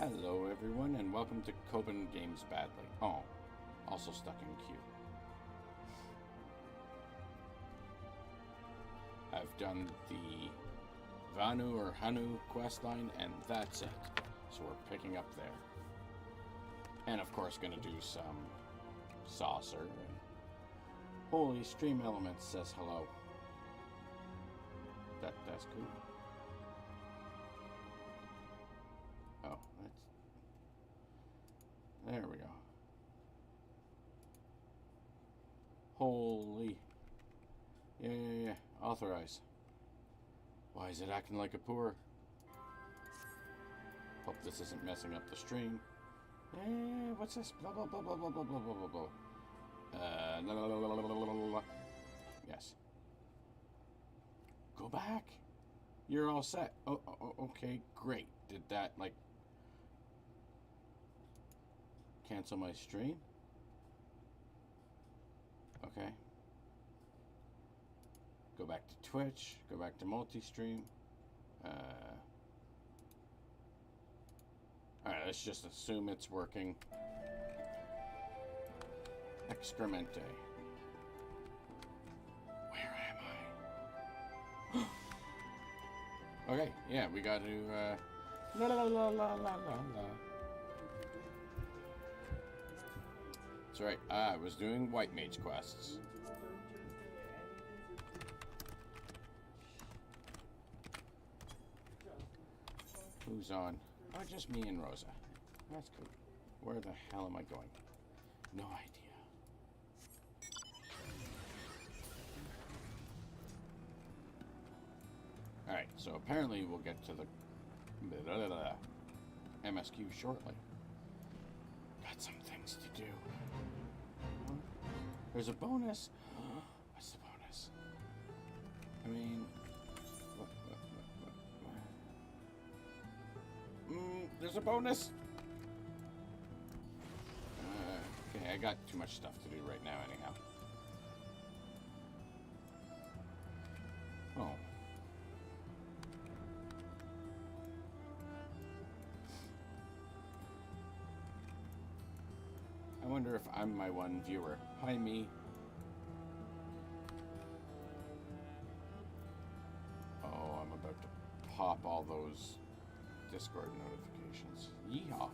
Hello everyone and welcome to Coben Games Badly. Oh, also stuck in queue. I've done the Vanu or Hanu questline and that's it. So we're picking up there. And of course gonna do some saucer. And Holy Stream Elements says hello. That's cool. Oh, that's... There we go. Holy... Yeah. Authorize. Why is it acting like a poor? Hope this isn't messing up the stream. What's this? Blah, blah, blah, blah, blah, blah, blah, blah, blah. La, la, la, la, la, la, la, la. Yes. Go back. You're all set. Oh, okay, great. Did that, like... cancel my stream? Okay. Go back to Twitch. Go back to multi-stream. Alright, let's just assume it's working. Excremente. Where am I? Okay, yeah, we got to, la la la la la la la. That's right, I was doing White Mage quests. Who's on? Oh, just me and Rosa. That's cool. Where the hell am I going? No idea. Alright, so apparently we'll get to the MSQ shortly. Got some things to do. There's a bonus. What's the bonus? I mean... there's a bonus! Okay, I got too much stuff to do right now anyhow. Oh. I wonder if I'm my one viewer. Hi, me. Oh, I'm about to pop all those Discord notifications. Yeehaw.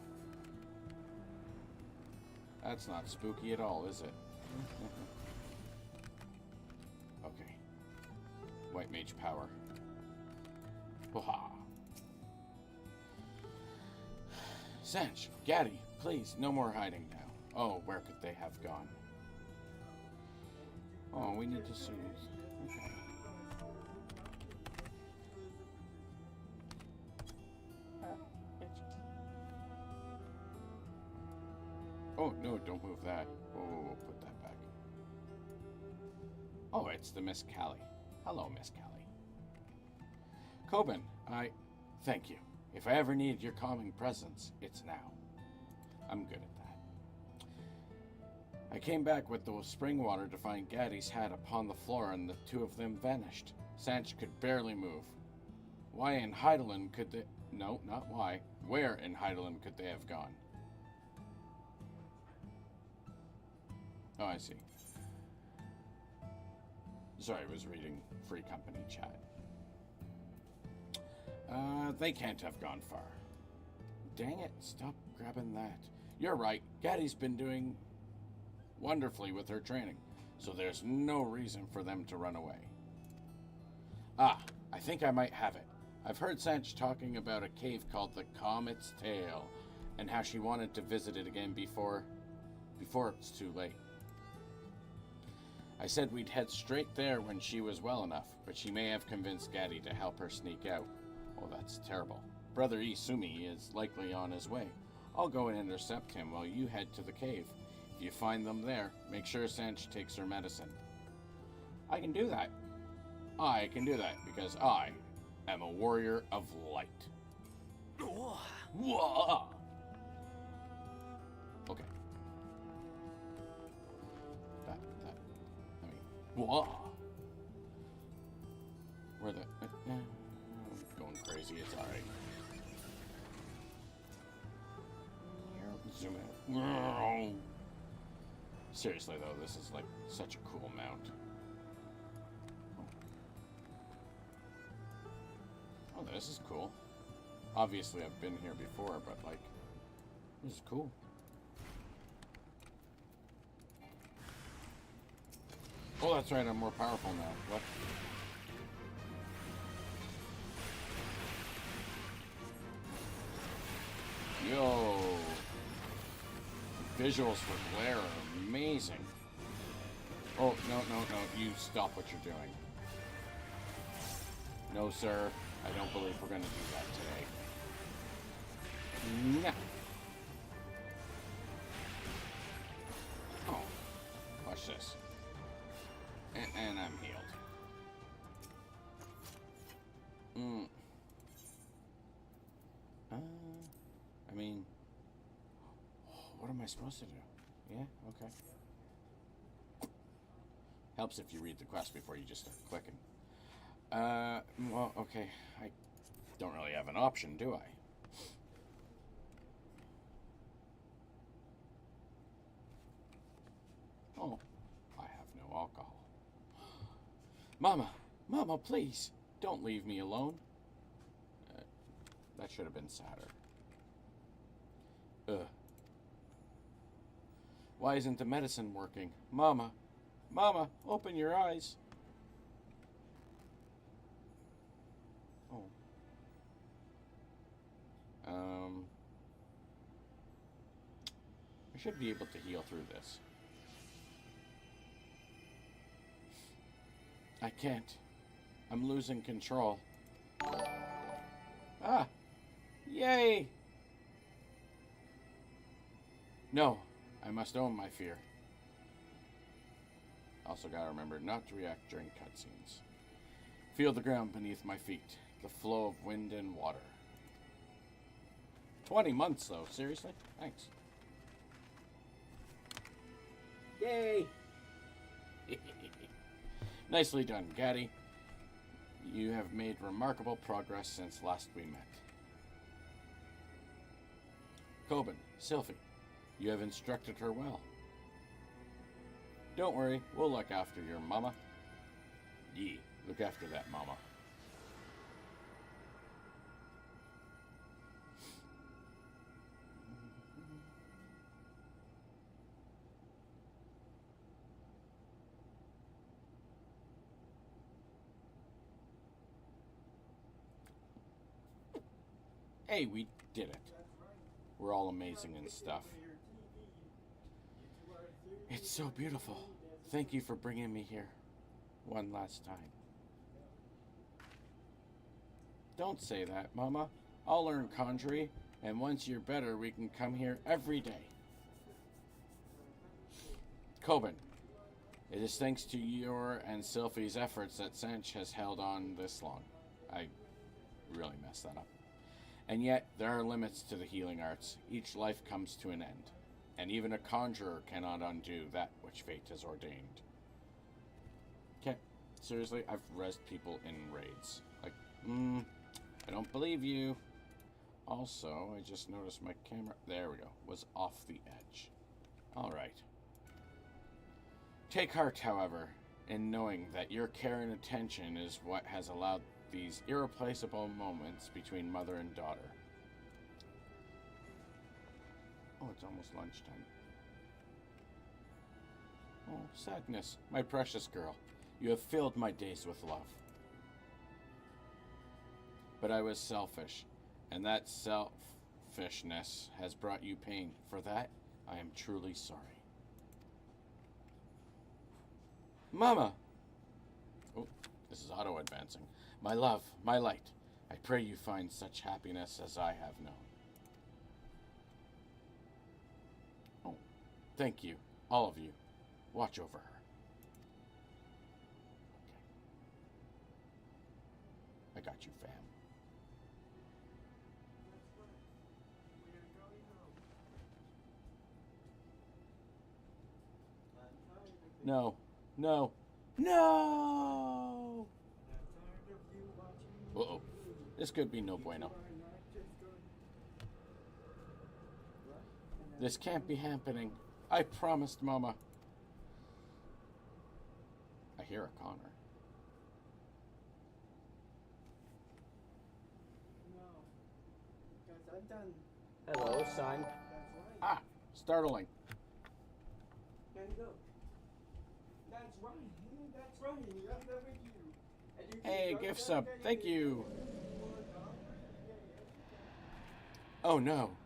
That's not spooky at all, is it? Okay. White Mage power. Hoo-ha. Sanch, Gaddy, please, no more hiding now. Oh, where could they have gone? Oh, we need to soothe. Okay. Oh, no, don't move that. Whoa, put that back. Oh, it's the Miss Callie. Hello, Miss Callie. Coben, thank you. If I ever need your calming presence, it's now. I'm good at that. I came back with the spring water to find Gaddy's hat upon the floor and the two of them vanished. Sanch could barely move. Why in Heidelin could they... No, not why. Where in Heidelin could they have gone? Oh, I see. Sorry, I was reading Free Company chat. They can't have gone far. Dang it, stop grabbing that. You're right, Gaddy's been doing wonderfully with her training, so there's no reason for them to run away. Ah, I think I might have it. I've heard Sanch talking about a cave called the Comet's Tail, and how she wanted to visit it again before it's too late. I said we'd head straight there when she was well enough, but she may have convinced Gaddy to help her sneak out. Oh, that's terrible. Brother Isumi is likely on his way. I'll go and intercept him while you head to the cave. If you find them there, make sure Sanch takes her medicine. I can do that. I can do that because I am a warrior of light. Whoa. Okay. Whoa. Where the... I'm going crazy, it's alright. zoom in. Seriously, though, this is like such a cool mount. Oh, this is cool. Obviously, I've been here before, but like, this is cool. Oh, that's right, I'm more powerful now. What? Yo! Visuals for Glare are amazing. Oh, no, no, no. You stop what you're doing. No, sir. I don't believe we're going to do that today. No. Oh. Watch this. And I'm healed. I mean, what am I supposed to do? Yeah, okay. Helps if you read the quest before you just start clicking. Well, okay. I don't really have an option, do I? Oh, I have no alcohol. Mama! Mama, please! Don't leave me alone. That should have been sadder. Ugh. Why isn't the medicine working? Mama! Mama, open your eyes. Oh. I should be able to heal through this. I can't. I'm losing control. Ah! Yay! No, I must own my fear. Also gotta remember not to react during cutscenes. Feel the ground beneath my feet, the flow of wind and water. 20 months though, seriously? Thanks. Yay! Nicely done, Gaddy. You have made remarkable progress since last we met. Coben, Sylphie, you have instructed her well. Don't worry, we'll look after your mama. Yee, look after that mama. Hey, we did it. We're all amazing and stuff. It's so beautiful. Thank you for bringing me here one last time. Don't say that, Mama. I'll learn Conjury, and once you're better, we can come here every day. Coben, it is thanks to your and Sylphie's efforts that Sanch has held on this long. I really messed that up. And yet, there are limits to the healing arts. Each life comes to an end. And even a conjurer cannot undo that which fate has ordained. Okay, seriously, I've rezzed people in raids. Like, I don't believe you. Also, I just noticed my camera, there we go, was off the edge. Alright. Take heart, however, in knowing that your care and attention is what has allowed these irreplaceable moments between mother and daughter. Oh, it's almost lunchtime. Oh, sadness, my precious girl. You have filled my days with love. But I was selfish, and that selfishness has brought you pain. For that, I am truly sorry. Mama! Oh, this is auto-advancing. My love, my light, I pray you find such happiness as I have known. Oh, thank you, all of you. Watch over her. Okay. I got you, fam. No, no, no! Uh-oh. This could be no bueno. This can't be happening. I promised Mama. I hear a Connor. No. Because I've done. Hello, son. That's right. Ah, startling. There you go. That's right. That's right. You got that with you. And you can Hey, go gift down sub. there, Thank can you. go for a dollar. Yeah, yes, you can. Oh no.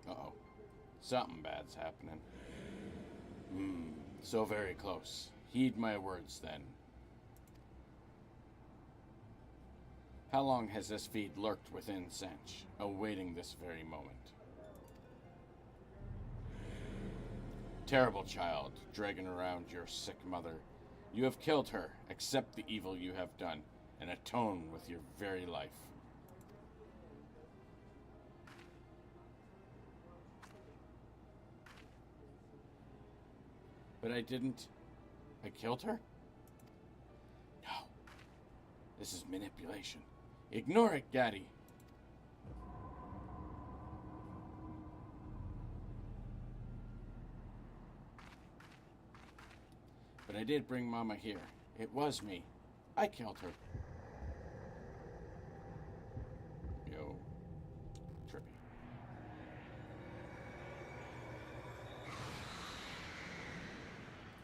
Uh-oh. Something bad's happening. So very close. Heed my words then. How long has this feed lurked within Sench, awaiting this very moment? Terrible child, dragging around your sick mother. You have killed her. Accept the evil you have done, and atone with your very life. But I didn't. I killed her? No. This is manipulation. Ignore it, Gaddy. But I did bring Mama here. It was me. I killed her. Yo. Trippy.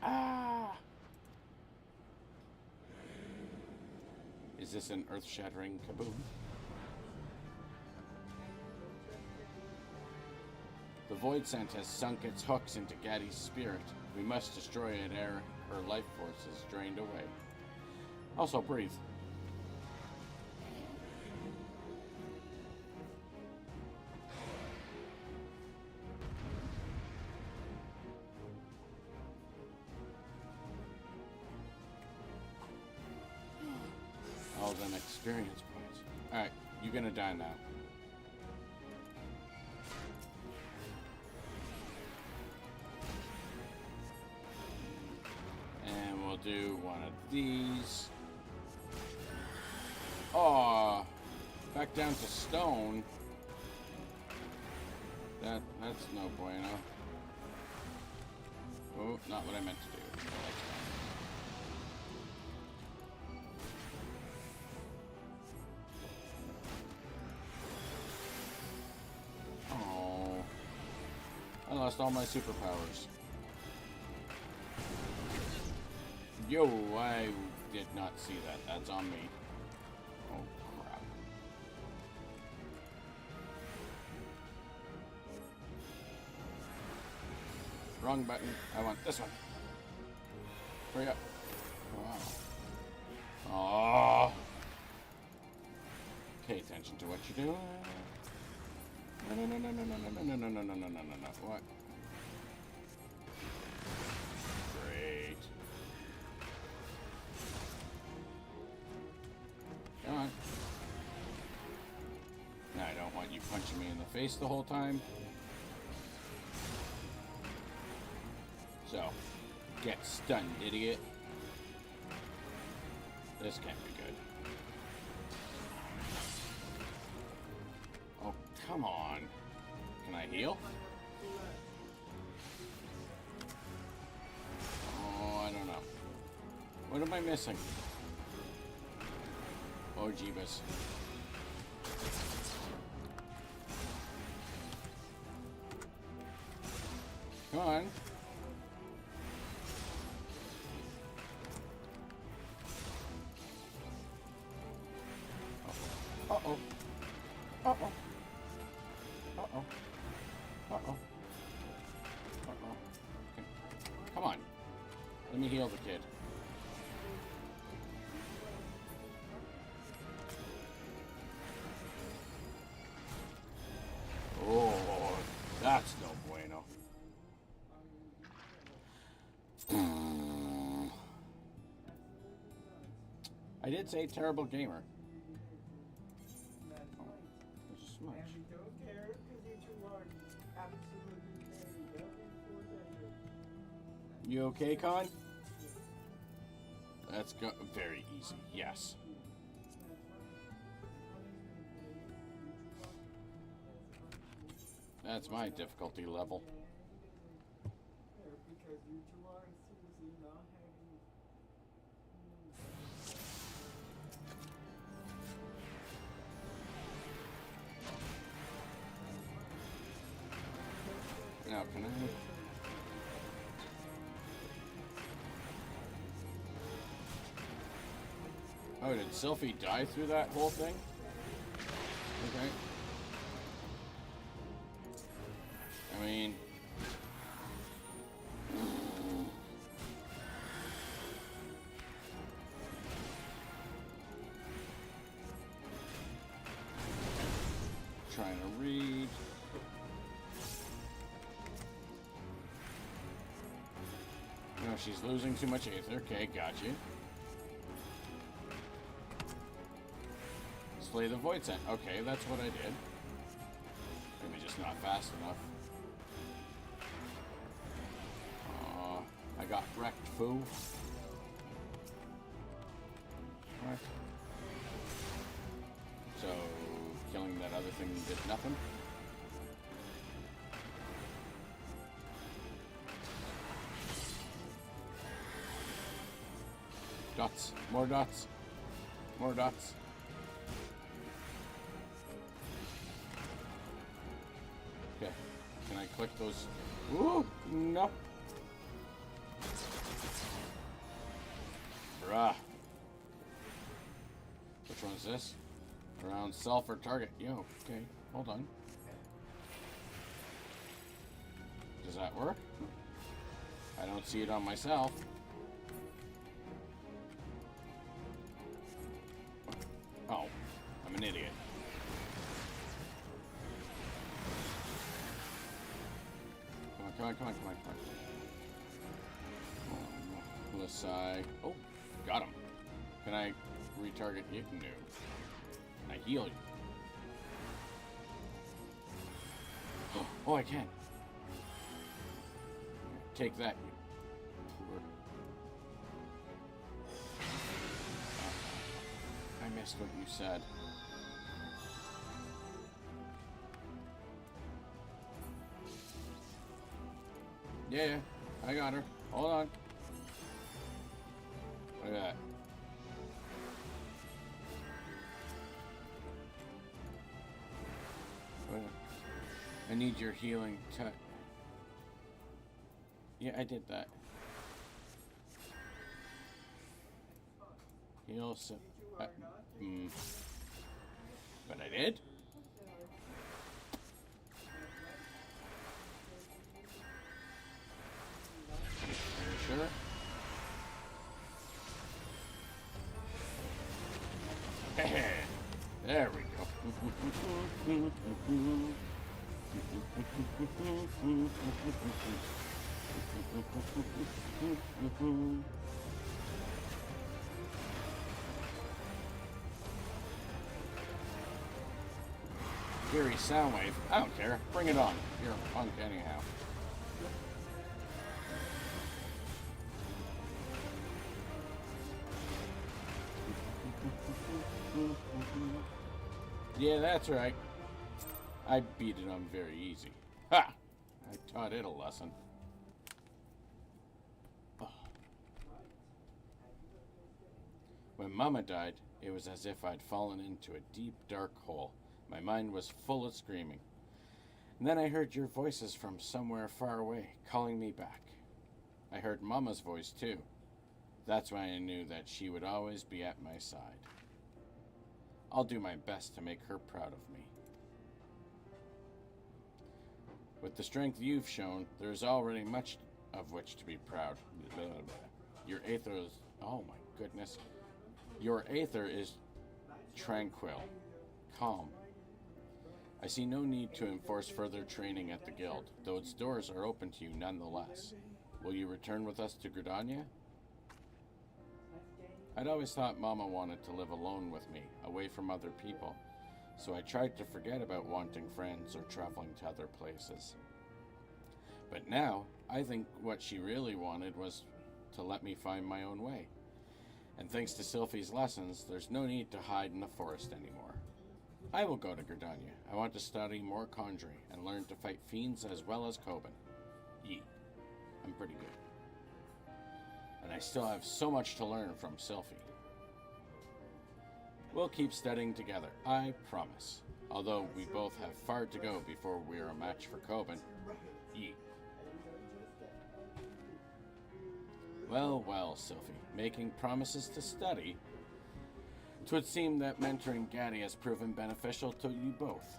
Ah! Is this an earth-shattering kaboom? The Void Scent has sunk its hooks into Gaddy's spirit. We must destroy it ere her life force is drained away. Also, breathe. All them experience points. Alright, you're gonna die now. And we'll do one of these. Aw, back down to stone. That's no bueno. Oh, not what I meant to do. That's fine. Oh, I lost all my superpowers. Yo, I did not see that. That's on me. Oh, crap. Wrong button. I want this one. Hurry up. Wow. Oh. Pay attention to what you're doing. No. What? Great. Come on. Now I don't want you punching me in the face the whole time. So, get stunned, idiot. This can't be good. Oh, come on. Can I heal? Oh, I don't know. What am I missing? Oh, Jeebus. Come on. Uh-oh. Uh-oh. Uh-oh. Uh-oh. Uh-oh. Uh-oh. Come on. Let me heal the kid. Oh, that's no bueno. I did say terrible gamer. That's right. There's a smudge. And we don't care because you're too large. Absolutely care. We don't enforce anything. You okay, Con? Let's go. Very easy. Yes. That's my difficulty level. Because you two are seriously not having. Now, can I? Oh, did Sylphie die through that whole thing? Okay. I mean... Trying to read... No, she's losing too much aether. Okay, got you. Slay the Void Scent. Okay, that's what I did. Maybe just not fast enough. I got wrecked, foo. What? So, killing that other thing did nothing? Dots. More dots. More dots. Okay. Can I click those? Ooh! No! Bruh. Which one is this? Around self or target. Yo, okay. Hold on. Does that work? I don't see it on myself. Oh, I'm an idiot. Come on, come on, come on, come on, come on. Let's oh, got him. Can I retarget you? No. Can I heal you? Oh, I can. Take that, you poor. I missed what you said. Yeah, I got her. Hold on. Look at that. I need your healing touch. Yeah, I did that. Heal some. But I did? Are you sure? There we go. Eerie Soundwave. I don't care. Bring it on. You're a punk anyhow. Yeah, that's right. I beat it on very easy. Ha! I taught it a lesson. Oh. When Mama died, it was as if I'd fallen into a deep, dark hole. My mind was full of screaming. And then I heard your voices from somewhere far away, calling me back. I heard Mama's voice, too. That's why I knew that she would always be at my side. I'll do my best to make her proud of me. With the strength you've shown, there's already much of which to be proud. Your aether is... Oh my goodness. Your aether is tranquil, calm. I see no need to enforce further training at the guild, though its doors are open to you nonetheless. Will you return with us to Gridania? I'd always thought Mama wanted to live alone with me, away from other people, so I tried to forget about wanting friends or traveling to other places. But now, I think what she really wanted was to let me find my own way. And thanks to Sylphie's lessons, there's no need to hide in the forest anymore. I will go to Gridania. I want to study more conjuring and learn to fight fiends as well as Coben. Yeet. I'm pretty good. And I still have so much to learn from Sylphie. We'll keep studying together, I promise. Although we both have far to go before we are a match for Coben. Yeet. Well, well, Sylphie. Making promises to study. 'Twould seem that mentoring Gaddy has proven beneficial to you both.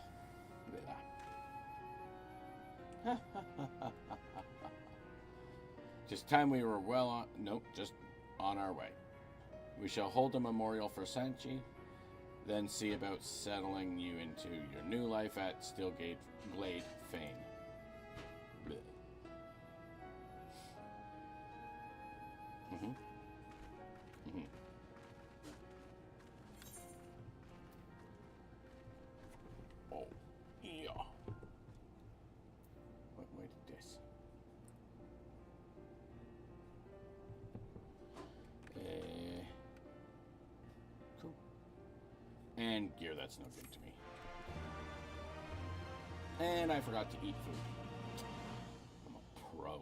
Just time we were well on... Nope, just on our way. We shall hold a memorial for Sanchi, then see about settling you into your new life at Steelgate Glade Fane. Blech. Oh, yeah. Wait, this. Cool. And gear, that's no good to me. And I forgot to eat food. I'm a pro.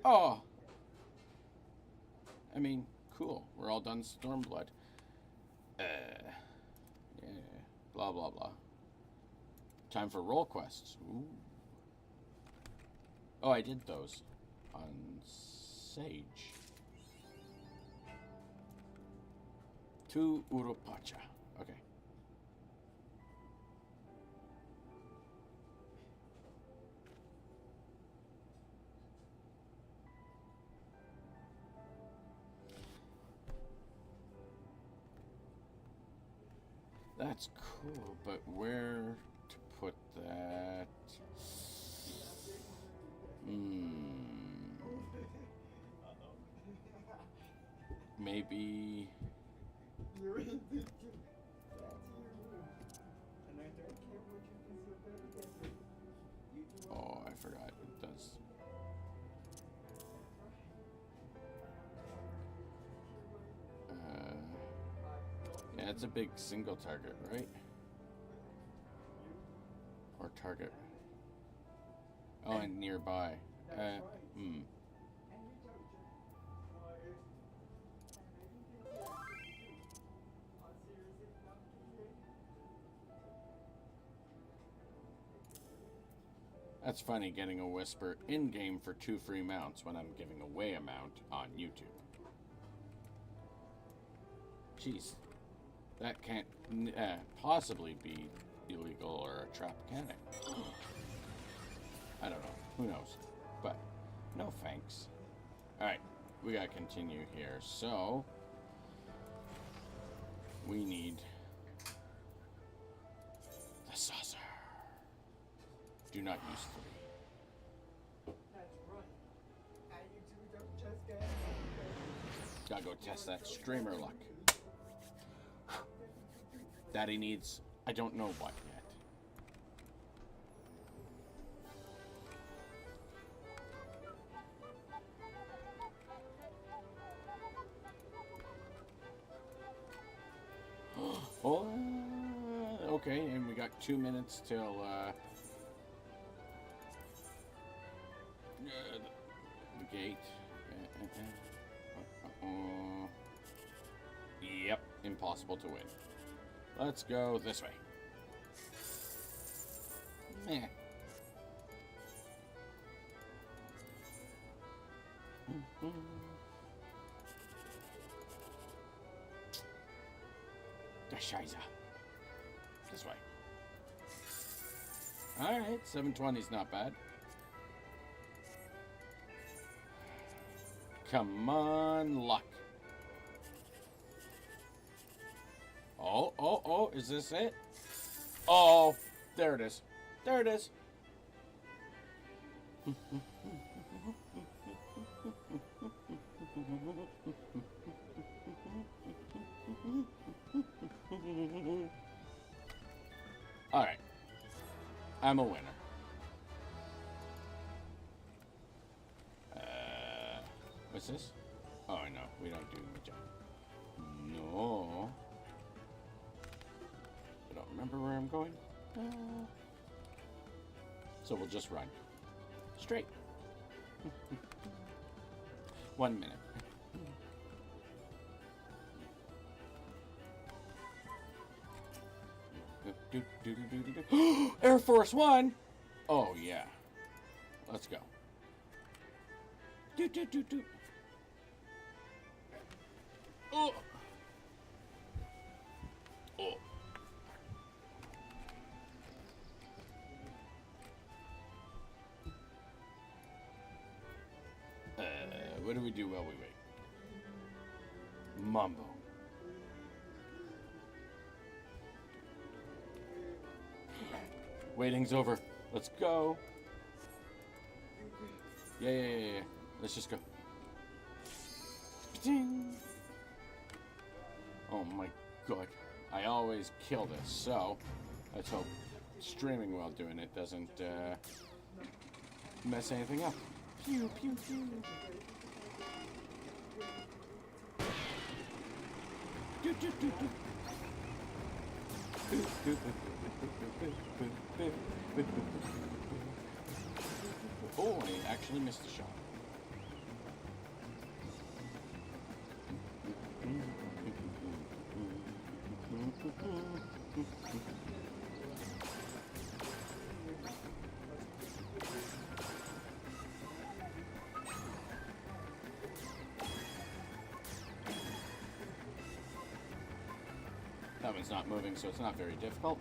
Oh! I mean, cool. We're all done Stormblood. Yeah. Blah, blah, blah. Time for role quests. Ooh. Oh, I did those on Sage. To Urupacha. Okay. That's cool, but where to put that? Maybe... You're in the... That's your room. And I don't care what you do so bad against it. You do all... Oh, I forgot. It does. Yeah, it's a big single target, right? Or target. Oh, and nearby. That's funny, getting a whisper in-game for 2 free mounts when I'm giving away a mount on YouTube. Jeez. That can't possibly be illegal or a trap, can it? I don't know. Who knows? But, no thanks. Alright, we gotta continue here. So, we need the saucer. Do not use 3. That's right. And you two don't just get... Gotta go test that streamer luck. Daddy needs, I don't know what yet. Oh, okay, and we got 2 minutes till the gate. Yep, impossible to win. Let's go this way. Meh. The Shiza. This way. Alright, 720's not bad. Come on, luck. Oh, is this it? Oh, there it is. There it is. Alright, I'm a winner. What's this? Oh, no, we don't do the jump. No. I don't remember where I'm going. So we'll just run. Straight. 1 minute. Air Force One! Oh, yeah. Let's go. Oh! Oh. What do we do while we wait? Mambo. Waiting's over. Let's go. Yeah. Let's just go. Ding. Oh my god. I always kill this, so let's hope streaming while doing it doesn't mess anything up. Pew, pew, pew. Do, do, do, do. Oh, I actually missed the shot. That one's not moving, so it's not very difficult.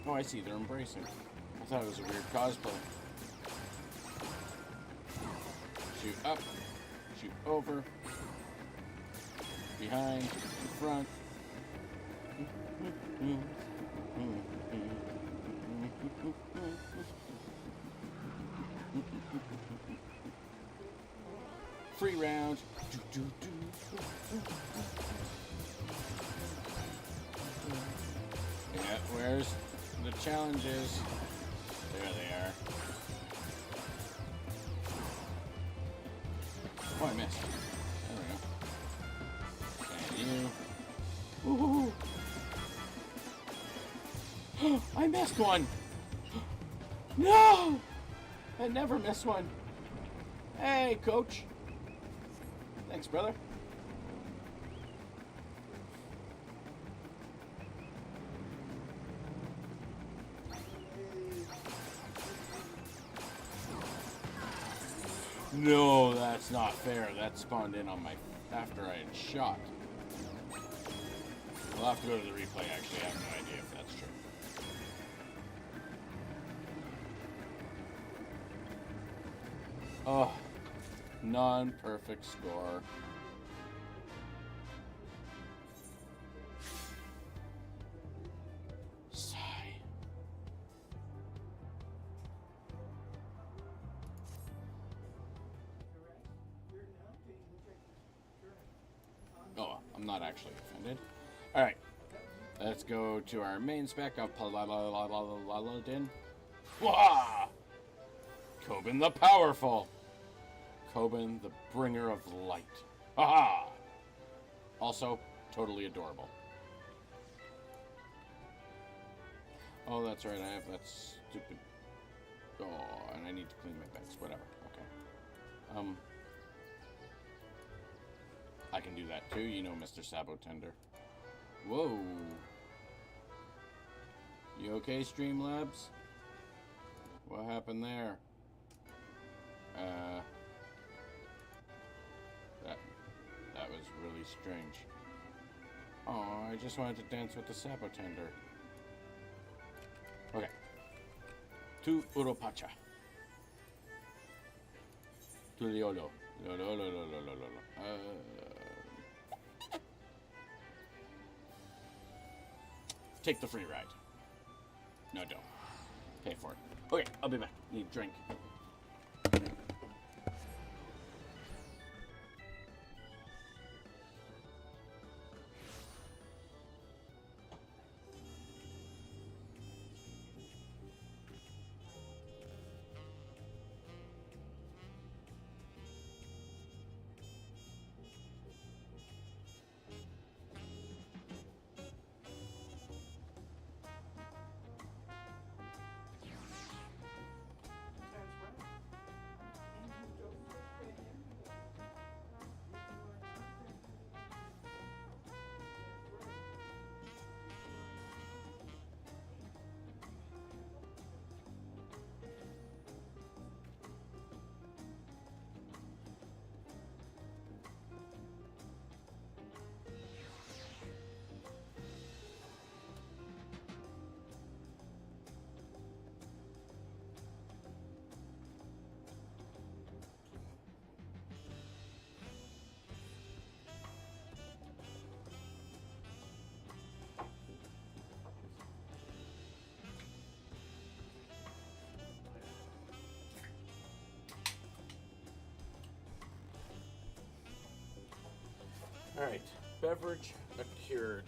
Oh, I see. They're embracing. I thought it was a weird cosplay. Shoot up. Shoot over. Behind. In front. Free round. Yeah, where's the challenges? There they are. Oh, I missed. There we go. And you. Woohoo! I missed one! No! I never miss one. Hey, coach. Thanks, brother. No, that's not fair. That spawned in on my after I had shot. We'll have to go to the replay, actually. I have no idea if that's true. Oh, non-perfect score. Sigh. Oh, I'm not actually offended. All right, let's go to our main spec of Paladin. Wah! Coben the Powerful. Coben the Bringer of Light. Haha! Also, totally adorable. Oh, that's right, I have that stupid... Oh, and I need to clean my beds. Whatever, okay. I can do that too, you know, Mr. Sabotender. Whoa. You okay, Streamlabs? What happened there? That was really strange. Oh, I just wanted to dance with the Sabotender. Okay. Tu Uropacha. Tu Liolo. Take the free ride. No, don't. Pay for it. Okay, I'll be back. Need a drink. Alright, beverage accrued.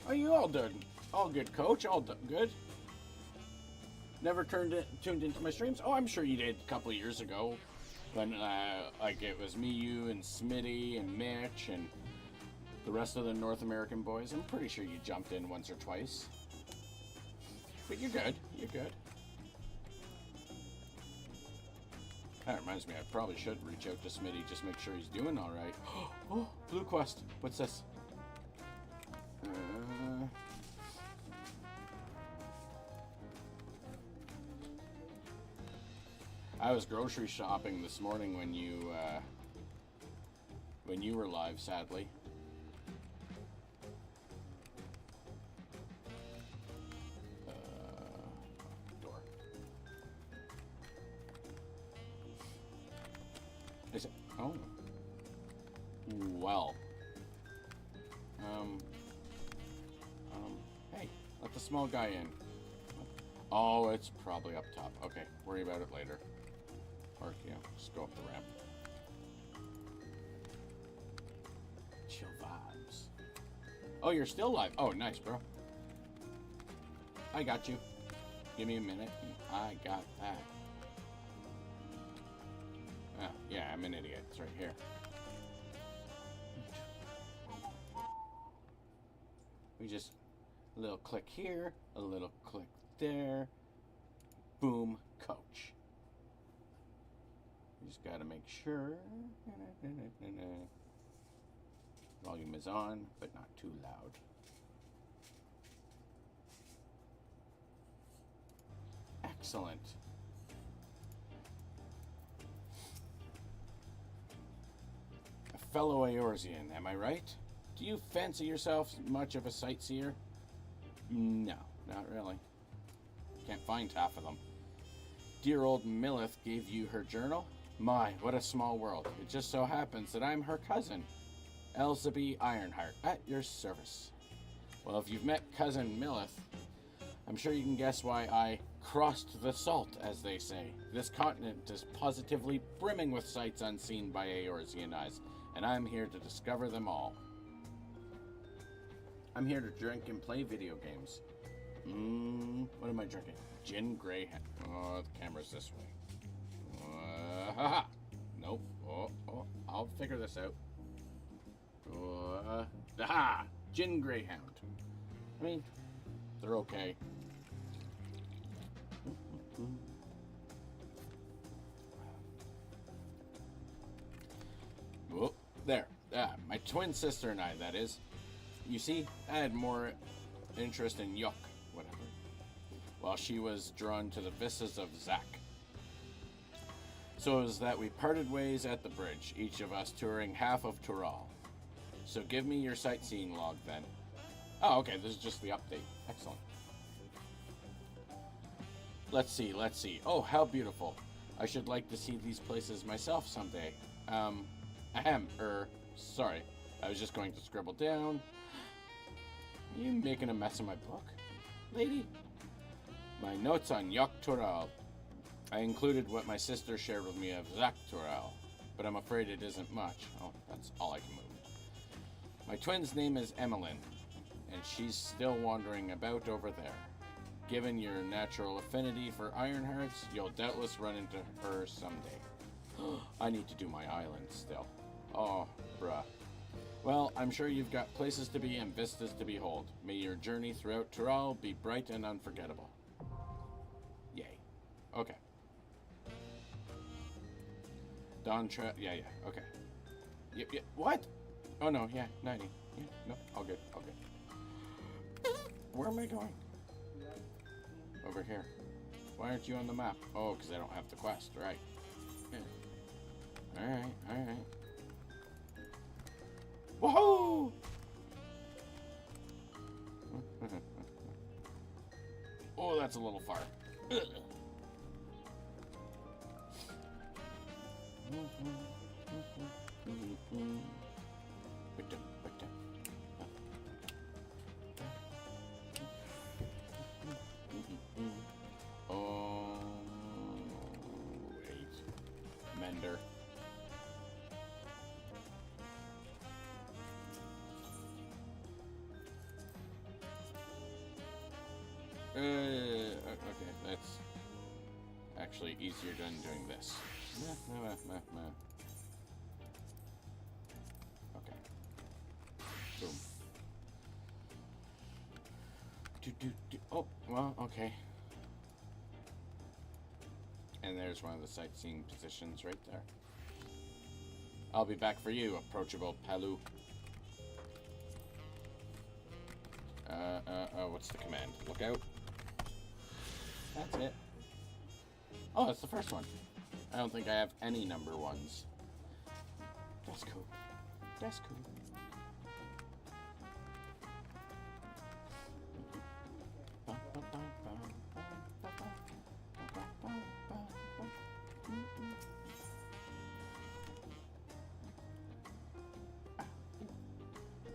Are you all done? All good, coach. All good. Never tuned into my streams? Oh, I'm sure you did a couple of years ago. When, like, it was me, you, and Smitty, and Mitch, and the rest of the North American boys. I'm pretty sure you jumped in once or twice. But you're good. You're good. That reminds me, I probably should reach out to Smitty, just make sure he's doing all right. Oh, Blue Quest. What's this? I was grocery shopping this morning when you were live, sadly. Door. Is it? Oh. Well. Hey, let the small guy in. Oh, it's probably up top. Okay, worry about it later. Or, you know, just go up the ramp. Chill vibes. Oh, you're still live. Oh, nice, bro. I got you. Give me a minute. I got that. Oh, yeah, I'm an idiot. It's right here. We just, a little click here, a little click there. Boom, coach. You just gotta make sure. Volume is on, but not too loud. Excellent. A fellow Eorzean, am I right? Do you fancy yourself much of a sightseer? No, not really. Can't find half of them. Dear old Millith gave you her journal? My, what a small world. It just so happens that I'm her cousin, Elzeby Ironheart, at your service. Well, if you've met cousin Millith, I'm sure you can guess why I crossed the salt, as they say. This continent is positively brimming with sights unseen by Eorzean eyes, and I'm here to discover them all. I'm here to drink and play video games. What am I drinking? Gin Greyhound. Oh, the camera's this way. Haha. Nope. Oh, I'll figure this out. Aha! Gin Greyhound. I mean, they're okay. Whoop. There. My twin sister and I, that is. You see, I had more interest in Yuck, whatever, while she was drawn to the vistas of Zack. So it was that we parted ways at the bridge, each of us touring half of Tural. So give me your sightseeing log then. Oh, okay, this is just the update. Excellent. Let's see. Oh, how beautiful. I should like to see these places myself someday. Sorry. I was just going to scribble down. Are you making a mess of my book, lady? My notes on Yok Tural. I included what my sister shared with me of Zak Tural, but I'm afraid it isn't much. Oh, that's all I can move. My twin's name is Emmeline, and she's still wandering about over there. Given your natural affinity for Ironhearts, you'll doubtless run into her someday. I need to do my island still. Oh, bruh. Well, I'm sure you've got places to be and vistas to behold. May your journey throughout Tural be bright and unforgettable. Yay. Okay. Dawntrail. Yeah, okay. Yep. What? Oh, no, yeah, 90. Yeah, no, all good. Where am I going? Over here. Why aren't you on the map? Oh, because I don't have the quest, right. Yeah. Alright. Whoa! Oh, that's a little far. Oh, wait. Mender. Okay, that's actually easier than doing this. Okay. Boom. Oh, well, okay. And there's one of the sightseeing positions right there. I'll be back for you, approachable Palu. What's the command? Look out. That's it. Oh, that's the first one. I don't think I have any number ones. That's cool. That's cool.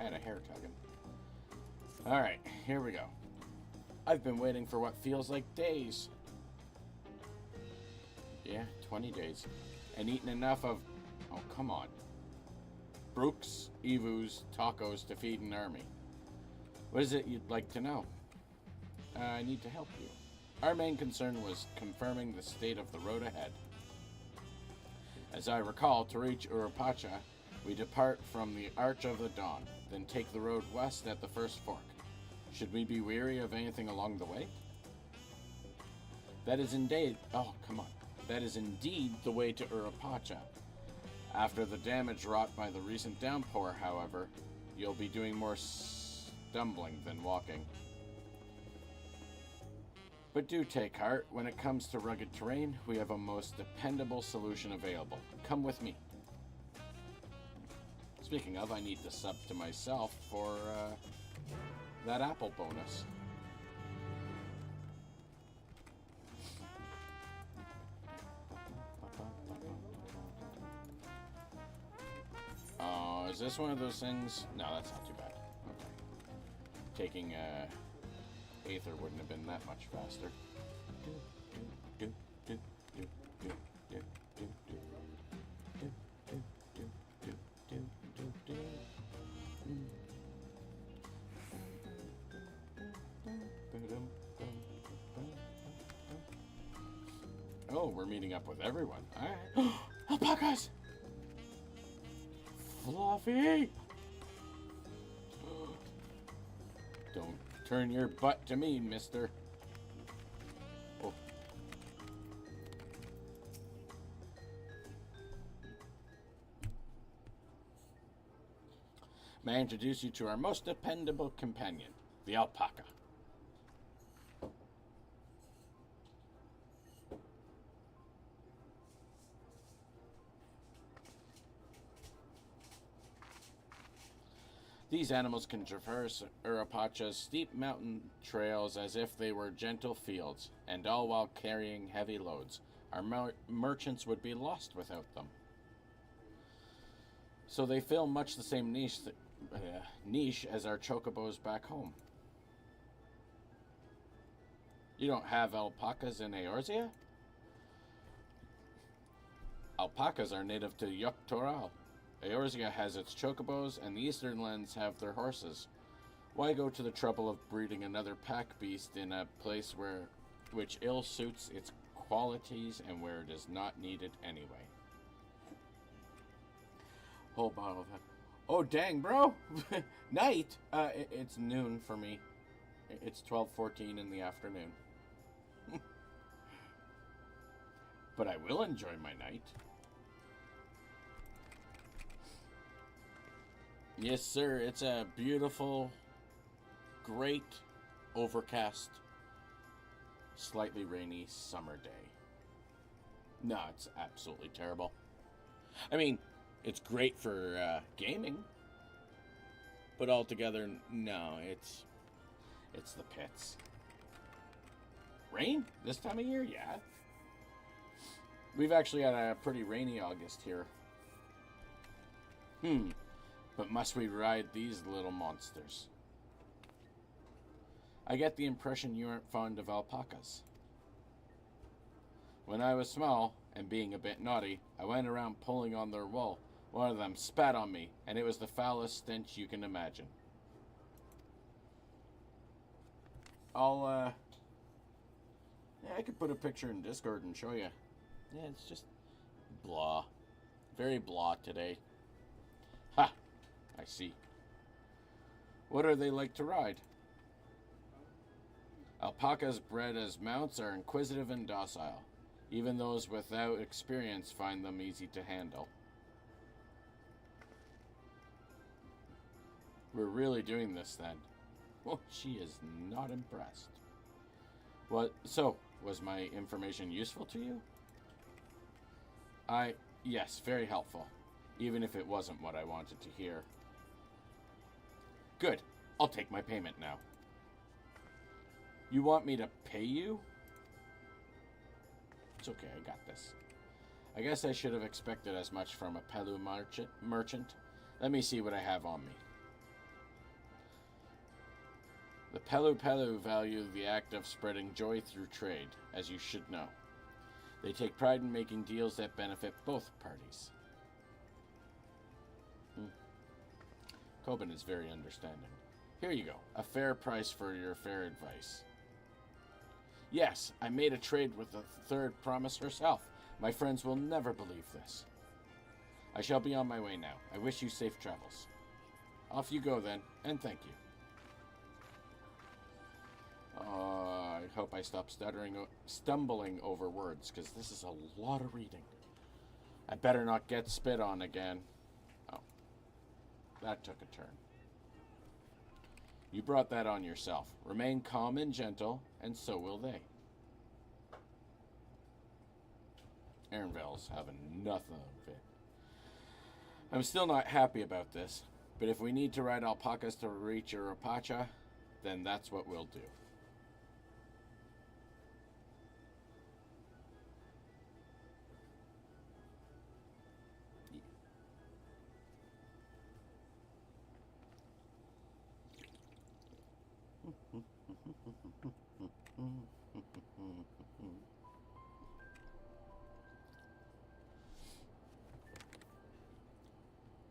I had a hair tugging. Alright, here we go. I've been waiting for what feels like days. Yeah, 20 days. And eaten enough of... Oh, come on. Brooks, Evus, tacos to feed an army. What is it you'd like to know? I need to help you. Our main concern was confirming the state of the road ahead. As I recall, to reach Urupacha, we depart from the Arch of the Dawn, then take the road west at the first fork. Should we be weary of anything along the way? That is indeed... Oh, come on. That is indeed the way to Urupacha. After the damage wrought by the recent downpour, however, you'll be doing more stumbling than walking. But do take heart. When it comes to rugged terrain, we have a most dependable solution available. Come with me. Speaking of, I need to sub to myself for that apple bonus. Oh, is this one of those things? No, that's not too bad. Okay. Taking Aether wouldn't have been that much faster. Oh, we're meeting up with everyone. Alright. Alpacas! Fluffy! Don't turn your butt to me, mister. Oh. May I introduce you to our most dependable companion, the alpaca. These animals can traverse Urupacha's steep mountain trails as if they were gentle fields, and all while carrying heavy loads. Our merchants would be lost without them. So they fill much the same niche as our chocobos back home. You don't have alpacas in Eorzea? Alpacas are native to Yuktoral. Eorzea has its chocobos, and the Eastern lands have their horses. Why go to the trouble of breeding another pack beast in a place which ill suits its qualities and where it is not needed anyway? Whole bottle of that. Oh, dang, bro! Night! It's noon for me. It's 12:14 in the afternoon. But I will enjoy my night. Yes, sir. It's a beautiful, great, overcast, slightly rainy summer day. No, it's absolutely terrible. I mean, it's great for gaming, but altogether, no, it's the pits. Rain this time of year? Yeah. We've actually had a pretty rainy August here. But must we ride these little monsters? I get the impression you aren't fond of alpacas. When I was small, and being a bit naughty, I went around pulling on their wool. One of them spat on me, and it was the foulest stench you can imagine. I'll I could put a picture in Discord and show you. Yeah, it's just blah. Very blah today. Ha! I see. What are they like to ride? Alpacas bred as mounts are inquisitive and docile. Even those without experience find them easy to handle. We're really doing this then. Well, she is not impressed. What? So, was my information useful to you? Yes, very helpful. Even if it wasn't what I wanted to hear. Good. I'll take my payment now. You want me to pay you? It's okay, I got this. I guess I should have expected as much from a Pelu merchant. Let me see what I have on me. The Pelu value the act of spreading joy through trade, as you should know. They take pride in making deals that benefit both parties. Coben is very understanding. Here you go, a fair price for your fair advice. Yes, I made a trade with the third promise herself. My friends will never believe this. I shall be on my way now. I wish you safe travels. Off you go then, and thank you. I hope I stop stumbling over words, because this is a lot of reading. I better not get spit on again. Oh, that took a turn. You brought that on yourself. Remain calm and gentle, and so will they. Aaronville's having nothing of it. I'm still not happy about this, but if we need to ride alpacas to reach Urapacha, then that's what we'll do.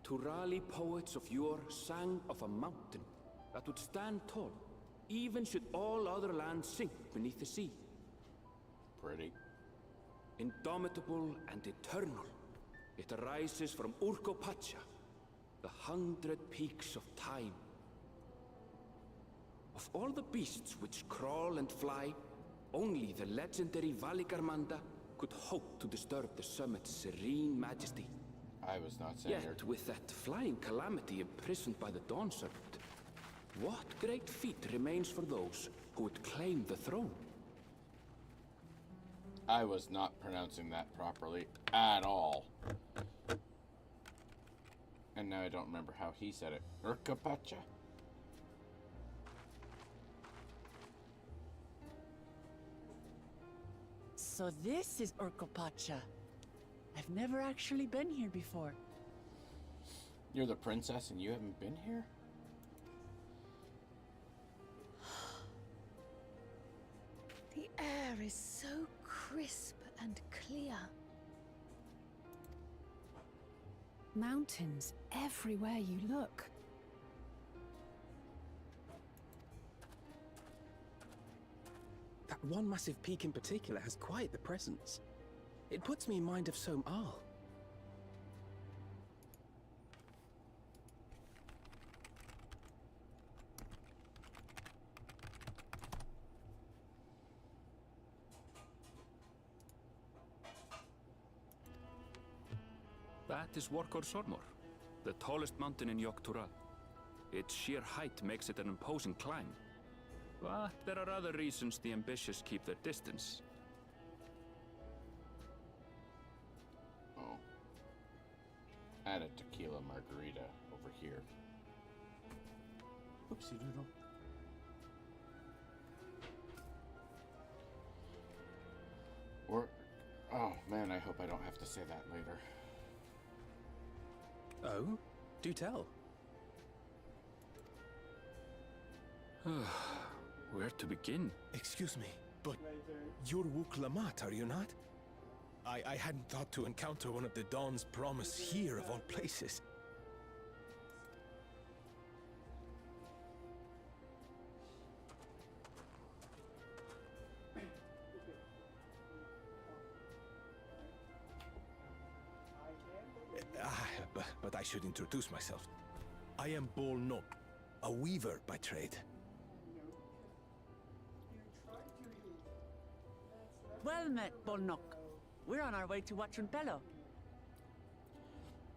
Turali poets of yore sang of a mountain that would stand tall, even should all other lands sink beneath the sea. Pretty. Indomitable and eternal, it arises from Urkopacha, the 100 peaks of time. Of all the beasts which crawl and fly, only the legendary Valigarmanda could hope to disturb the summit's serene majesty. I was not saying Yet, with that flying calamity imprisoned by the Dawn Serpent, what great feat remains for those who would claim the throne? I was not pronouncing that properly at all. And now I don't remember how he said it. Urkapacha? So this is Urkopacha. I've never actually been here before. You're the princess and you haven't been here? The air is so crisp and clear. Mountains everywhere you look. That one massive peak in particular has quite the presence. It puts me in mind of Som Al. That is Workor Sormor, the tallest mountain in Yogg-Tural. Its sheer height makes it an imposing climb. But there are other reasons the ambitious keep their distance. Oh. Add a tequila margarita over here. Oopsie doodle. Or, oh man, I hope I don't have to say that later. Oh? Do tell. Where to begin? Excuse me, but you're Wook Lamat, are you not? I hadn't thought to encounter one of the Dawn's promise here of all places. I should introduce myself. I am Bolnok, a weaver by trade. You tried to leave. That's Well met, Bolnok. We're on our way to Watrunpelo.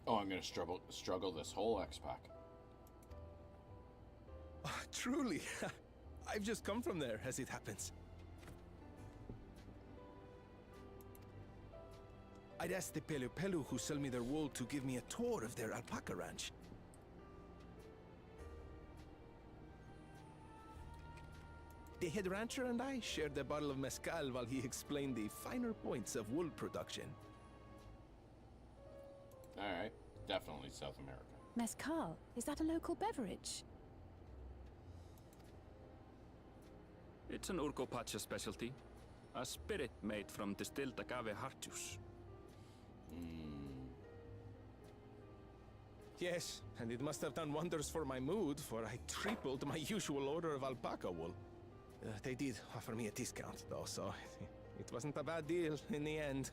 Oh, I'm gonna struggle this whole X-Pack. Ah, truly. I've just come from there, as it happens. I'd asked the Pelu Pelu who sell me their wool to give me a tour of their alpaca ranch. The head rancher and I shared a bottle of mezcal while he explained the finer points of wool production. Alright, definitely South America. Mezcal, is that a local beverage? It's an Urcopacha specialty. A spirit made from distilled agave heart juice. Yes, and it must have done wonders for my mood, for I tripled my usual order of alpaca wool. They did offer me a discount, though, so it wasn't a bad deal in the end.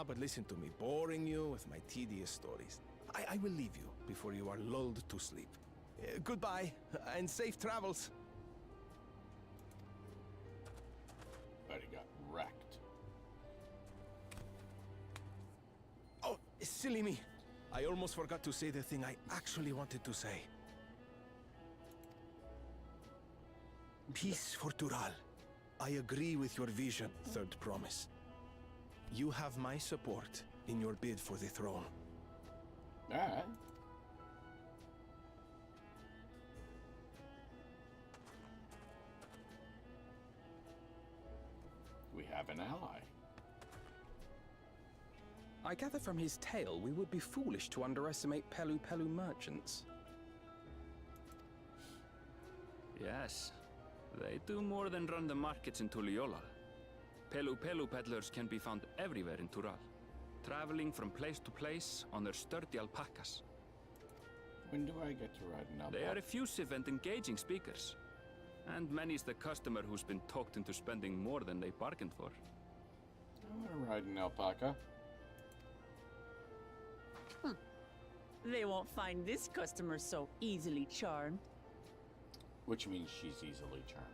But listen to me, boring you with my tedious stories. I will leave you before you are lulled to sleep. Goodbye, and safe travels. But he got wrecked. Oh, silly me. I almost forgot to say the thing I actually wanted to say. Peace for Tural. I agree with your vision, Third Promise. You have my support in your bid for the throne. Alright. We have an ally. I gather from his tale we would be foolish to underestimate Pelu Pelu merchants. Yes, they do more than run the markets in Tuliyollal. Pelu Pelu peddlers can be found everywhere in Tural, traveling from place to place on their sturdy alpacas. When do I get to ride an alpaca? They are effusive and engaging speakers, and many's the customer who's been talked into spending more than they bargained for. I want to ride an alpaca. They won't find this customer so easily charmed. Which means she's easily charmed.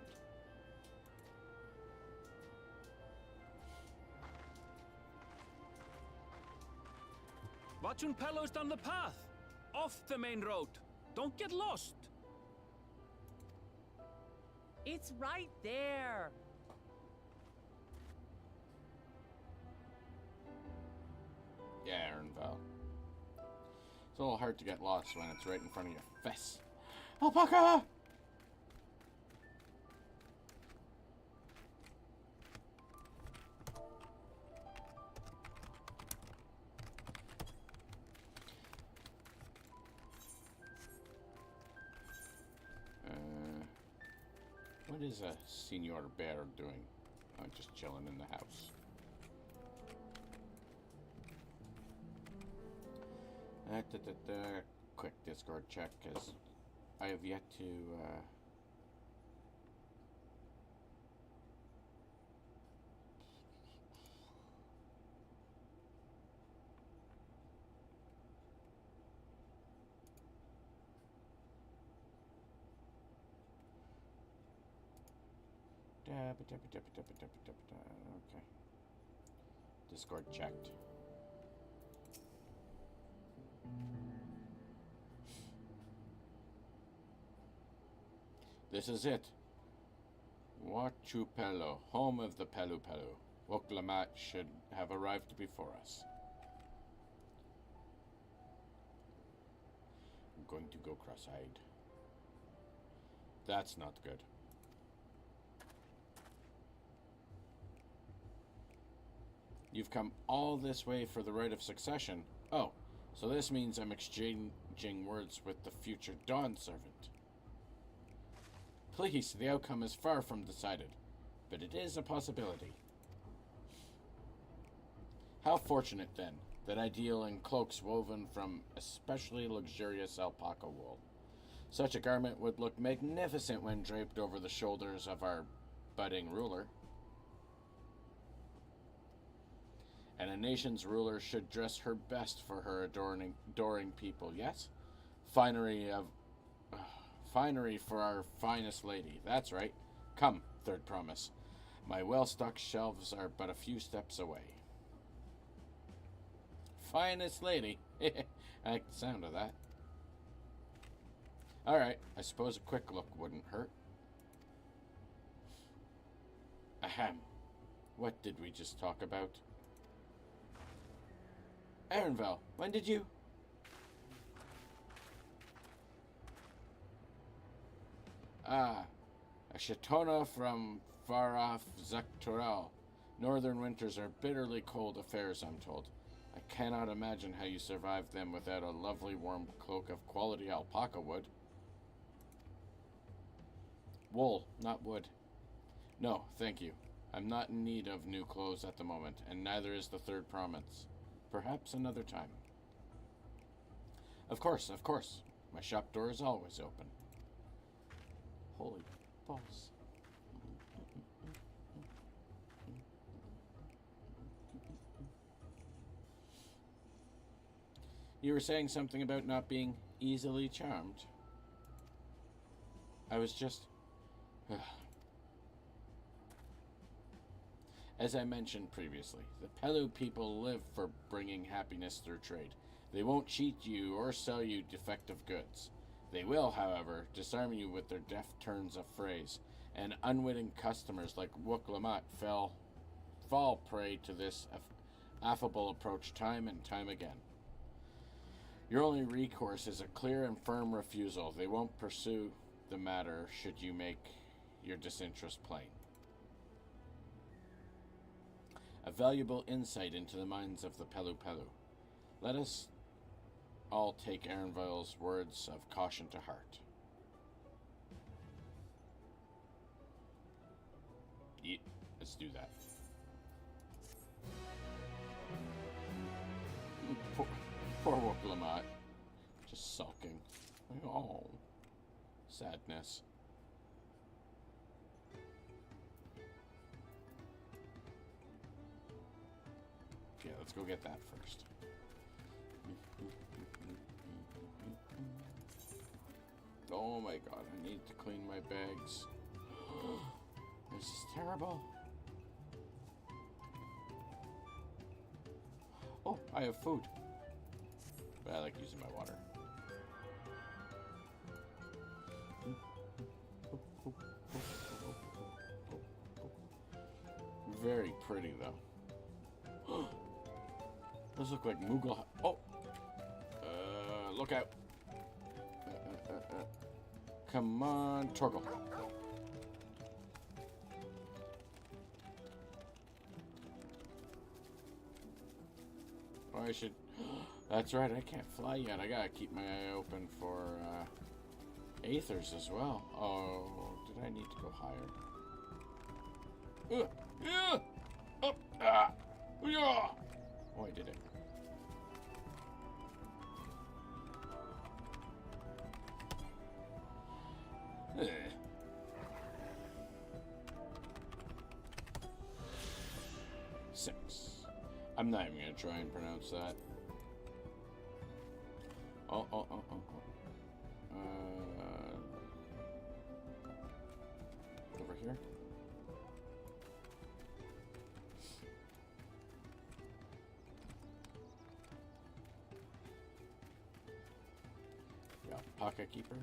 Watrunpelo's down the path! Off the main road! Don't get lost! It's right there. Yeah, Aaronval. It's a little hard to get lost when it's right in front of your face. Alpaca! What is a Senor Bear doing? Oh, just chilling in the house. Quick Discord check, because I have yet to okay. Discord checked. This is it. Watrunpelo, home of the Pelu Pelu. Woklamat should have arrived before us. I'm going to go cross-eyed. That's not good. You've come all this way for the right of succession. Oh, so this means I'm exchanging words with the future Dawn servant. Please, the outcome is far from decided, but it is a possibility. How fortunate, then, that I deal in cloaks woven from especially luxurious alpaca wool. Such a garment would look magnificent when draped over the shoulders of our budding ruler. And a nation's ruler should dress her best for her adoring people, yes? Finery for our finest lady. That's right. Come, third promise. My well-stocked shelves are but a few steps away. Finest lady. I like the sound of that. Alright, I suppose a quick look wouldn't hurt. Ahem. What did we just talk about? Erenvel, when did you... Ah, a Shatona from far off Zaktorel. Northern winters are bitterly cold affairs, I'm told. I cannot imagine how you survive them without a lovely warm cloak of quality alpaca wood. Wool, not wood. No, thank you. I'm not in need of new clothes at the moment, and neither is the third province. Perhaps another time. Of course, of course. My shop door is always open. Holy balls. You were saying something about not being easily charmed. I was just... As I mentioned previously, the Pelu people live for bringing happiness through trade. They won't cheat you or sell you defective goods. They will, however, disarm you with their deft turns of phrase, and unwitting customers like Wook fall prey to this affable approach time and time again. Your only recourse is a clear and firm refusal. They won't pursue the matter should you make your disinterest plain. A valuable insight into the minds of the Pelu Pelu. Let us all take Erenvel's words of caution to heart. Yeah, let's do that. Poor Wook, just sulking. Oh, sadness. Yeah, let's go get that first. Oh my god, I need to clean my bags. This is terrible. Oh, I have food. But I like using my water. Very pretty, though. Those look like Moogle. Oh! Look out. Come on, Torgle. Oh, I should... That's right, I can't fly yet. I gotta keep my eye open for, Aethers as well. Oh, did I need to go higher? Yeah! Up! Ah! Yeah! Oh, I did it. Eh. Six. I'm not even gonna try and pronounce that. Oh. Over here. Yeah, Pocket Keeper.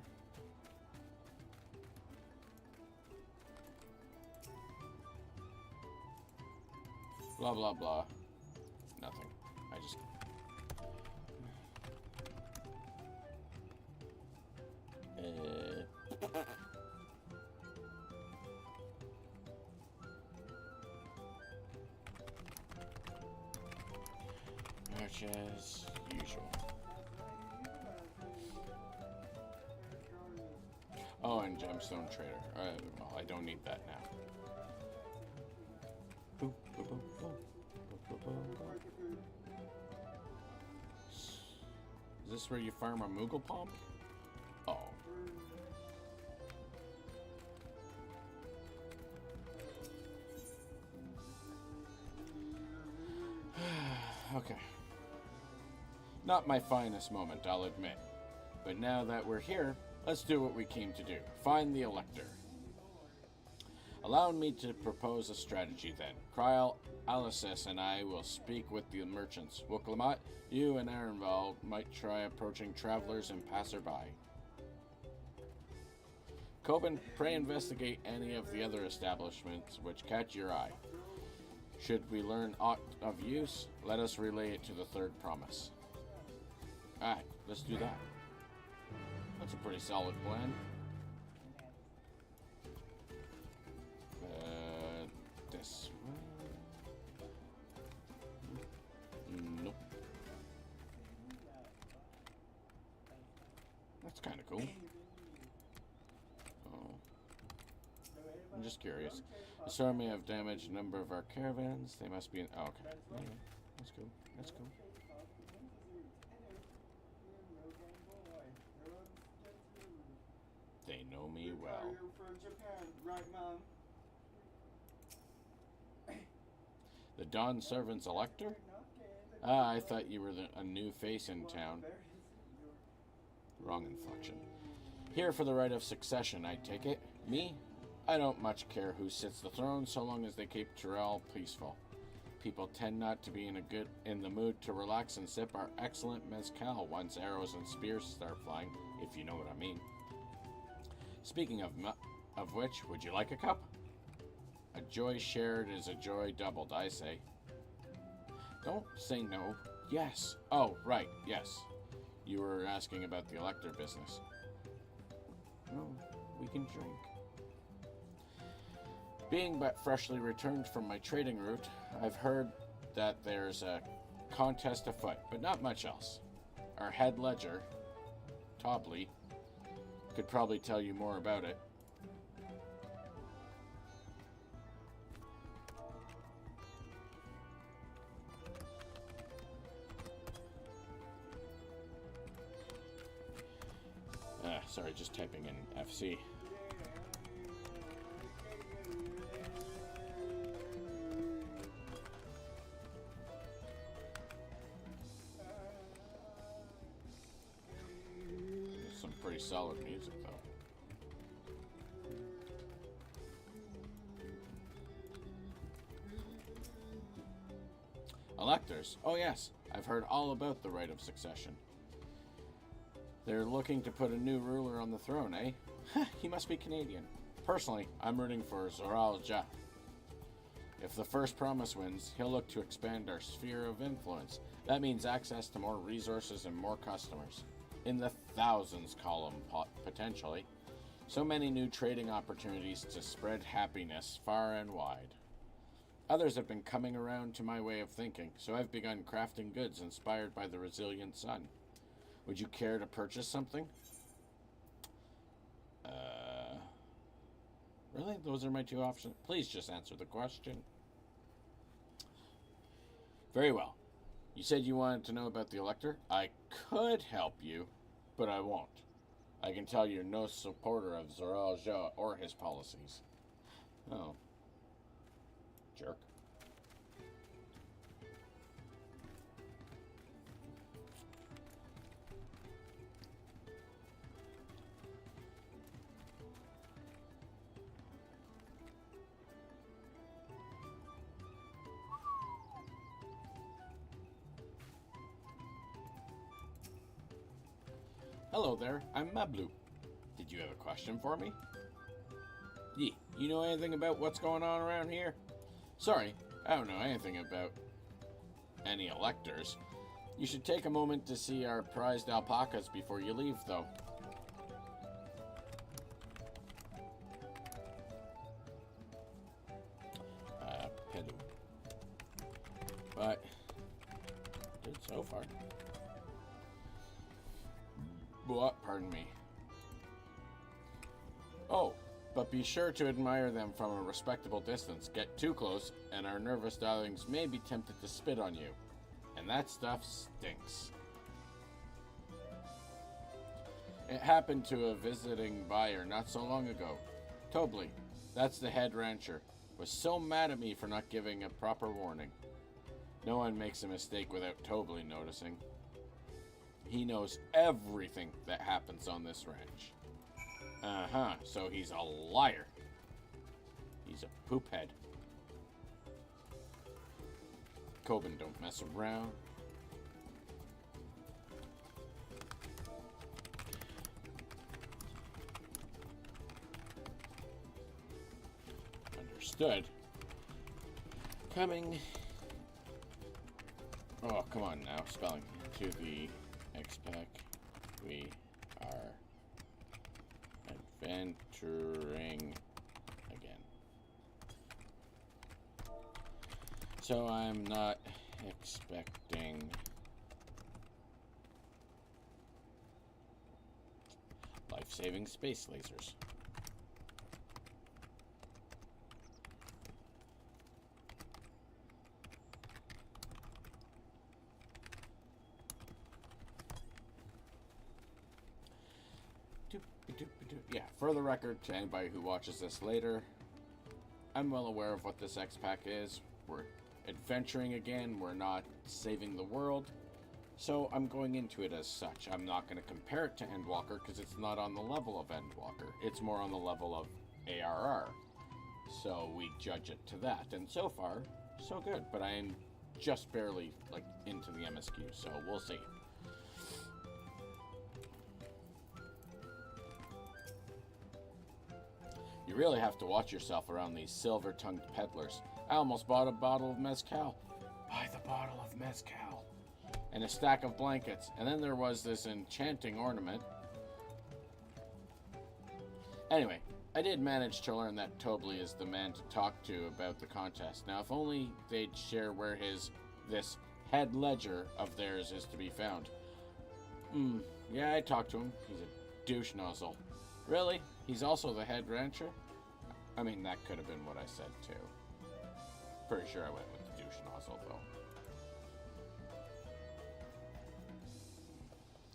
Blah, blah, blah. Nothing. I just... Much as usual. Oh, and Gemstone Trader. Well, I don't need that now. Boop, boop, boop, boop. Is this where you farm a Moogle Palm? Oh. Not my finest moment, I'll admit. But now that we're here, let's do what we came to do. Find the Elector. Allow me to propose a strategy then. Kryl, Alices, and I will speak with the merchants. Wuklamat, you and Arenval might try approaching travelers and passerby. Coben, pray investigate any of the other establishments which catch your eye. Should we learn aught of use, let us relay it to the third promise. Alright, let's do that. That's a pretty solid plan. This way. Nope. That's kind of cool. Oh. I'm just curious. This army have damaged a number of our caravans. They must be in. Oh, okay. Yeah, that's cool. That's cool. They know me well. You're from Japan, right, Mom? The Dawn Servant's Elector? Ah, I thought you were a new face in town. Wrong inflection. Here for the right of succession, I take it. Me? I don't much care who sits the throne so long as they keep Tyrell peaceful. People tend not to be in the mood to relax and sip our excellent mezcal once arrows and spears start flying, if you know what I mean. Speaking of which, would you like a cup? A joy shared is a joy doubled, I say. Don't say no. Yes. Oh, right, yes. You were asking about the Elector business. No, we can drink. Being but freshly returned from my trading route, I've heard that there's a contest afoot, but not much else. Our head ledger, Tobley, could probably tell you more about it. Sorry, just typing in FC. Some pretty solid music, though. Electors? Oh yes, I've heard all about the right of succession. They're looking to put a new ruler on the throne, eh? He must be Canadian. Personally, I'm rooting for Zoral Ja. If the first promise wins, he'll look to expand our sphere of influence. That means access to more resources and more customers. In the thousands column, potentially. So many new trading opportunities to spread happiness far and wide. Others have been coming around to my way of thinking, so I've begun crafting goods inspired by the resilient sun. Would you care to purchase something? Really? Those are my two options? Please just answer the question. Very well. You said you wanted to know about the Elector? I could help you, but I won't. I can tell you're no supporter of Zoral Ja or his policies. Oh. Jerk. Hello there, I'm Mablu. Did you have a question for me? Yeah, you know anything about what's going on around here? Sorry, I don't know anything about any electors. You should take a moment to see our prized alpacas before you leave, though. Pedu. But, good so far. What? Pardon me. Oh, but be sure to admire them from a respectable distance. Get too close, and our nervous darlings may be tempted to spit on you. And that stuff stinks. It happened to a visiting buyer not so long ago. Tobley, that's the head rancher, was so mad at me for not giving a proper warning. No one makes a mistake without Tobley noticing. He knows everything that happens on this ranch. Uh-huh, so he's a liar. He's a poophead. Coben, don't mess around. Understood. Coming. Oh, come on now. Spelling. To the X-Pack. We are adventuring again. So I'm not expecting life-saving space lasers. Yeah, for the record, to anybody who watches this later, I'm well aware of what this X-Pack is. We're adventuring again, we're not saving the world, so I'm going into it as such. I'm not going to compare it to Endwalker because it's not on the level of Endwalker. It's more on the level of ARR. So we judge it to that, and so far, so good. But I am just barely, like, into the MSQ, so we'll see. You really have to watch yourself around these silver-tongued peddlers. I almost bought a bottle of mezcal. Buy the bottle of mezcal. And a stack of blankets. And then there was this enchanting ornament. Anyway, I did manage to learn that Tobley is the man to talk to about the contest. Now, if only they'd share where this head ledger of theirs is to be found. Yeah, I talked to him. He's a douche nozzle. Really? He's also the head rancher? I mean, that could have been what I said, too. Pretty sure I went with the douche nozzle, though.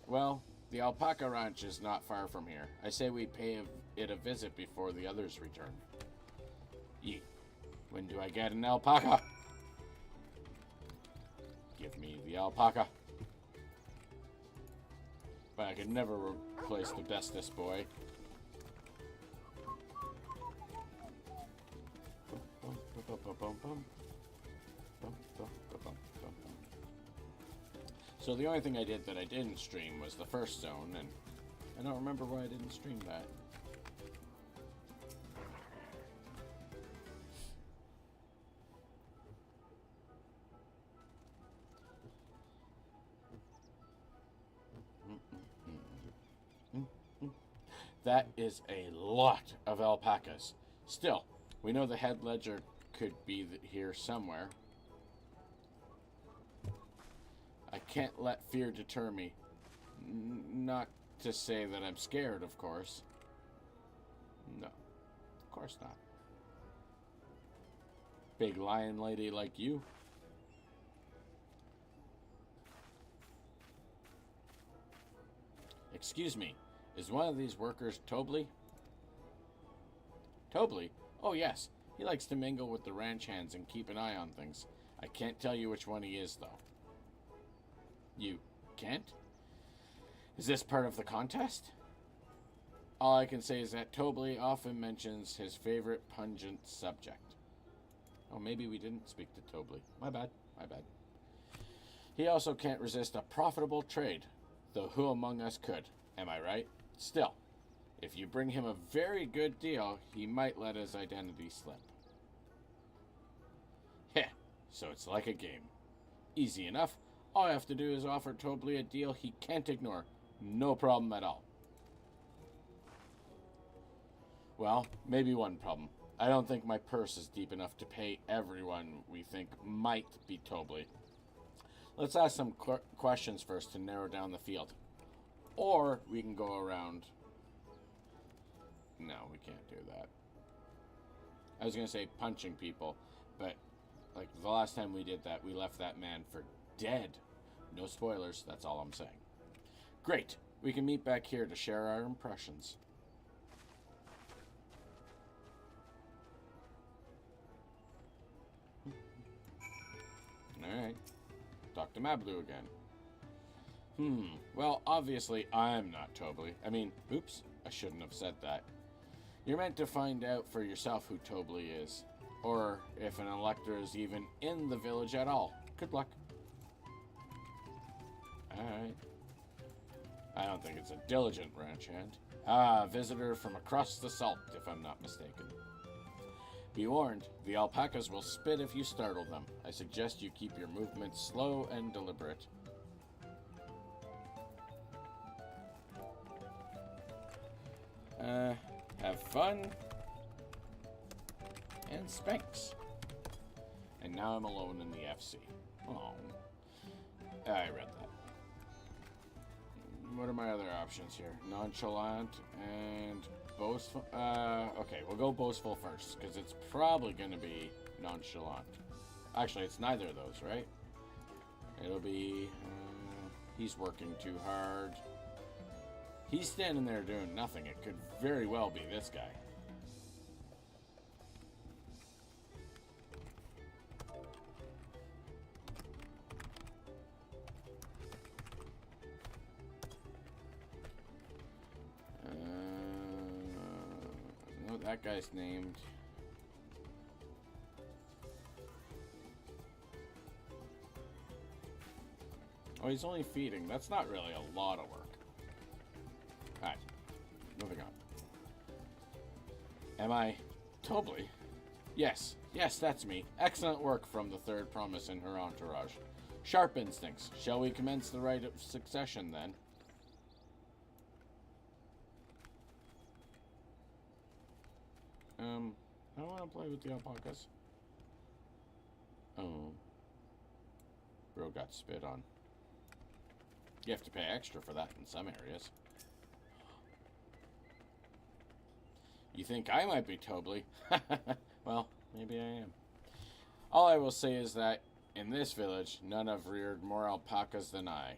Well, the alpaca ranch is not far from here. I say we pay it a visit before the others return. Yeet. When do I get an alpaca? Give me the alpaca. But I could never replace the bestest boy. So the only thing I did that I didn't stream was the first zone, and I don't remember why I didn't stream that. That is a lot of alpacas. Still, we know the head ledger could be here somewhere. I can't let fear deter me. Not to say that I'm scared, of course. No, of course not. Big lion lady like you. Excuse me, is one of these workers Tobley? Tobley? Oh yes, he likes to mingle with the ranch hands and keep an eye on things. I can't tell you which one he is, though. You can't? Is this part of the contest? All I can say is that Tobley often mentions his favorite pungent subject. Oh, maybe we didn't speak to Tobley. My bad, my bad. He also can't resist a profitable trade, though who among us could? Am I right? Still, if you bring him a very good deal, he might let his identity slip. Heh, so it's like a game. Easy enough. All I have to do is offer Tobley a deal he can't ignore. No problem at all. Well, maybe one problem. I don't think my purse is deep enough to pay everyone we think might be Tobley. Let's ask some questions first to narrow down the field. Or we can go around. No, we can't do that. I was going to say punching people, but like the last time we did that, we left that man for dead. No spoilers, that's all I'm saying. Great. We can meet back here to share our impressions. Alright. Talk to Mablu again. Well, obviously I'm not Tobley. I mean, oops, I shouldn't have said that. You're meant to find out for yourself who Tobley is, or if an elector is even in the village at all. Good luck. Alright. I don't think it's a diligent ranch hand. Ah, visitor from across the salt, if I'm not mistaken. Be warned, the alpacas will spit if you startle them. I suggest you keep your movements slow and deliberate. Have fun. And spanks. And now I'm alone in the FC. Oh. I read that. What are my other options here? Nonchalant and boastful. Okay, we'll go boastful first, because it's probably going to be nonchalant. Actually, it's neither of those, right? It'll be, he's working too hard. He's standing there doing nothing. It could very well be this guy. I know what that guy's named. Oh, he's only feeding. That's not really a lot of work. Alright, moving on. Am I Tobley? Yes, that's me. Excellent work from the third promise in her entourage. Sharp instincts. Shall we commence the rite of succession then? I don't want to play with the alpacas. Oh. Bro got spit on. You have to pay extra for that in some areas. You think I might be Tobley? Well, maybe I am. All I will say is that in this village, none have reared more alpacas than I.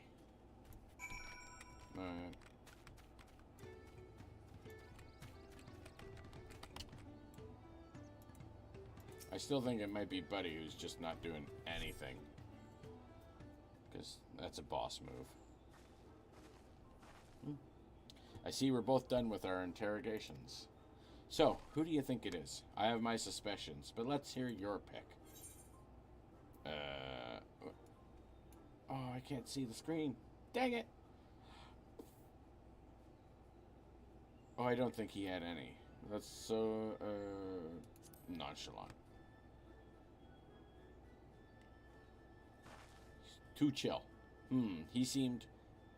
I still think it might be Buddy who's just not doing anything. Because that's a boss move. I see we're both done with our interrogations. So, who do you think it is? I have my suspicions, but let's hear your pick. Oh, I can't see the screen. Dang it! Oh, I don't think he had any. That's so, nonchalant. Too chill. He seemed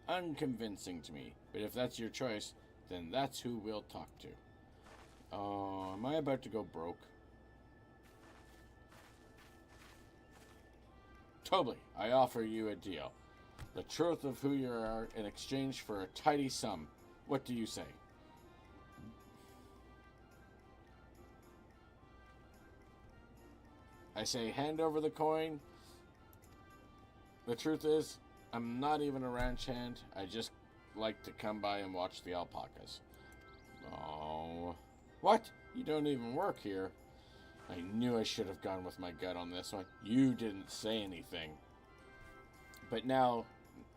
unconvincing to me, but if that's your choice, then that's who we'll talk to. Oh, am I about to go broke? Tobley, I offer you a deal. The truth of who you are in exchange for a tidy sum. What do you say? I say hand over the coin. The truth is, I'm not even a ranch hand. I just like to come by and watch the alpacas. Oh. What? You don't even work here. I knew I should have gone with my gut on this one. You didn't say anything. But now,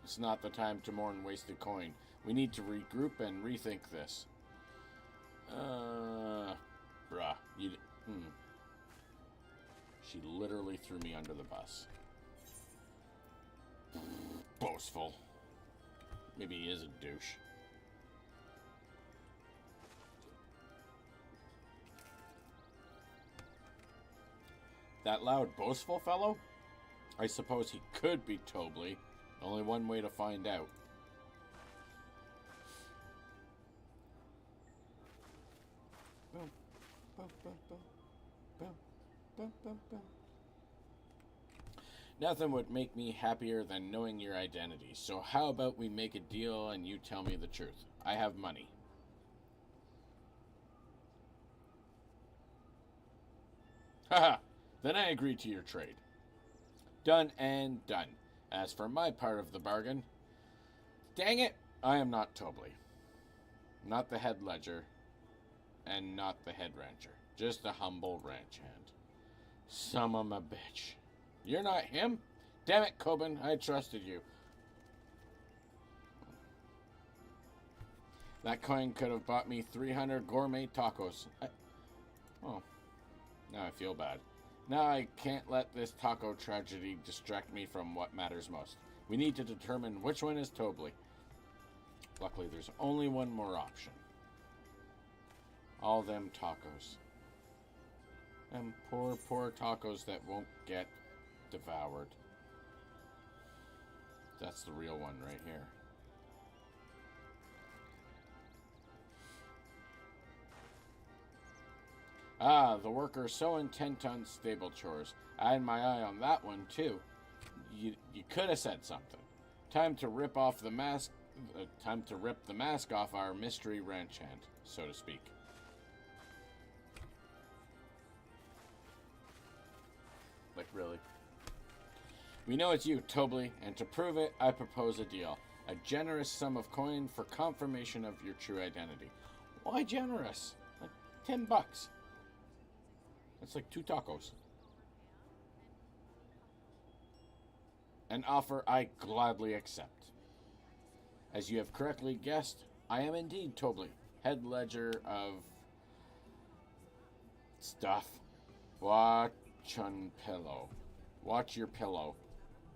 it's not the time to mourn wasted coin. We need to regroup and rethink this. Bruh. She literally threw me under the bus. Boastful. Maybe he is a douche. That loud, boastful fellow? I suppose he could be Tobley. Only one way to find out. Nothing would make me happier than knowing your identity. So how about we make a deal and you tell me the truth? I have money. Haha. Then I agree to your trade. Done and done. As for my part of the bargain, dang it, I am not Tobley. Not the head ledger, and not the head rancher. Just a humble ranch hand. Son of a bitch. You're not him? Damn it, Coben, I trusted you. That coin could have bought me 300 gourmet tacos. Oh, now I feel bad. Now I can't let this taco tragedy distract me from what matters most. We need to determine which one is Tobli. Luckily, there's only one more option. All them tacos. Them poor, poor tacos that won't get devoured. That's the real one right here. Ah, the worker so intent on stable chores. I had my eye on that one, too. You could have said something. Time to rip off the mask. Time to rip the mask off our mystery ranch hand, so to speak. Like, really? We know it's you, Tobli, and to prove it, I propose a deal. A generous sum of coin for confirmation of your true identity. Why generous? Like $10. That's like 2 tacos. An offer I gladly accept. As you have correctly guessed, I am indeed Tobli, head ledger of stuff. Watch your pillow,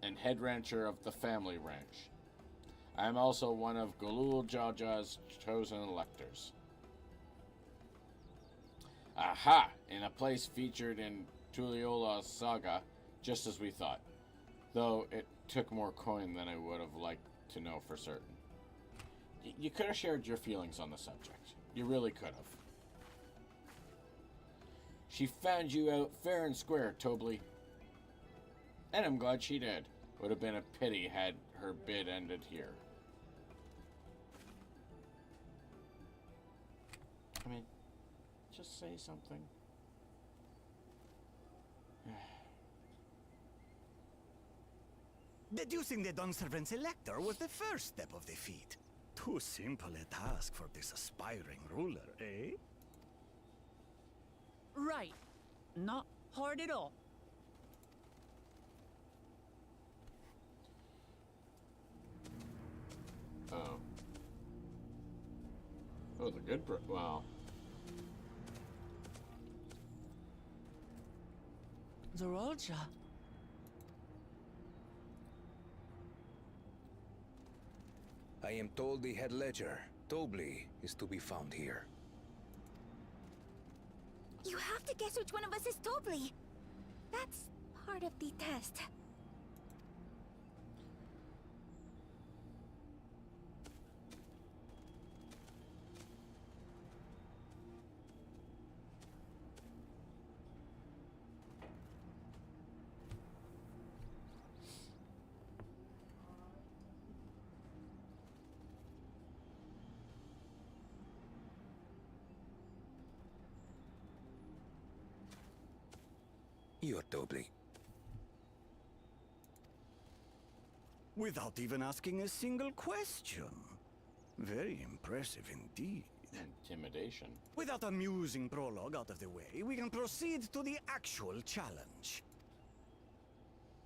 and head rancher of the family ranch. I am also one of Galul Jaja's chosen electors. Aha! In a place featured in Tuliola's saga, just as we thought. Though it took more coin than I would have liked to know for certain. You could have shared your feelings on the subject. You really could have. She found you out fair and square, Tobli. And I'm glad she did. Would have been a pity had her bid ended here. I mean, just say something. Deducing the Dawn Servant's elector was the first step of the feat. Too simple a task for this aspiring ruler, eh? Right. Not hard at all. Oh. Oh, the good wow. Zorolja. I am told the head ledger, Tobli, is to be found here. You have to guess which one of us is Tobli. That's part of the test. You're Tobli. Without even asking a single question. Very impressive indeed. Intimidation. With that amusing prologue out of the way, we can proceed to the actual challenge.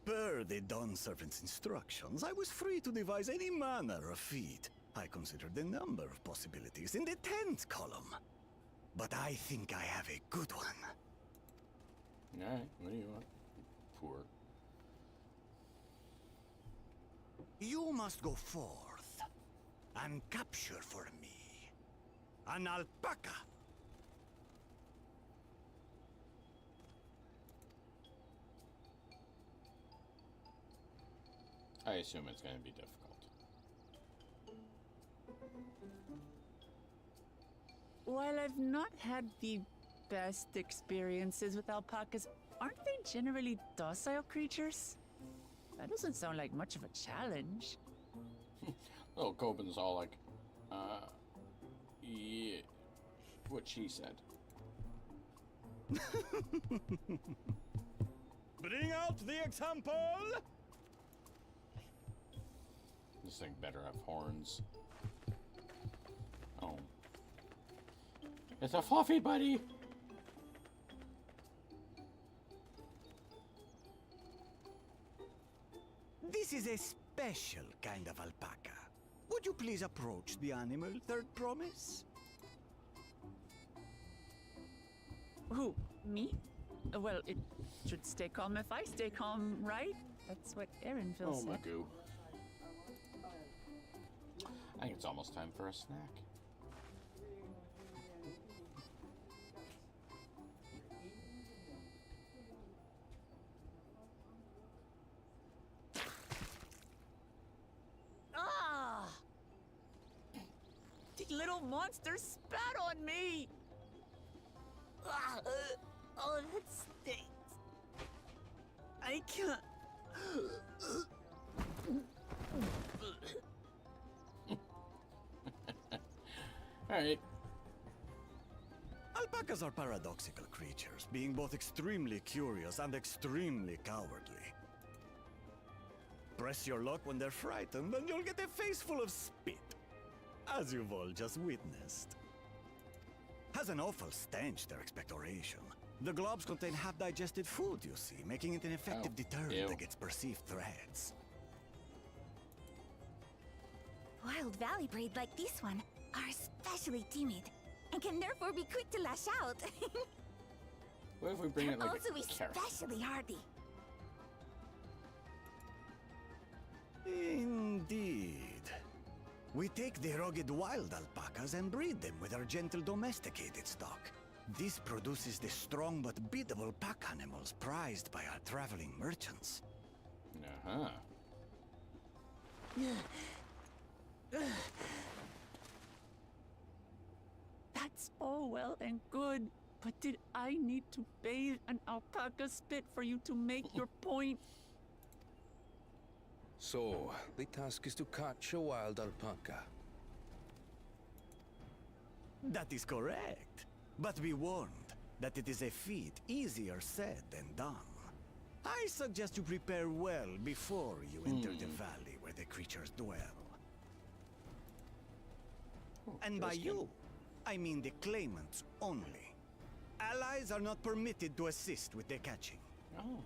Per the Dawn Servant's instructions, I was free to devise any manner of feat. I considered a number of possibilities in the 10th column. But I think I have a good one. Alright, what do you want? Poor. You must go forth and capture for me an alpaca. I assume it's going to be difficult. While I've not had the best experiences with alpacas, aren't they generally docile creatures? That doesn't sound like much of a challenge. Little Coben's all like, yeah, what she said. Bring out the example! This thing better have horns. Oh. It's a fluffy buddy! This is a special kind of alpaca. Would you please approach the animal, Third Promise? Who? Me? Well, it should stay calm if I stay calm, right? That's what Aaron feels. Oh my goo. I think it's almost time for a snack. Ah! The little monster spat on me! Ah, oh, that stinks. I can't. Alright. Alpacas are paradoxical creatures, being both extremely curious and extremely cowardly. Press your luck when they're frightened, and you'll get a face full of spit, as you've all just witnessed. Has an awful stench, their expectoration. The globs contain half-digested food, you see, making it an effective deterrent Ew. against perceived threats. Wild valley breed like this one are especially timid and can therefore be quick to lash out. What if we bring They're it like also a carrot? especially hardy. Indeed. We take the rugged wild alpacas and breed them with our gentle domesticated stock. This produces the strong but biddable pack animals prized by our traveling merchants. Uh-huh. That's all well and good, but did I need to bathe an alpaca spit for you to make your point? So, the task is to catch a wild alpaca. That is correct. But be warned that it is a feat easier said than done. I suggest you prepare well before you enter the valley where the creatures dwell. And by you, I mean the claimants only. Allies are not permitted to assist with the catching. Oh.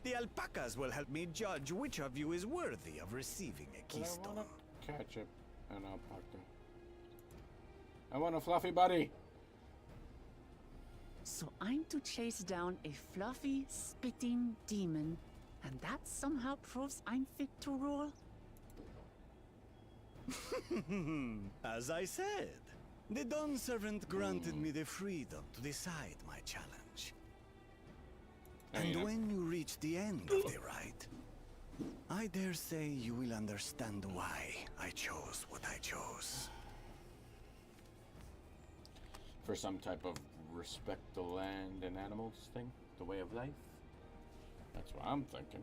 The alpacas will help me judge which of you is worthy of receiving a But I keystone. want to catch an alpaca. I want a fluffy buddy. So I'm to chase down a fluffy, spitting demon, and that somehow proves I'm fit to rule? As I said, the Dawn Servant granted me the freedom to decide my challenge. And yeah. when you reach the end of the ride, I dare say you will understand why I chose what I chose. For some type of respect the land and animals thing? The way of life? That's what I'm thinking.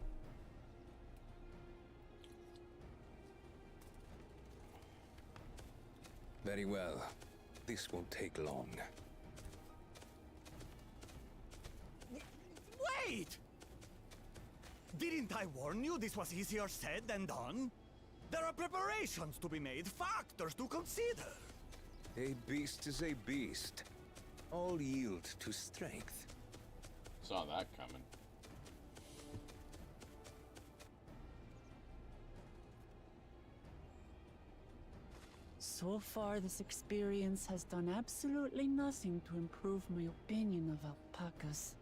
Very well. This won't take long. Wait! Didn't I warn you this was easier said than done? There are preparations to be made, factors to consider. A beast is a beast. All yield to strength. Saw that coming. So far, this experience has done absolutely nothing to improve my opinion of alpacas.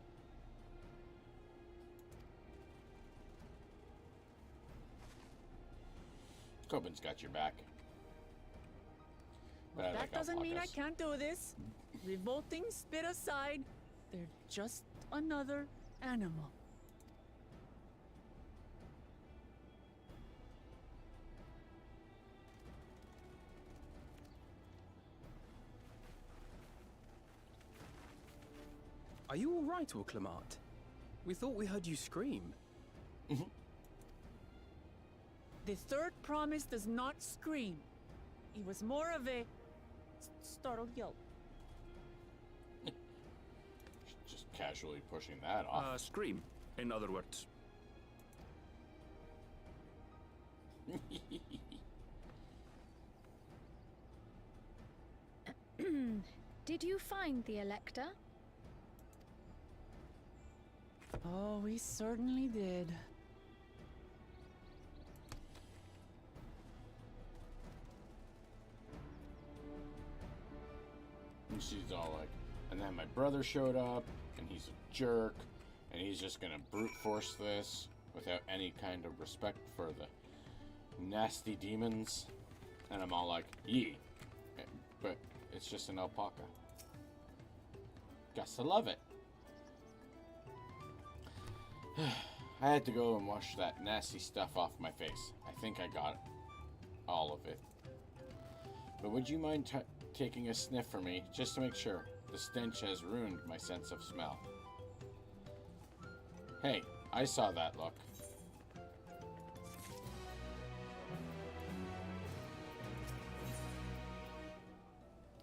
Coben's got your back. But I That like doesn't mean I alpacas. can't do this. Revolting spit aside, they're just another animal. Are you all right, Orclamart? We thought we heard you scream. The third promise does not scream. It was more of a startled yelp. Just casually pushing that off. Scream, in other words. Did you find the Elector? Oh, we certainly did. she's all like, and then my brother showed up, and he's a jerk, and he's just gonna brute force this without any kind of respect for the nasty demons. And I'm all like, yee. But it's just an alpaca. Guess I love it. I had to go and wash that nasty stuff off my face. I think I got all of it. But would you mind taking a sniff for me, just to make sure? The stench has ruined my sense of smell. Hey, I saw that look.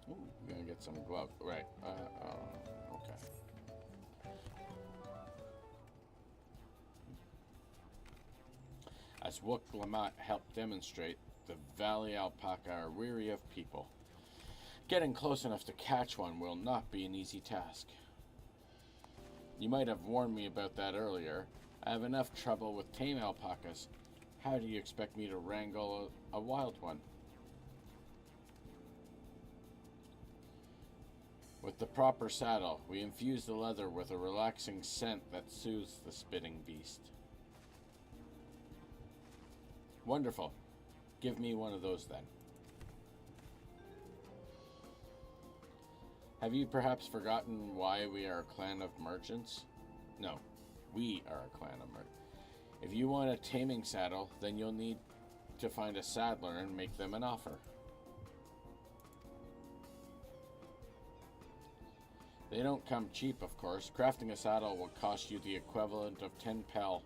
Ooh, we're gonna get some glove. Right. Okay. As Wook Lamat helped demonstrate, the Valley Alpaca are weary of people. Getting close enough to catch one will not be an easy task. You might have warned me about that earlier. I have enough trouble with tame alpacas. How do you expect me to wrangle a wild one? With the proper saddle, we infuse the leather with a relaxing scent that soothes the spitting beast. Wonderful. Give me one of those then. Have you perhaps forgotten why we are a clan of merchants? No, we are a clan of merchants. If you want a taming saddle, then you'll need to find a saddler and make them an offer. They don't come cheap, of course. Crafting a saddle will cost you the equivalent of 10 pel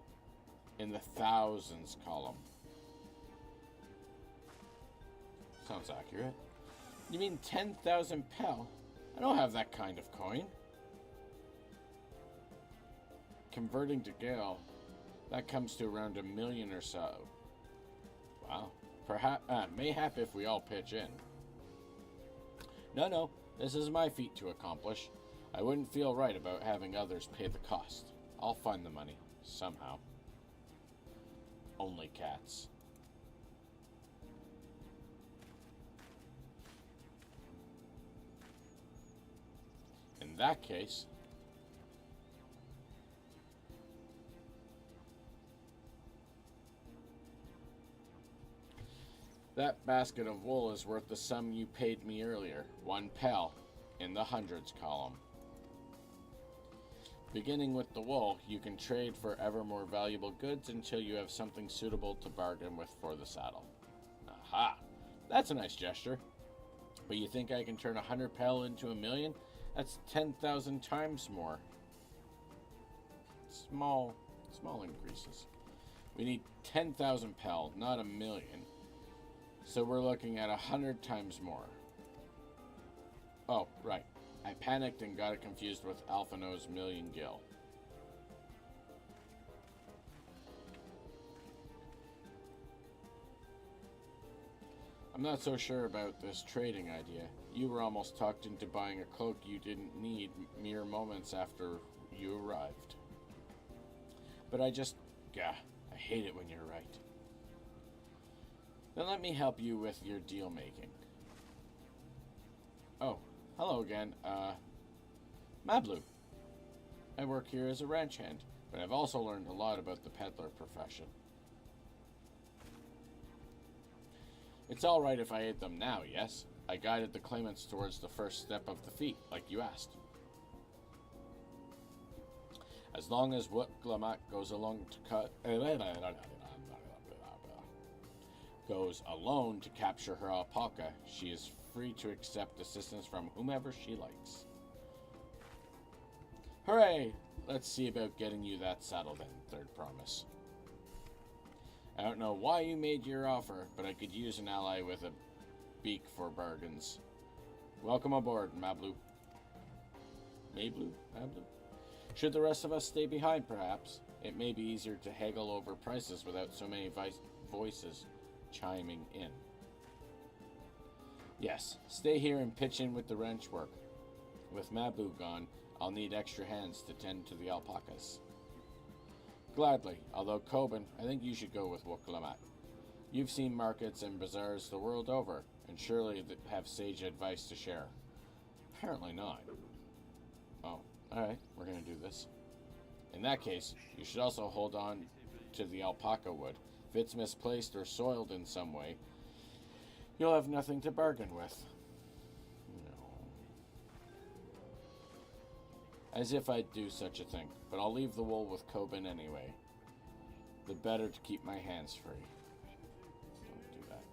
in the thousands column. Sounds accurate. You mean 10,000 pel? I don't have that kind of coin. Converting to Gale, that comes to around 1 million or so. Wow. Mayhap if we all pitch in. No, this is my feat to accomplish. I wouldn't feel right about having others pay the cost. I'll find the money, somehow. Only cats. In that case, that basket of wool is worth the sum you paid me earlier, 1 pel, in the hundreds column. Beginning with the wool, you can trade for ever more valuable goods until you have something suitable to bargain with for the saddle. Aha! That's a nice gesture. But you think I can turn 100 pel into 1 million? That's 10,000 times more. Small increases. We need 10,000 pel, not 1 million. So we're looking at 100 times more. Oh, right. I panicked and got it confused with Alphino's million gil. I'm not so sure about this trading idea. You were almost talked into buying a cloak you didn't need mere moments after you arrived. But I hate it when you're right. Then let me help you with your deal making. Oh, hello again. Mablu. I work here as a ranch hand, but I've also learned a lot about the peddler profession. It's all right if I aid them now, yes? I guided the claimants towards the first step of the feat, like you asked. As long as Wook Lamat goes alone to capture her alpaca, she is free to accept assistance from whomever she likes. Hooray! Let's see about getting you that saddle then, Third Promise. I don't know why you made your offer, but I could use an ally with a beak for bargains. Welcome aboard, Mablu. Mablu? Should the rest of us stay behind, perhaps? It may be easier to haggle over prices without so many voices chiming in. Yes, stay here and pitch in with the wrench work. With Mablu gone, I'll need extra hands to tend to the alpacas. Gladly, although Coben, I think you should go with Wook Lamat. You've seen markets and bazaars the world over, and surely have sage advice to share. Apparently not. Oh, alright, we're gonna do this. In that case, you should also hold on to the alpaca wood. If it's misplaced or soiled in some way, you'll have nothing to bargain with. No. As if I'd do such a thing, but I'll leave the wool with Coben anyway. The better to keep my hands free. Don't do that.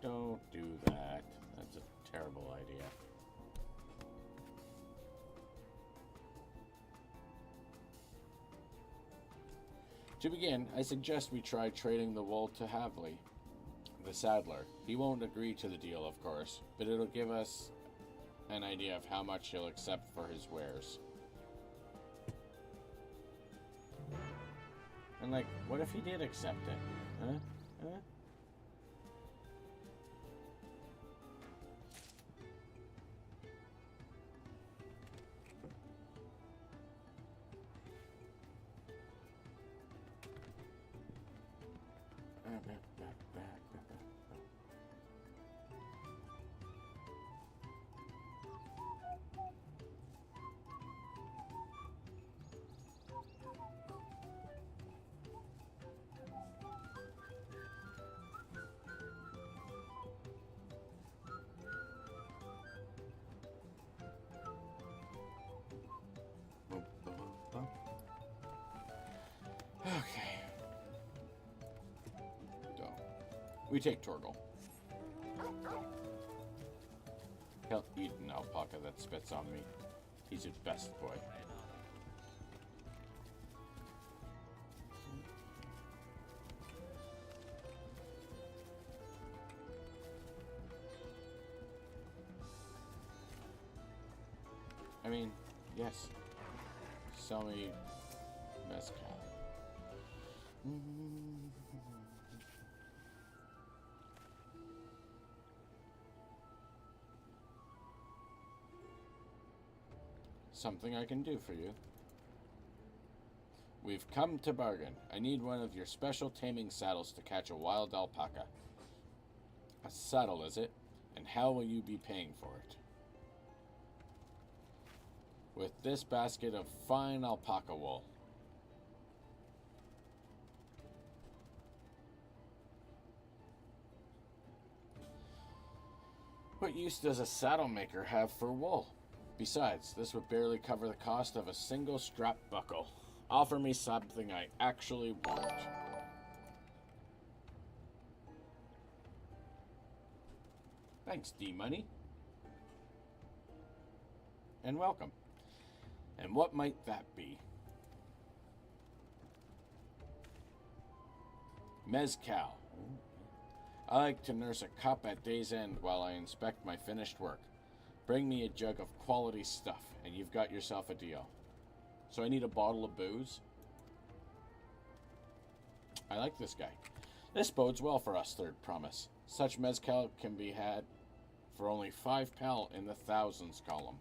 Don't do that. That's a terrible idea. To begin, I suggest we try trading the wool to Havley, the saddler. He won't agree to the deal, of course, but it'll give us an idea of how much he'll accept for his wares. And like, what if he did accept it? Huh? Huh? Okay. So, we take Torgal. He'll eat an alpaca that spits on me. He's your best boy. I mean, yes. Sell me mezcal. Something I can do for you. We've come to bargain. I need one of your special taming saddles to catch a wild alpaca. A saddle, is it? And how will you be paying for it? With this basket of fine alpaca wool. What use does a saddle maker have for wool? Besides, this would barely cover the cost of a single strap buckle. Offer me something I actually want. Thanks, D-Money. And welcome. And what might that be? Mezcal. I like to nurse a cup at day's end while I inspect my finished work. Bring me a jug of quality stuff, and you've got yourself a deal. So I need a bottle of booze? I like this guy. This bodes well for us, Third Promise. Such mezcal can be had for only 5 pal in the thousands column.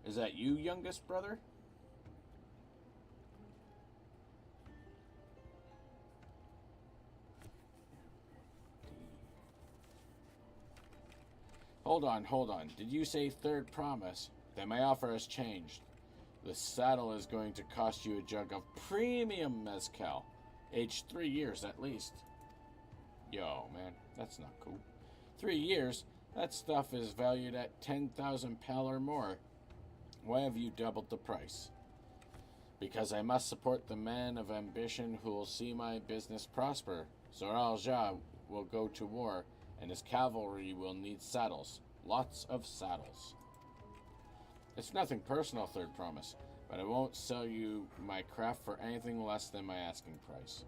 Is that you, youngest brother? Hold on. Did you say Third Promise? Then my offer has changed. The saddle is going to cost you a jug of premium mezcal. Aged 3 years at least. Yo, man, that's not cool. 3 years? That stuff is valued at 10,000 pal or more. Why have you doubled the price? Because I must support the man of ambition who will see my business prosper. Zoral Jah will go to war, and his cavalry will need saddles. Lots of saddles. It's nothing personal, Third Promise, but I won't sell you my craft for anything less than my asking price.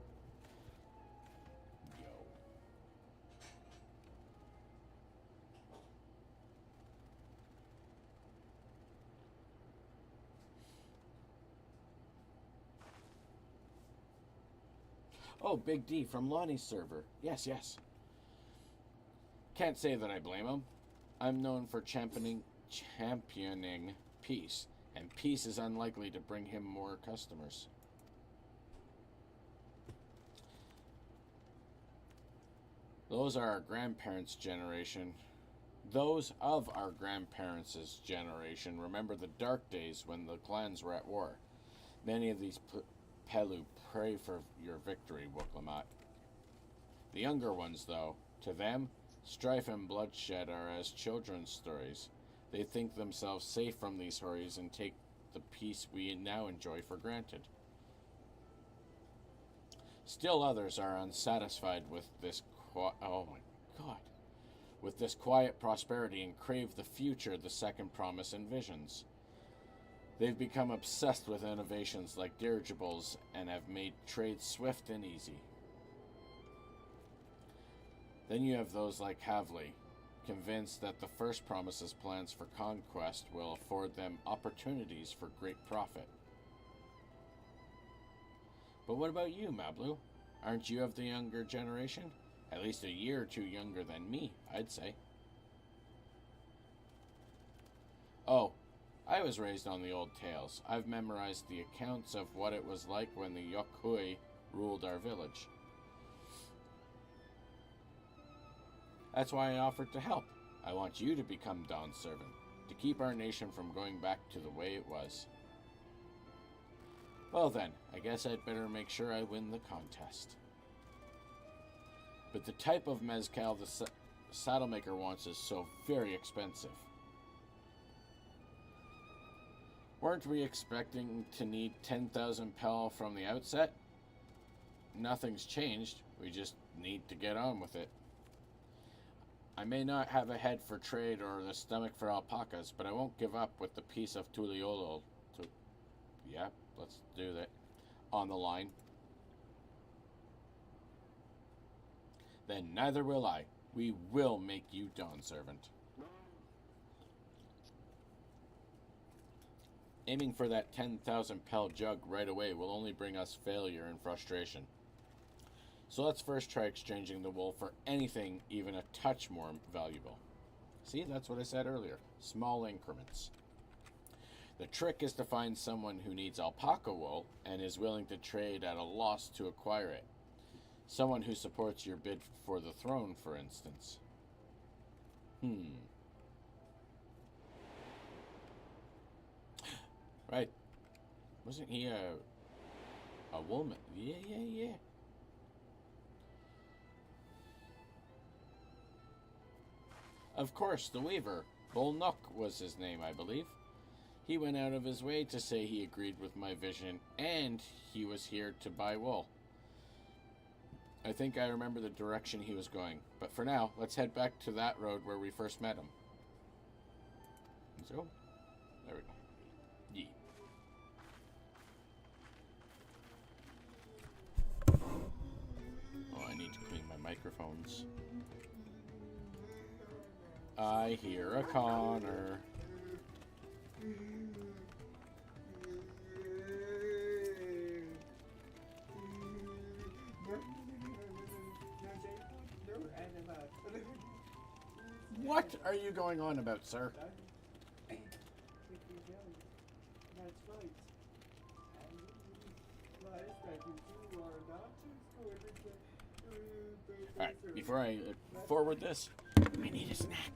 Oh, Big D from Lonnie's server. Yes. Can't say that I blame him. I'm known for championing peace, and peace is unlikely to bring him more customers. Those are our grandparents' generation. Those of our grandparents' generation remember the dark days when the clans were at war. Many of these Pelu pray for your victory, Wooklamat. The younger ones, though, to them, strife and bloodshed are as children's stories. They think themselves safe from these horrors and take the peace we now enjoy for granted. Still others are unsatisfied with this with this quiet prosperity and crave the future the second promise envisions. They've become obsessed with innovations like dirigibles and have made trade swift and easy. Then you have those like Havli, convinced that the first promise's plans for conquest will afford them opportunities for great profit. But what about you, Mablu? Aren't you of the younger generation? At least a year or two younger than me, I'd say. Oh, I was raised on the old tales. I've memorized the accounts of what it was like when the Yokhui ruled our village. That's why I offered to help. I want you to become Dawn's servant, to keep our nation from going back to the way it was. Well then, I guess I'd better make sure I win the contest. But the type of mezcal the saddlemaker wants is so very expensive. Weren't we expecting to need 10,000 pel from the outset? Nothing's changed. We just need to get on with it. I may not have a head for trade or the stomach for alpacas, but I won't give up with the piece of Tuliolo. Yeah, let's do that. On the line. Then neither will I. We will make you Dawn servant. Aiming for that 10,000 pel jug right away will only bring us failure and frustration. So let's first try exchanging the wool for anything even a touch more valuable. See, that's what I said earlier. Small increments. The trick is to find someone who needs alpaca wool and is willing to trade at a loss to acquire it. Someone who supports your bid for the throne, for instance. Right. Wasn't he a woman? Yeah. Of course, the weaver. Bolnock was his name, I believe. He went out of his way to say he agreed with my vision, and he was here to buy wool. I think I remember the direction he was going, but for now, let's head back to that road where we first met him. Let's go. There we go. Yee. Oh, I need to clean my microphones. I hear a Connor. What are you going on about, sir? That's right. Alright, before I forward this, I need a snack.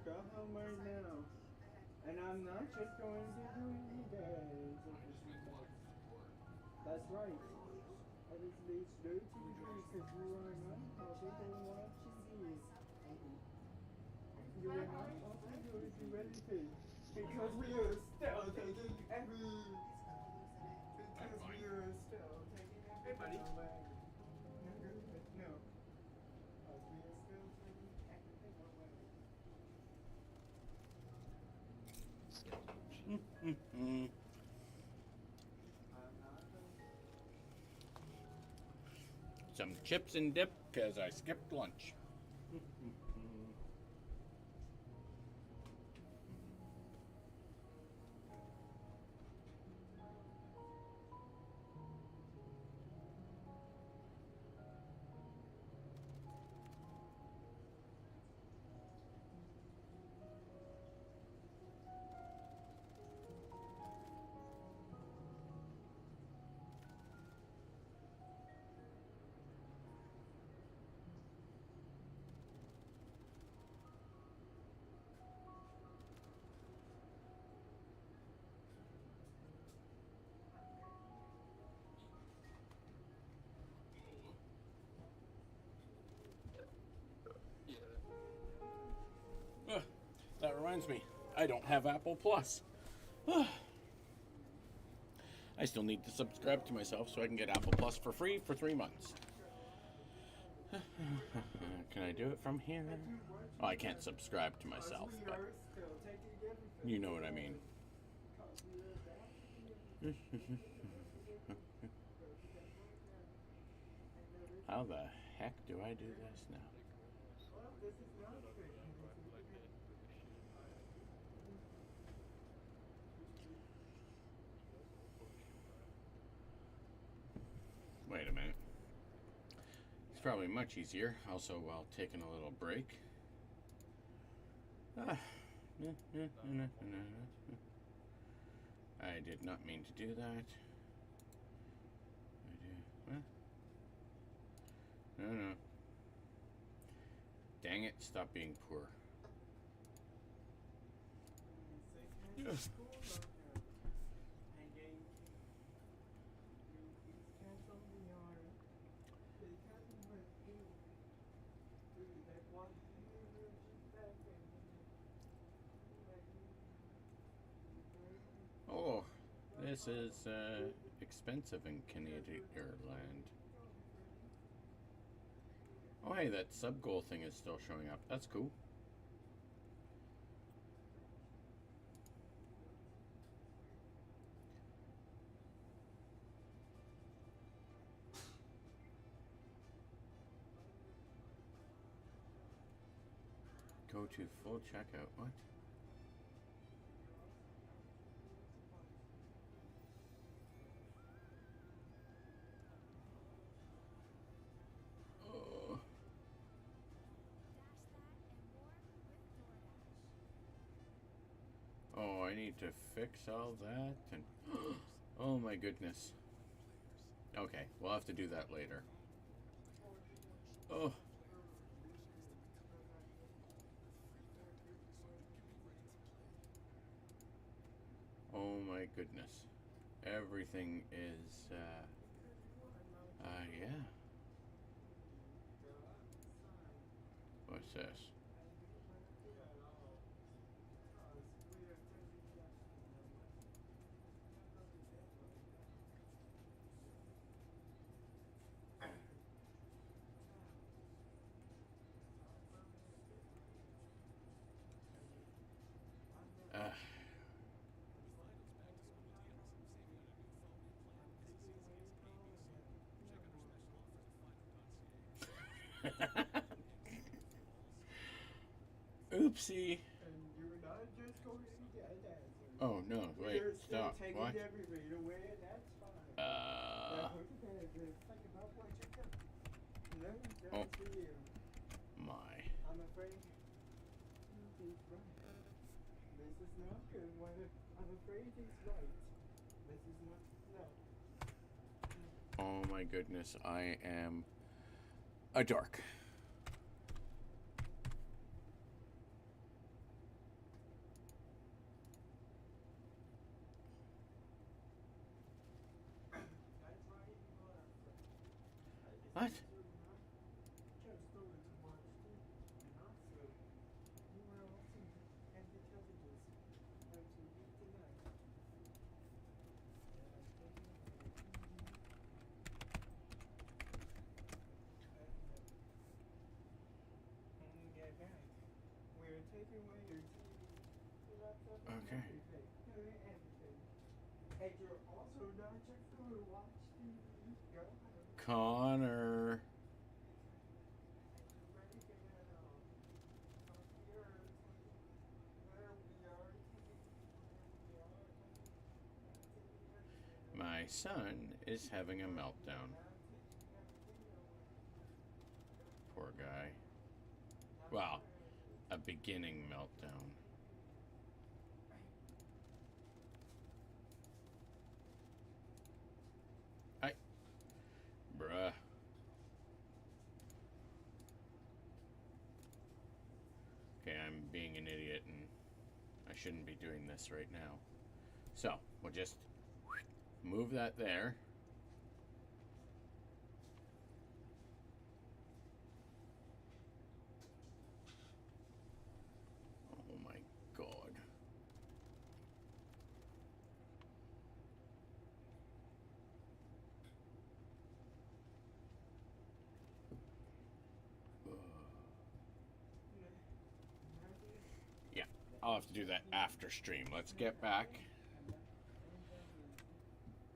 Go home right now. And I'm not just going to do you guys. That's right. That is the straight to you because you are not helping and watching these. You are not helping to do anything. Because we are still taking everything. Because we are still taking everything away. No, no. Because we are still taking everything away. Some chips and dip because I skipped lunch. That reminds me, I don't have Apple Plus. I still need to subscribe to myself so I can get Apple Plus for free for 3 months. Can I do it from here? Oh, I can't subscribe to myself, but you know what I mean. How the heck do I do this now? Wait a minute. It's probably much easier, also while taking a little break. I did not mean to do that. What? No. Dang it, stop being poor. Yes. Oh, this is expensive in Canadian land. Oh, hey, that sub goal thing is still showing up. That's cool. Go to full checkout. What? Oh, I need to fix all that and oh my goodness. Okay, we'll have to do that later. Oh. Oh my goodness. Everything is yeah. What's this? Oopsie. And you're not just going to get that. Oh no, wait, stop. Taking What? every read away, and that's fine. That's what you gotta do. Think about what you got. No, that's for you. My. I'm afraid he's right. This is not good. I'm afraid he's right. This is not. No. Oh my goodness, I am a dork. What? Okay. And you're also not just going to watch TV. Connor. My son is having a meltdown. Poor guy. Well, a beginning meltdown. Bruh. Okay, I'm being an idiot and I shouldn't be doing this right now. So, we'll just move that there. Oh my god. Yeah, I'll have to do that after stream. Let's get back.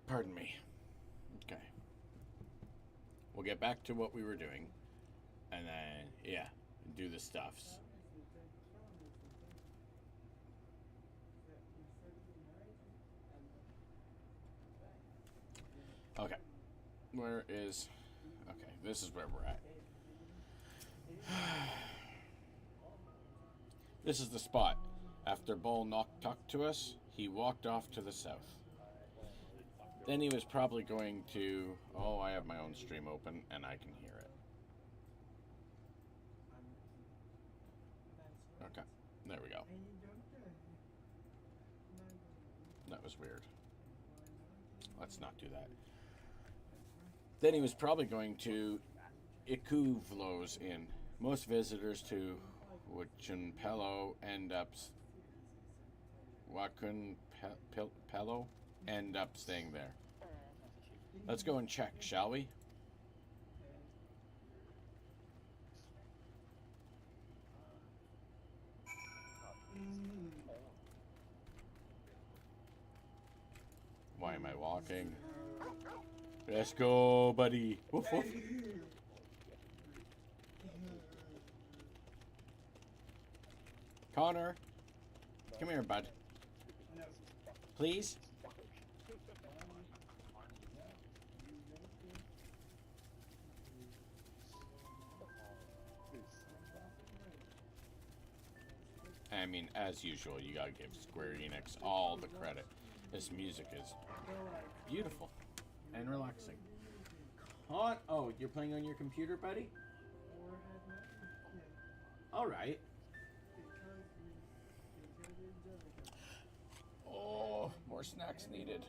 Pardon me. Okay. We'll get back to what we were doing. And then, yeah, do the stuffs. Okay. Where is... Okay, this is where we're at. This is the spot. After Bull talked to us, he walked off to the south. Then he was probably going to... Oh, I have my own stream open, and I can hear it. Okay, there we go. That was weird. Let's not do that. Then he was probably going to Ikuvlo's Inn. Most visitors to Wachunpelo end up... Wachunpelo end up staying there. Let's go and check, shall we? Why am I walking? Let's go, buddy. Woof, woof. Connor, come here, bud. Please? I mean, as usual, you gotta give Square Enix all the credit. This music is beautiful and relaxing. Oh, you're playing on your computer, buddy? All right. Oh, more snacks needed.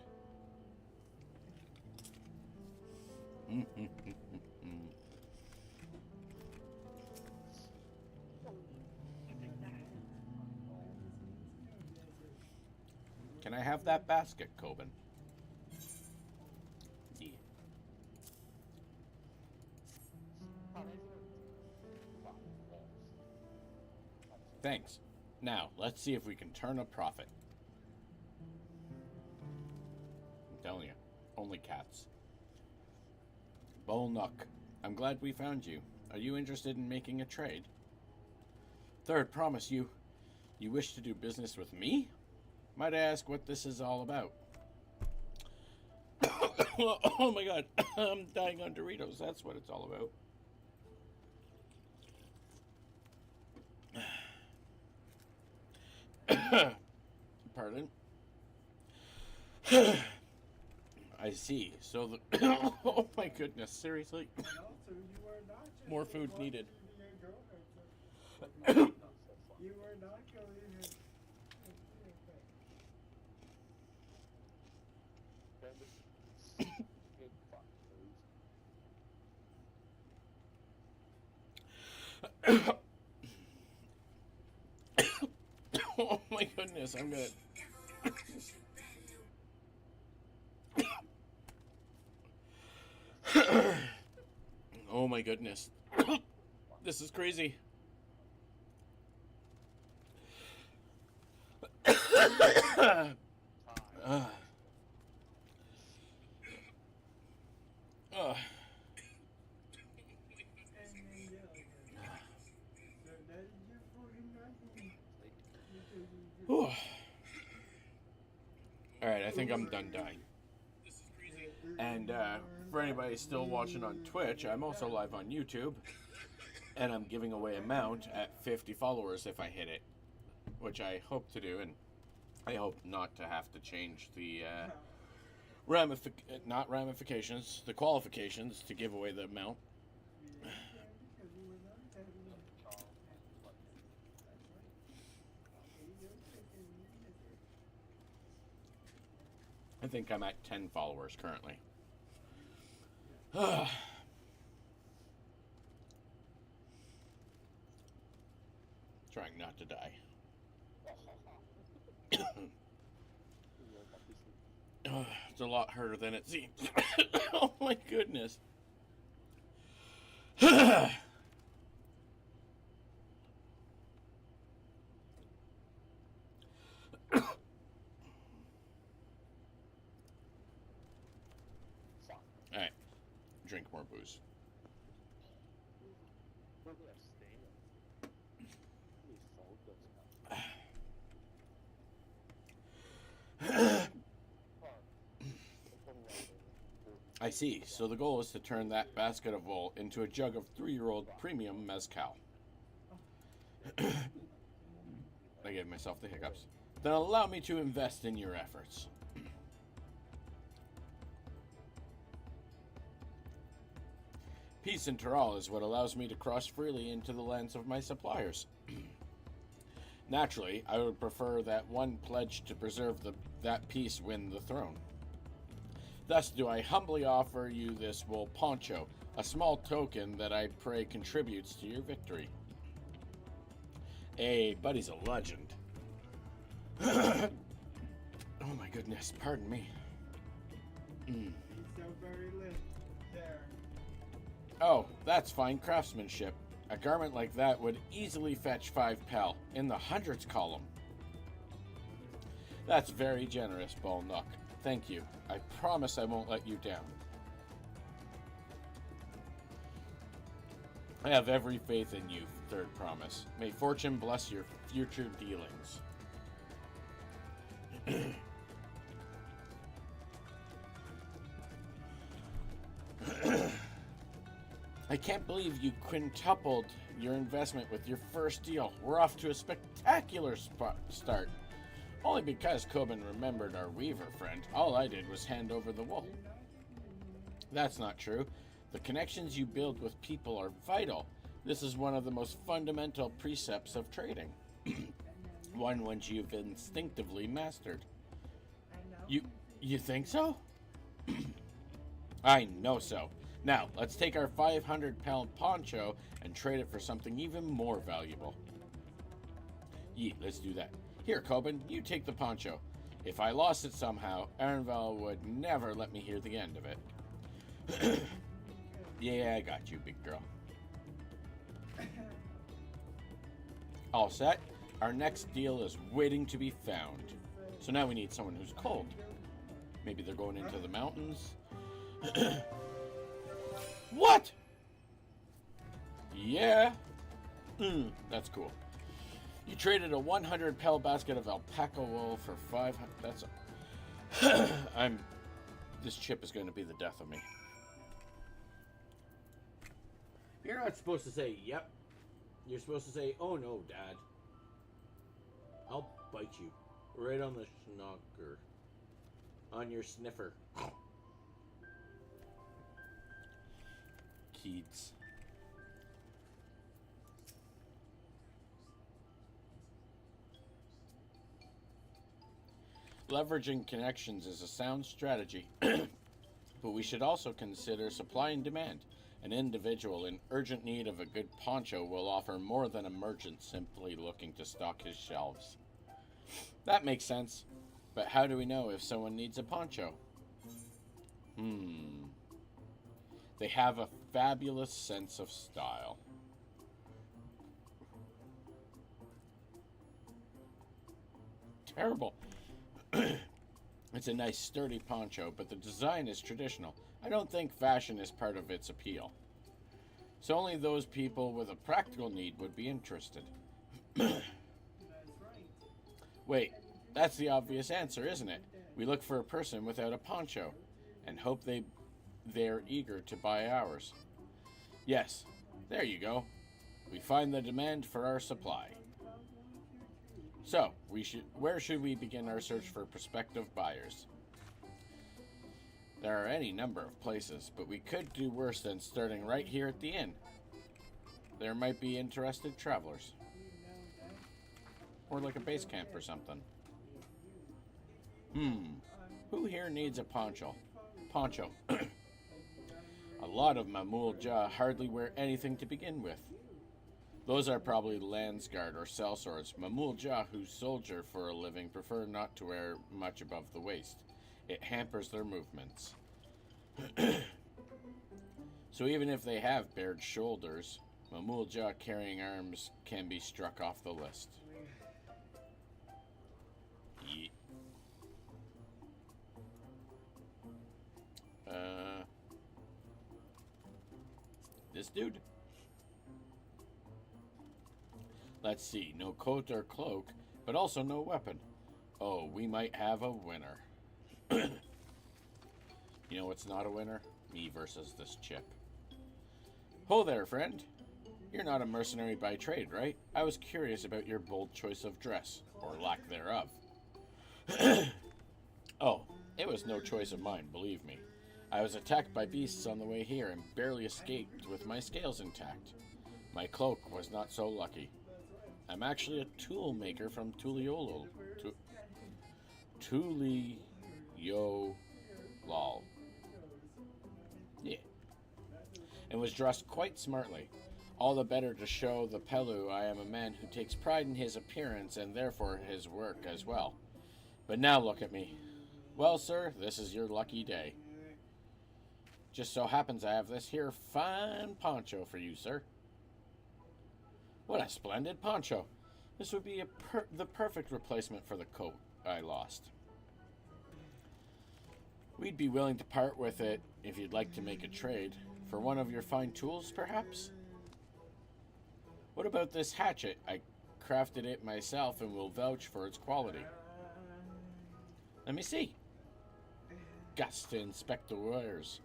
Can I have that basket, Coben? Yeah. Thanks. Now, let's see if we can turn a profit. I'm telling you, only cats. Bolnock, I'm glad we found you. Are you interested in making a trade? Third, promise you wish to do business with me? Might I ask what this is all about? Oh my god, I'm dying on Doritos. That's what it's all about. Pardon? I see. So the... Oh my goodness, seriously? More food needed. You were not going to... Oh my goodness, I'm gonna... Oh my goodness. This is crazy. Alright, I think I'm done dying. And for anybody still watching on Twitch, I'm also live on YouTube. And I'm giving away a mount at 50 followers if I hit it. Which I hope to do, and I hope not to have to change the the qualifications to give away the mount. I think I'm at 10 followers currently. Trying not to die. It's a lot harder than it seems. Oh my goodness. Alright. Drink more booze. I see. So the goal is to turn that basket of wool into a jug of 3-year-old premium mezcal. I gave myself the hiccups. Then allow me to invest in your efforts. Peace in Tural is what allows me to cross freely into the lands of my suppliers. Naturally, I would prefer that one pledge to preserve that peace win the throne. Thus do I humbly offer you this wool poncho, a small token that I pray contributes to your victory. Hey, buddy's a legend. Oh my goodness, pardon me. He's so very lit there. Oh, that's fine craftsmanship. A garment like that would easily fetch 5 pel, in the hundreds column. That's very generous, Bolnock. Thank you. I promise I won't let you down. I have every faith in you, third promise. May fortune bless your future dealings. I can't believe you quintupled your investment with your first deal. We're off to a spectacular start. Only because Coben remembered our weaver friend. All I did was hand over the wool. That's not true. The connections you build with people are vital. This is one of the most fundamental precepts of trading. One which you've instinctively mastered. You think so? I know so. Now, let's take our 500-pound poncho and trade it for something even more valuable. Let's do that. Here, Coben, you take the poncho. If I lost it somehow, Arenval would never let me hear the end of it. Yeah, I got you, big girl. All set. Our next deal is waiting to be found. So now we need someone who's cold. Maybe they're going into the mountains. What? Yeah. That's cool. You traded a 100-pel basket of alpaca wool for 500. That's this chip is going to be the death of me. You're not supposed to say yep. You're supposed to say, oh no, Dad. I'll bite you. Right on the schnocker. On your sniffer. Kids. Leveraging connections is a sound strategy, but we should also consider supply and demand. An individual in urgent need of a good poncho will offer more than a merchant simply looking to stock his shelves. That makes sense, but how do we know if someone needs a poncho? They have a fabulous sense of style. Terrible. It's a nice sturdy poncho, but the design is traditional. I don't think fashion is part of its appeal. So only those people with a practical need would be interested. Wait, that's the obvious answer, isn't it? We look for a person without a poncho and hope they're eager to buy ours. Yes, there you go. We find the demand for our supply. So, where should we begin our search for prospective buyers? There are any number of places, but we could do worse than starting right here at the inn. There might be interested travelers. Or like a base camp or something. Who here needs a poncho? A lot of Mamul Jah hardly wear anything to begin with. Those are probably Landsguard or sellswords. Mamul Jah who soldier for a living prefer not to wear much above the waist. It hampers their movements. So even if they have bared shoulders, Mamul Jah carrying arms can be struck off the list. This dude? Let's see, no coat or cloak, but also no weapon. Oh, we might have a winner. You know what's not a winner? Me versus this chip. Ho there, friend. You're not a mercenary by trade, right? I was curious about your bold choice of dress, or lack thereof. Oh, it was no choice of mine, believe me. I was attacked by beasts on the way here and barely escaped with my scales intact. My cloak was not so lucky. I'm actually a tool maker from Tuliolol. Tuliyolal. Yeah. And was dressed quite smartly. All the better to show the Pelu I am a man who takes pride in his appearance and therefore his work as well. But now look at me. Well, sir, this is your lucky day. Just so happens I have this here fine poncho for you, sir. What a splendid poncho. This would be the perfect replacement for the coat I lost. We'd be willing to part with it if you'd like to make a trade. For one of your fine tools, perhaps? What about this hatchet? I crafted it myself and will vouch for its quality. Let me see. Guts to inspect the wares.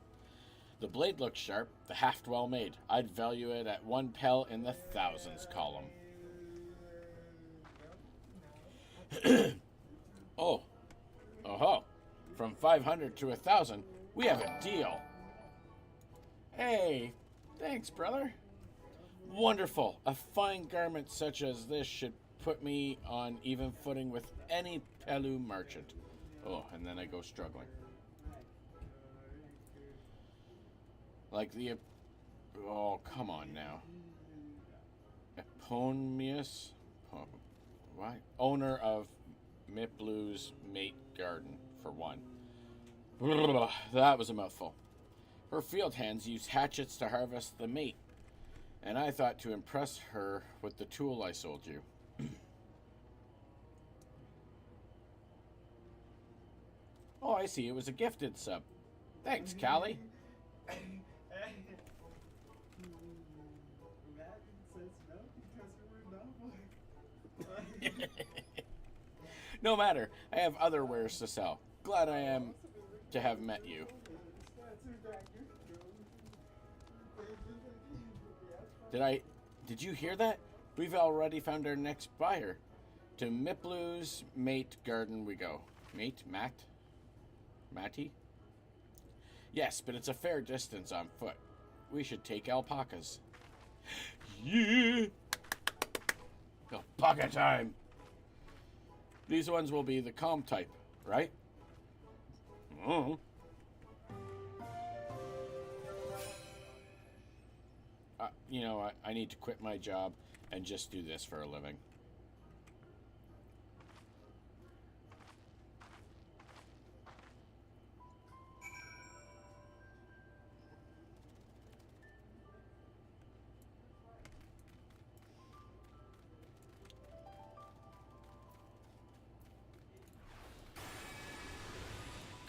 The blade looks sharp, the haft well made. I'd value it at 1 pel in the thousands column. Oh. Oh-ho. From 500 to 1,000, we have a deal. Hey, thanks, brother. Wonderful. A fine garment such as this should put me on even footing with any Pelu merchant. Oh, and then I go struggling. Like the... Oh, come on now. Eponius? What? Owner of Miplu's Mate Garden, for one. That was a mouthful. Her field hands use hatchets to harvest the mate, and I thought to impress her with the tool I sold you. Oh, I see. It was a gifted sub. Thanks, Callie. No matter. I have other wares to sell. Glad I am to have met you. Did you hear that? We've already found our next buyer. To Miplu's Mate Garden we go. Mate? Matty? Yes, but it's a fair distance on foot. We should take alpacas. Yeah! Alpaca time! These ones will be the calm type, right? Oh. You know, I need to quit my job and just do this for a living.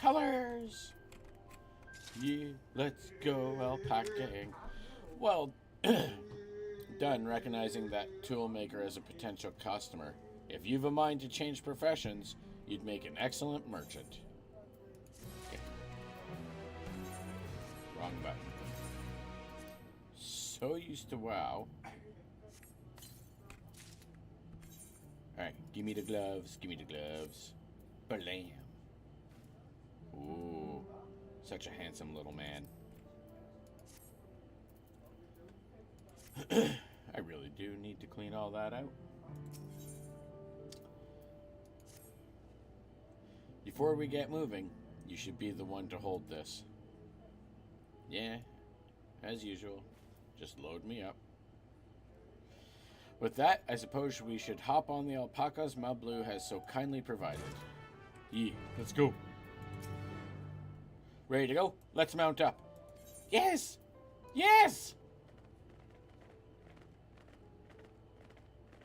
Colors! Yeah, let's go alpaca'ing. Well done recognizing that toolmaker as a potential customer. If you've a mind to change professions, you'd make an excellent merchant. Okay. Wrong button. So used to WoW. Alright, give me the gloves, give me the gloves. Blam. Ooh, such a handsome little man. I really do need to clean all that out. Before we get moving, you should be the one to hold this. Yeah, as usual, just load me up. With that, I suppose we should hop on the alpacas Mablu has so kindly provided. Yeah, let's go. Ready to go? Let's mount up. Yes! Yes!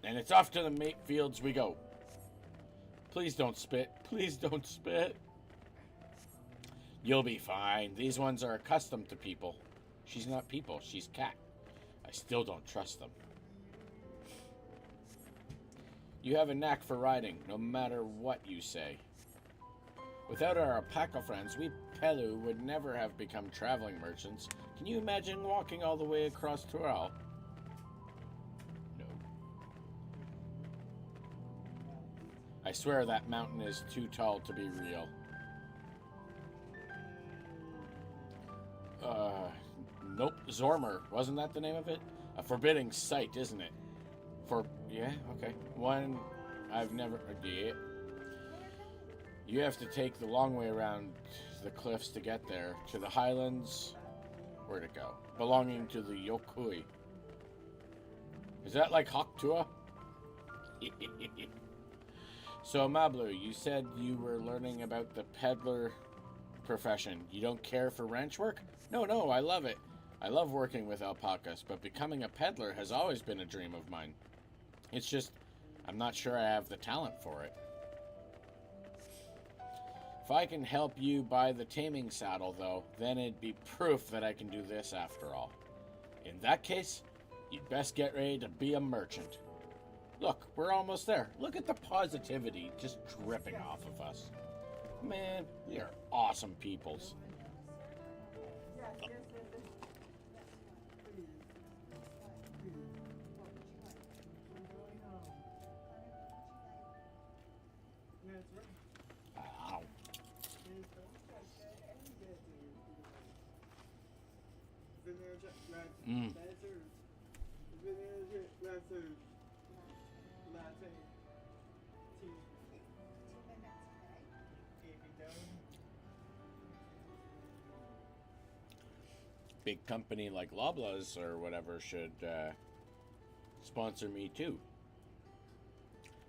And it's off to the mate fields we go. Please don't spit. Please don't spit. You'll be fine. These ones are accustomed to people. She's not people. She's cat. I still don't trust them. You have a knack for riding, no matter what you say. Without our alpaca friends, we Pelu would never have become traveling merchants. Can you imagine walking all the way across Tural? No. I swear that mountain is too tall to be real. Nope. Zormer. Wasn't that the name of it? A forbidding sight, isn't it? Yeah, okay. One I've never... Yeah. You have to take the long way around the cliffs to get there. To the highlands... Where'd it go? Belonging to the Yokui. Is that like Hoktua? So, Mablu, you said you were learning about the peddler profession. You don't care for ranch work? No, I love it. I love working with alpacas, but becoming a peddler has always been a dream of mine. It's just, I'm not sure I have the talent for it. If I can help you buy the taming saddle, though, then it'd be proof that I can do this after all. In that case, You'd best get ready to be a merchant. Look, we're almost there. Look at the positivity just dripping off of us. Man, we are awesome peoples. Ow. Big company like Loblaws or whatever should sponsor me too.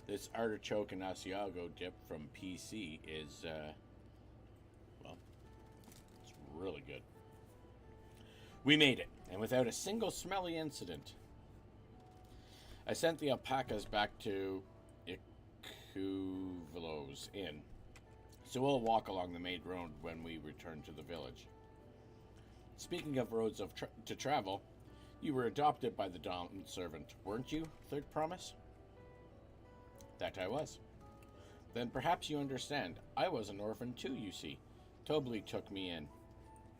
This artichoke and Asiago dip from PC is, well, it's really good. We made it, and without a single smelly incident. I sent the alpacas back to Ikuvelo's Inn, so we'll walk along the main road when we return to the village. Speaking of roads to travel, you were adopted by the Dawn servant, weren't you, Third Promise? That I was. Then perhaps you understand. I was an orphan too, you see. Tobley took me in.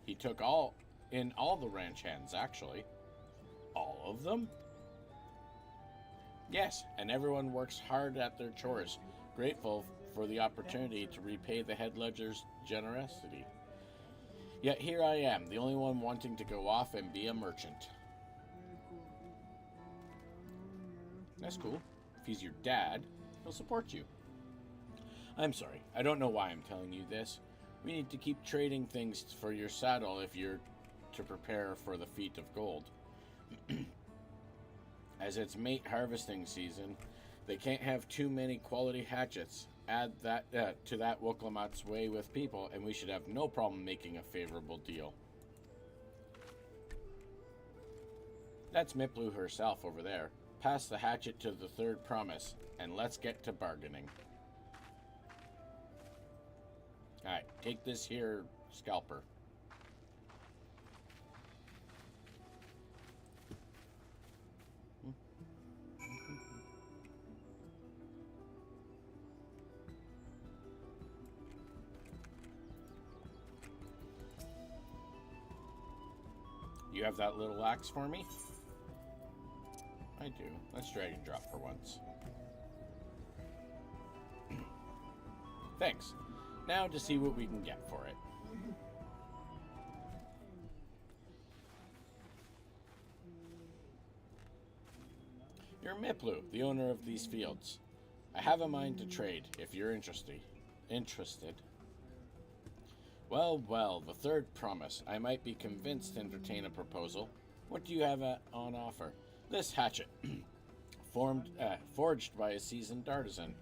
He took all the ranch hands, actually. All of them? Yes, and everyone works hard at their chores, grateful for the opportunity to repay the head ledger's generosity. Yet here I am, the only one wanting to go off and be a merchant. That's cool. If he's your dad, he'll support you. I'm sorry, I don't know why I'm telling you this. We need to keep trading things for your saddle if you're to prepare for the feat of gold. As it's mate harvesting season, they can't have too many quality hatchets. Add that to that Woklamat's way with people, and we should have no problem making a favorable deal. That's Miplu herself over there. Pass the hatchet to the Third Promise, and let's get to bargaining. Alright, take this here scalper. You have that little axe for me? I do. Let's drag and drop for once. Thanks. Now to see what we can get for it. You're Miplu, the owner of these fields. I have a mind to trade, if you're interested. Well, well, the Third Promise. I might be convinced to entertain a proposal. What do you have on offer? This hatchet, forged by a seasoned artisan.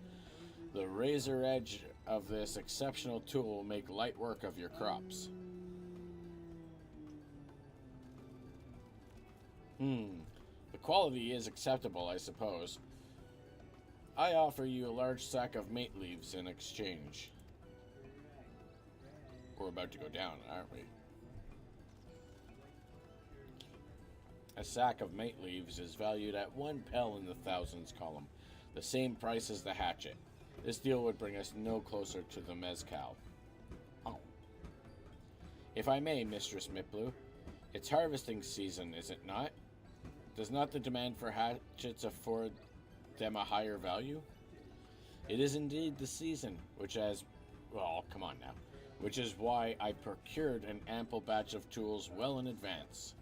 The razor edge of this exceptional tool will make light work of your crops. The quality is acceptable, I suppose. I offer you a large sack of mate leaves in exchange. We're about to go down, aren't we? A sack of mate leaves is valued at 1 pel in the thousands column, the same price as the hatchet. This deal would bring us no closer to the mezcal. Oh. If I may, Mistress Miplu, it's harvesting season, is it not? Does not the demand for hatchets afford them a higher value? It is indeed the season, which has... Well, come on now. Which is why I procured an ample batch of tools well in advance.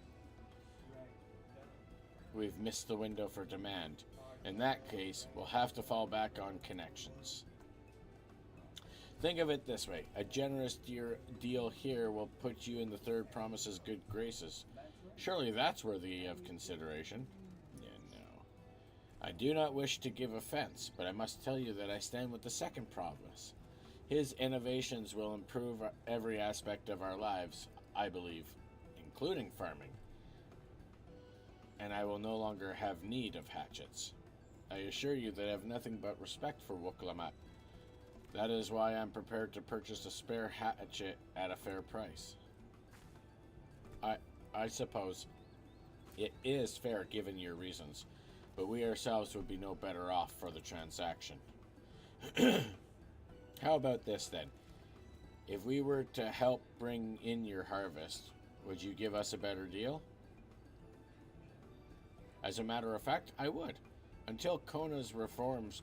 We've missed the window for demand. In that case, we'll have to fall back on connections. Think of it this way. A generous deal here will put you in the Third Promise's good graces. Surely that's worthy of consideration. Yeah, no. I do not wish to give offense, but I must tell you that I stand with the Second Promise. His innovations will improve every aspect of our lives, I believe, including farming. And I will no longer have need of hatchets. I assure you that I have nothing but respect for Woklamat. That is why I'm prepared to purchase a spare hatchet at a fair price. I suppose, it is fair given your reasons, but we ourselves would be no better off for the transaction. How about this then? If we were to help bring in your harvest, would you give us a better deal? As a matter of fact, I would. Until Kona's reforms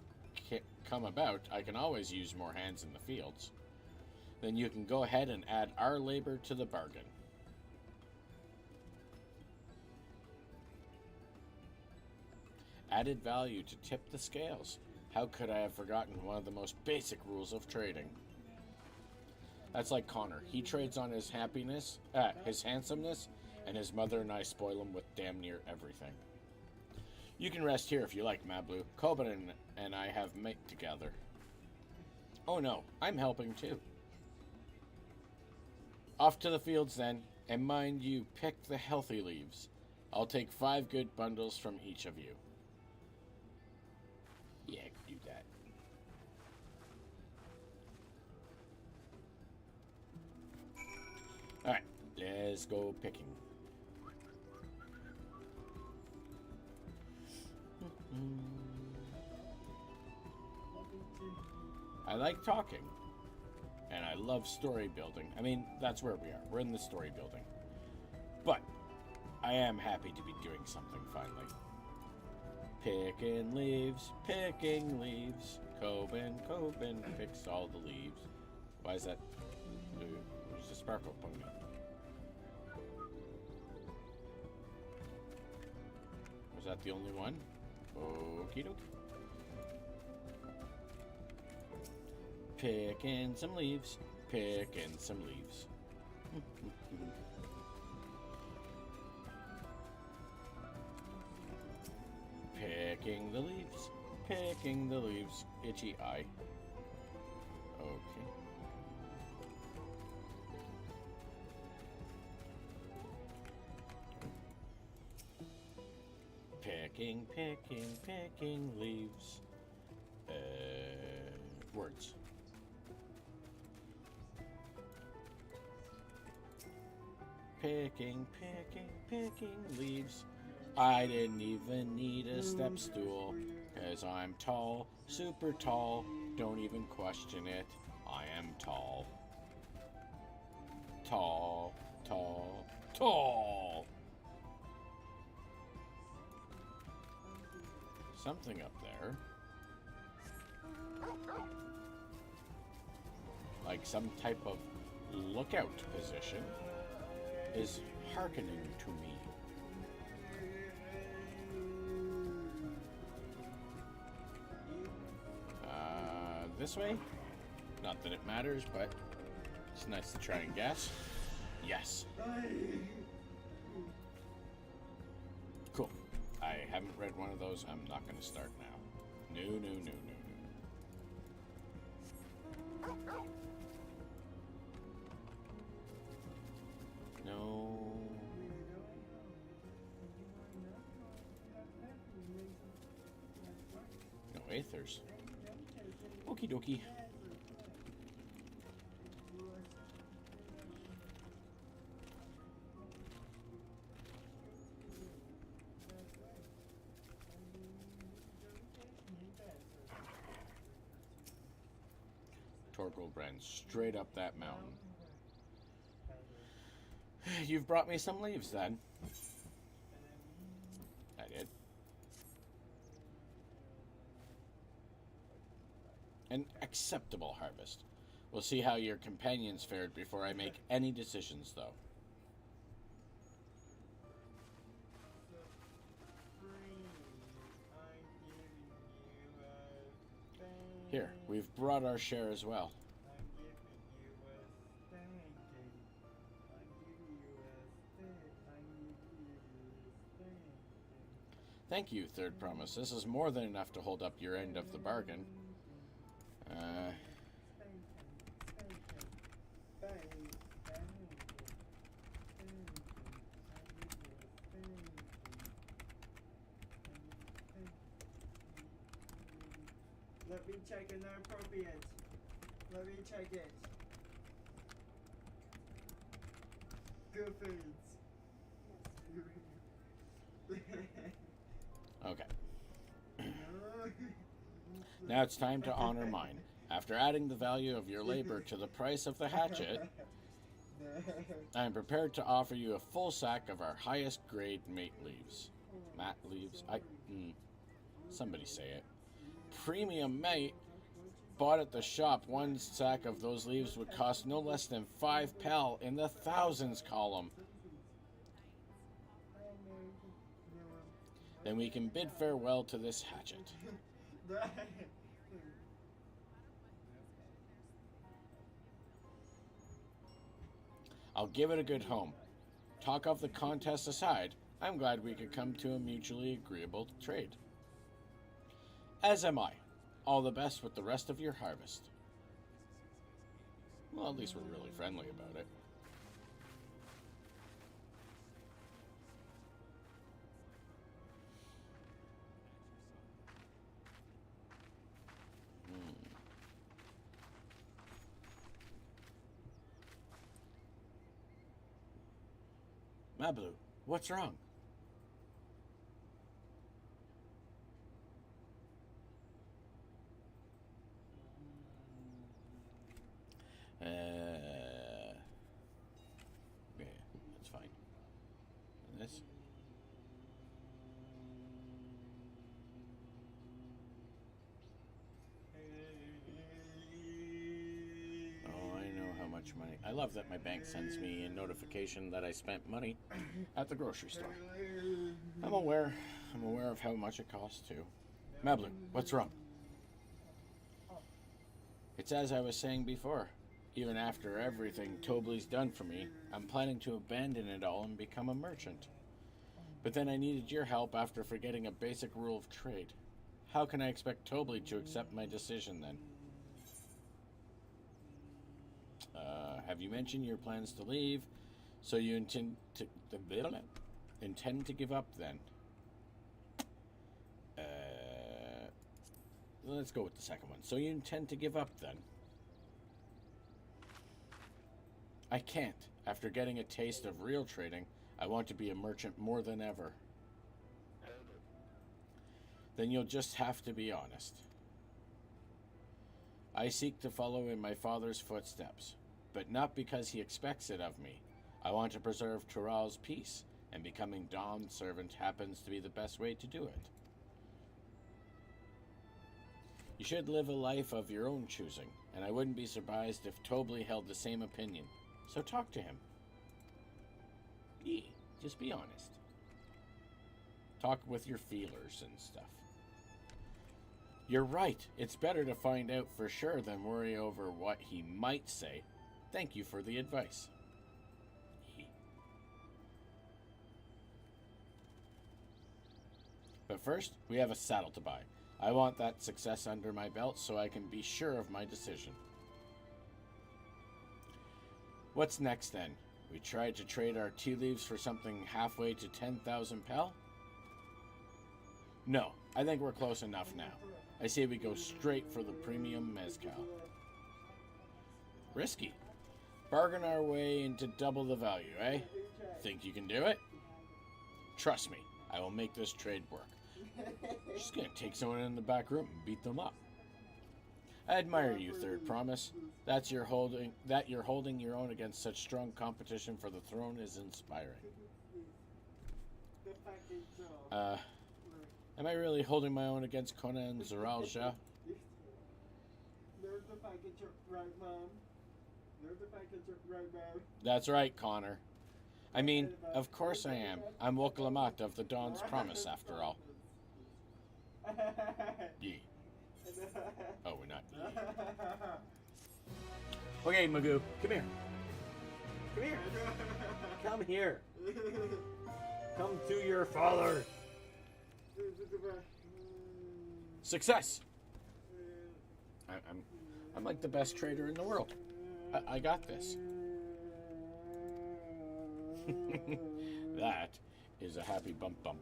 come about, I can always use more hands in the fields. Then you can go ahead and add our labor to the bargain. Added value to tip the scales. How could I have forgotten one of the most basic rules of trading? That's like Connor. He trades on his happiness, his handsomeness, and his mother and I spoil him with damn near everything. You can rest here if you like, Mablu. Koban and I have mate together. Oh no, I'm helping too. Off to the fields then, and mind you, pick the healthy leaves. I'll take 5 good bundles from each of you. Yeah, I can do that. Alright, let's go picking. I like talking, and I love story building. I mean, that's where we are. We're in the story building. But I am happy to be doing something finally. Picking leaves, Koban picks all the leaves. Why is that blue? Where's the sparkle pony? Was that the only one? Okie dokie. Picking some leaves, picking some leaves. Picking the leaves, itchy eye. Okay. Picking leaves. Words. Picking leaves. I didn't even need a step stool, 'cause I'm tall, super tall, don't even question it, I am tall. Tall, tall, tall! Something up there. Like some type of lookout position is hearkening to me. This way? Not that it matters, but it's nice to try and guess. Yes. Cool. I haven't read one of those. I'm not going to start now. No. No. No aethers. Okie dokie. Torgold ran straight up that mountain. You've brought me some leaves then. I did. An acceptable harvest. We'll see how your companions fared before I make any decisions, though. Here, we've brought our share as well. Thank you, Third Promise. This is more than enough to hold up your end of the bargain. Let me check it, not appropriate. Let me check it. Good foods. Okay. Now it's time to honor mine. After adding the value of your labor to the price of the hatchet, I am prepared to offer you a full sack of our highest grade mate leaves. Mat leaves? Somebody say it. Premium mate. Bought at the shop, one sack of those leaves would cost no less than 5 pel in the thousands column. Then we can bid farewell to this hatchet. I'll give it a good home. Talk of the contest aside, I'm glad we could come to a mutually agreeable trade. As am I. All the best with the rest of your harvest. Well, at least we're really friendly about it. Mablu, what's wrong? Yeah, that's fine. And this? Oh, I know how much money. I love that my bank sends me a notification that I spent money at the grocery store. I'm aware of how much it costs too. Mablu, what's wrong? It's as I was saying before. Even after everything Tobley's done for me, I'm planning to abandon it all and become a merchant. But then I needed your help after forgetting a basic rule of trade. How can I expect Tobley to accept my decision then? Have you mentioned your plans to leave? So you intend to give up then? Let's go with the second one. So you intend to give up then? I can't. After getting a taste of real trading, I want to be a merchant more than ever. Then you'll just have to be honest. I seek to follow in my father's footsteps, but not because he expects it of me. I want to preserve Tural's peace, and becoming Dawn's servant happens to be the best way to do it. You should live a life of your own choosing, and I wouldn't be surprised if Tobley held the same opinion. So talk to him. Yeah, just be honest. Talk with your feelers and stuff. You're right. It's better to find out for sure than worry over what he might say. Thank you for the advice. But first, we have a saddle to buy. I want that success under my belt so I can be sure of my decision. What's next then? We tried to trade our tea leaves for something halfway to 10,000 pel? No, I think we're close enough now. I say we go straight for the premium mezcal. Risky. Bargain our way into double the value, eh? Think you can do it? Trust me, I will make this trade work. Just gonna take someone in the back room and beat them up. I admire you, Third Promise. That you're holding your own against such strong competition for the throne is inspiring. Am I really holding my own against Conan and Zaralja? That's right, Connor. I mean, of course I am. I'm Wokalamat of the Dawn's Promise, after all. Yeah. Oh, we're not. Okay, Magoo, come here. Come here. Come here. Come to your father. Success. I'm like the best trader in the world. I got this. That is a happy bump bump.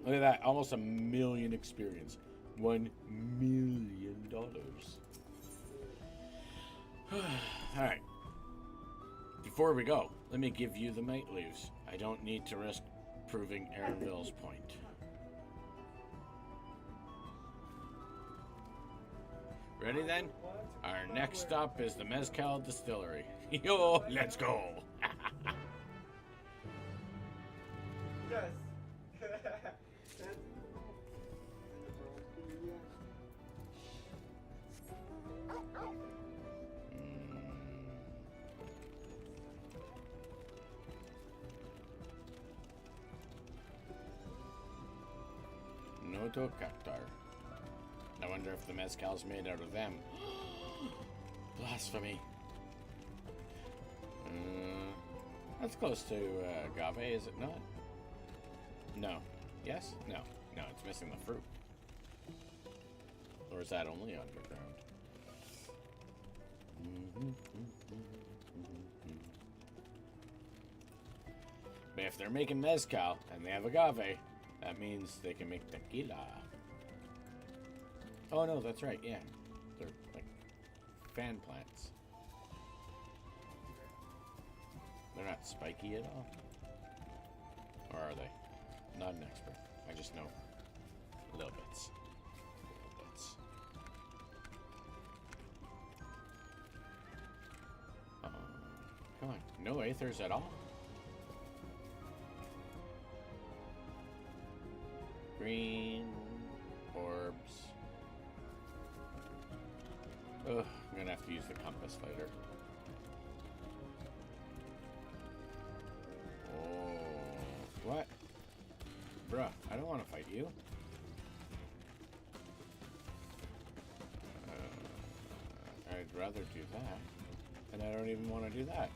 Look at that, almost 1 million experience. $1 million. Alright. Before we go, let me give you the mate leaves. I don't need to risk proving Aaronville's point. Ready then? Our next stop is the Mezcal Distillery. Yo, let's go! Yes. Noto Cactar. I wonder if the mezcal's made out of them. Blasphemy. That's close to agave, is it not? No. Yes? No. No, it's missing the fruit. Or is that only underground? But if they're making mezcal and they have agave, that means they can make tequila. Oh no, that's right, yeah. They're like fan plants. They're not spiky at all? Or are they? Not an expert. I just know little bits. Little bits. Come on, no aethers at all? Green orbs. Ugh, I'm gonna have to use the compass later. Oh, what? Bruh, I don't want to fight you. I'd rather do that. And I don't even want to do that.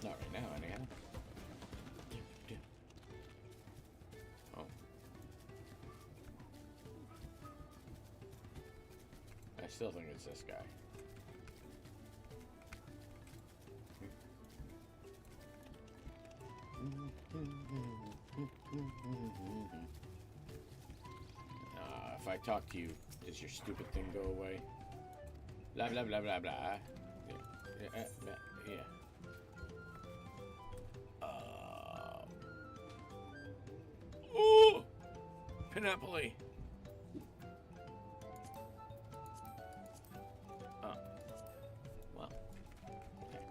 Not right now, anyhow. Oh. I still think it's this guy. If I talk to you, does your stupid thing go away? Blah blah blah blah blah. Yeah. Ooh! Panoply! Oh. Well. Okay.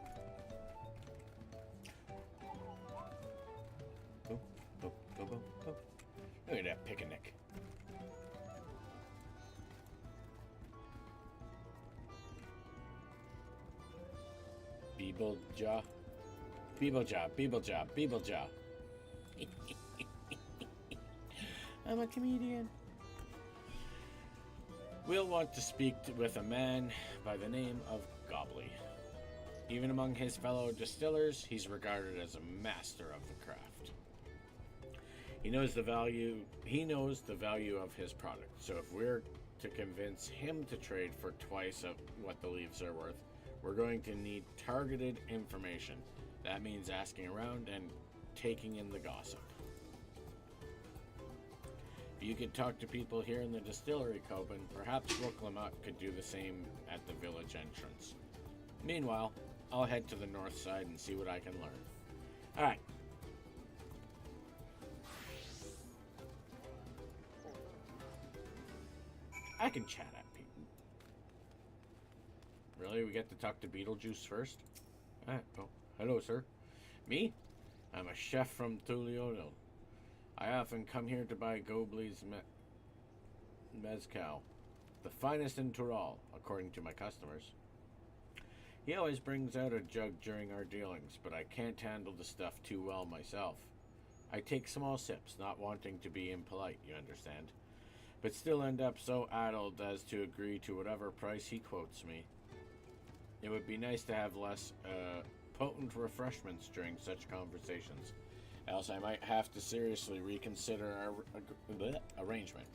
Boom, boom, boom, boom, boom. Look at that picnic. Beeblejaw. Beeblejaw, Beeblejaw, Beeblejaw. I'm a comedian. We'll want to speak with a man by the name of Gobley. Even among his fellow distillers, he's regarded as a master of the craft. He knows the value of his product, so if we're to convince him to trade for twice of what the leaves are worth, we're going to need targeted information. That means asking around and taking in the gossip. If you could talk to people here in the distillery, Coben, perhaps Rooklamut could do the same at the village entrance. Meanwhile, I'll head to the north side and see what I can learn. Alright. I can chat at people. Really? We get to talk to Beetlejuice first? Oh, hello, sir. Me? I'm a chef from Tuliolo. I often come here to buy Gobley's mezcal, the finest in Tural, according to my customers. He always brings out a jug during our dealings, but I can't handle the stuff too well myself. I take small sips, not wanting to be impolite, you understand, but still end up so addled as to agree to whatever price he quotes me. It would be nice to have less potent refreshments during such conversations, else I might have to seriously reconsider our arrangement.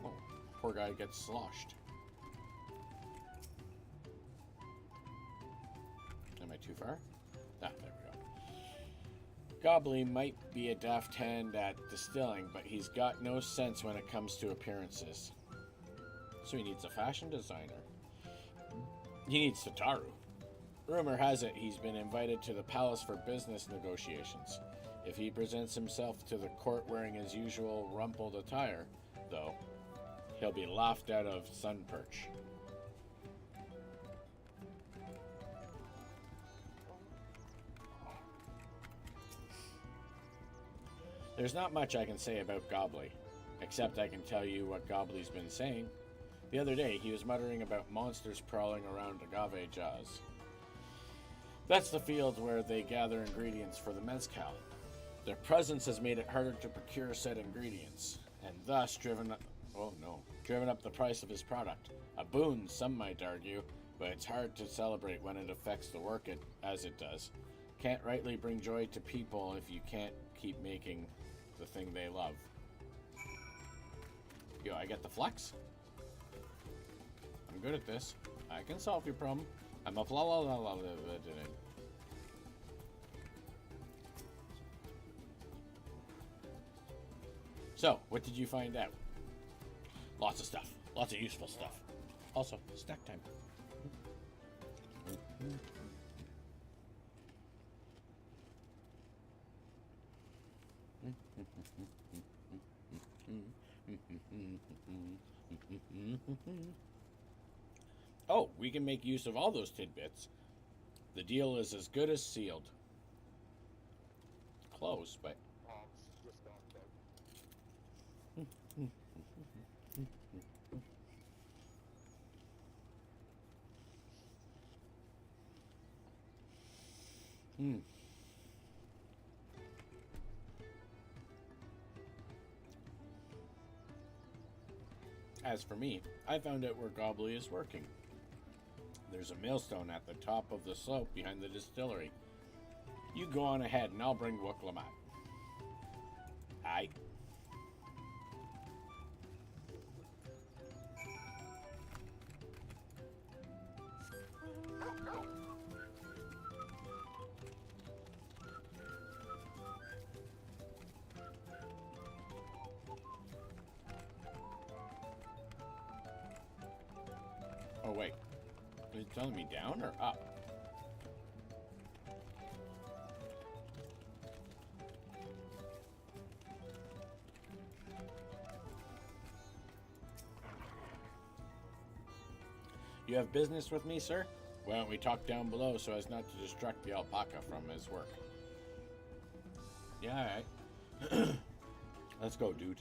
Oh, poor guy gets sloshed. Am I too far? Ah, there we go. Gobley might be a daft hand at distilling, but he's got no sense when it comes to appearances. So he needs a fashion designer. He needs Tataru. Rumor has it he's been invited to the palace for business negotiations. If he presents himself to the court wearing his usual rumpled attire, though, he'll be laughed out of sun perch. There's not much I can say about Gobley, except I can tell you what Gobley's been saying. The other day, he was muttering about monsters prowling around Agave Jaws. That's the field where they gather ingredients for the mezcal. Their presence has made it harder to procure said ingredients, and thus driven up the price of his product. A boon, some might argue, but it's hard to celebrate when it affects the work as it does. Can't rightly bring joy to people if you can't keep making the thing they love. Yo, I get the flex. I'm good at this. I can solve your problem. I'm a fla. So, what did you find out? Lots of stuff. Lots of useful stuff. Also, snack time. Oh, we can make use of all those tidbits. The deal is as good as sealed. Close, but... As for me, I found out where Gobley is working. There's a millstone at the top of the slope behind the distillery. You go on ahead and I'll bring Wooklamat. Aye. Oh wait, is it telling me down or up? You have business with me, sir? Why don't we talk down below so as not to distract the alpaca from his work? Yeah, alright. Let's go, dude.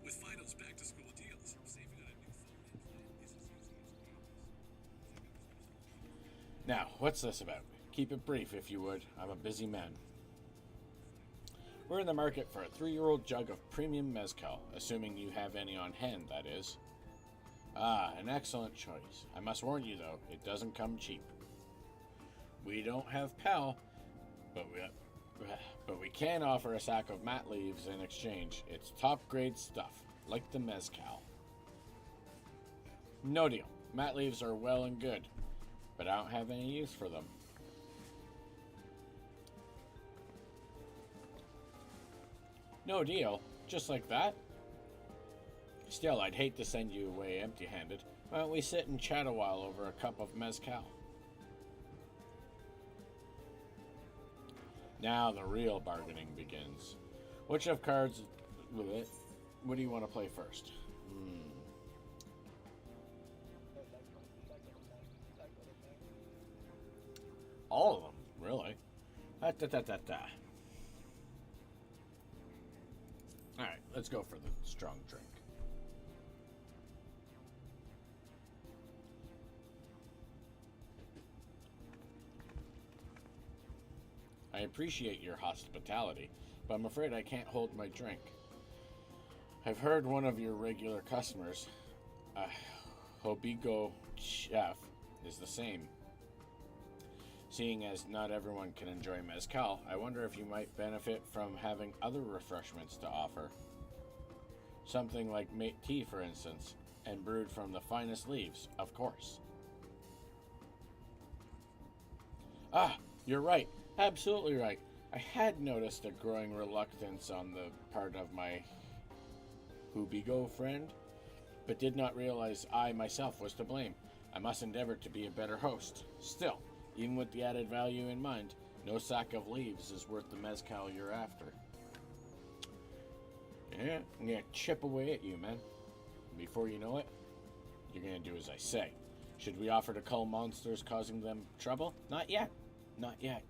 With Fido's back-to-school deals, saving on a new phone isn't Now, what's this about? Keep it brief, if you would. I'm a busy man. We're in the market for a 3-year-old jug of premium mezcal, assuming you have any on hand, that is. Ah, an excellent choice. I must warn you, though, it doesn't come cheap. We don't have PAL, but we can offer a sack of mat leaves in exchange. It's top-grade stuff, like the mezcal. No deal. Mat leaves are well and good, but I don't have any use for them. No deal. Just like that? Still, I'd hate to send you away empty-handed. Why don't we sit and chat a while over a cup of mezcal? Now the real bargaining begins. Which of cards... What do you want to play first? All of them, really. Alright, let's go for the strong drink. I appreciate your hospitality, but I'm afraid I can't hold my drink. I've heard one of your regular customers, Hobigo Chef, is the same. Seeing as not everyone can enjoy mezcal, I wonder if you might benefit from having other refreshments to offer. Something like mate tea, for instance, and brewed from the finest leaves, of course. Ah, you're right. Absolutely right. I had noticed a growing reluctance on the part of my Hubigo friend, but did not realize I myself was to blame. I must endeavor to be a better host. Still, even with the added value in mind, no sack of leaves is worth the mezcal you're after. Yeah, I'm gonna chip away at you, man. Before you know it, you're gonna do as I say. Should we offer to cull monsters causing them trouble? Not yet. Not yet.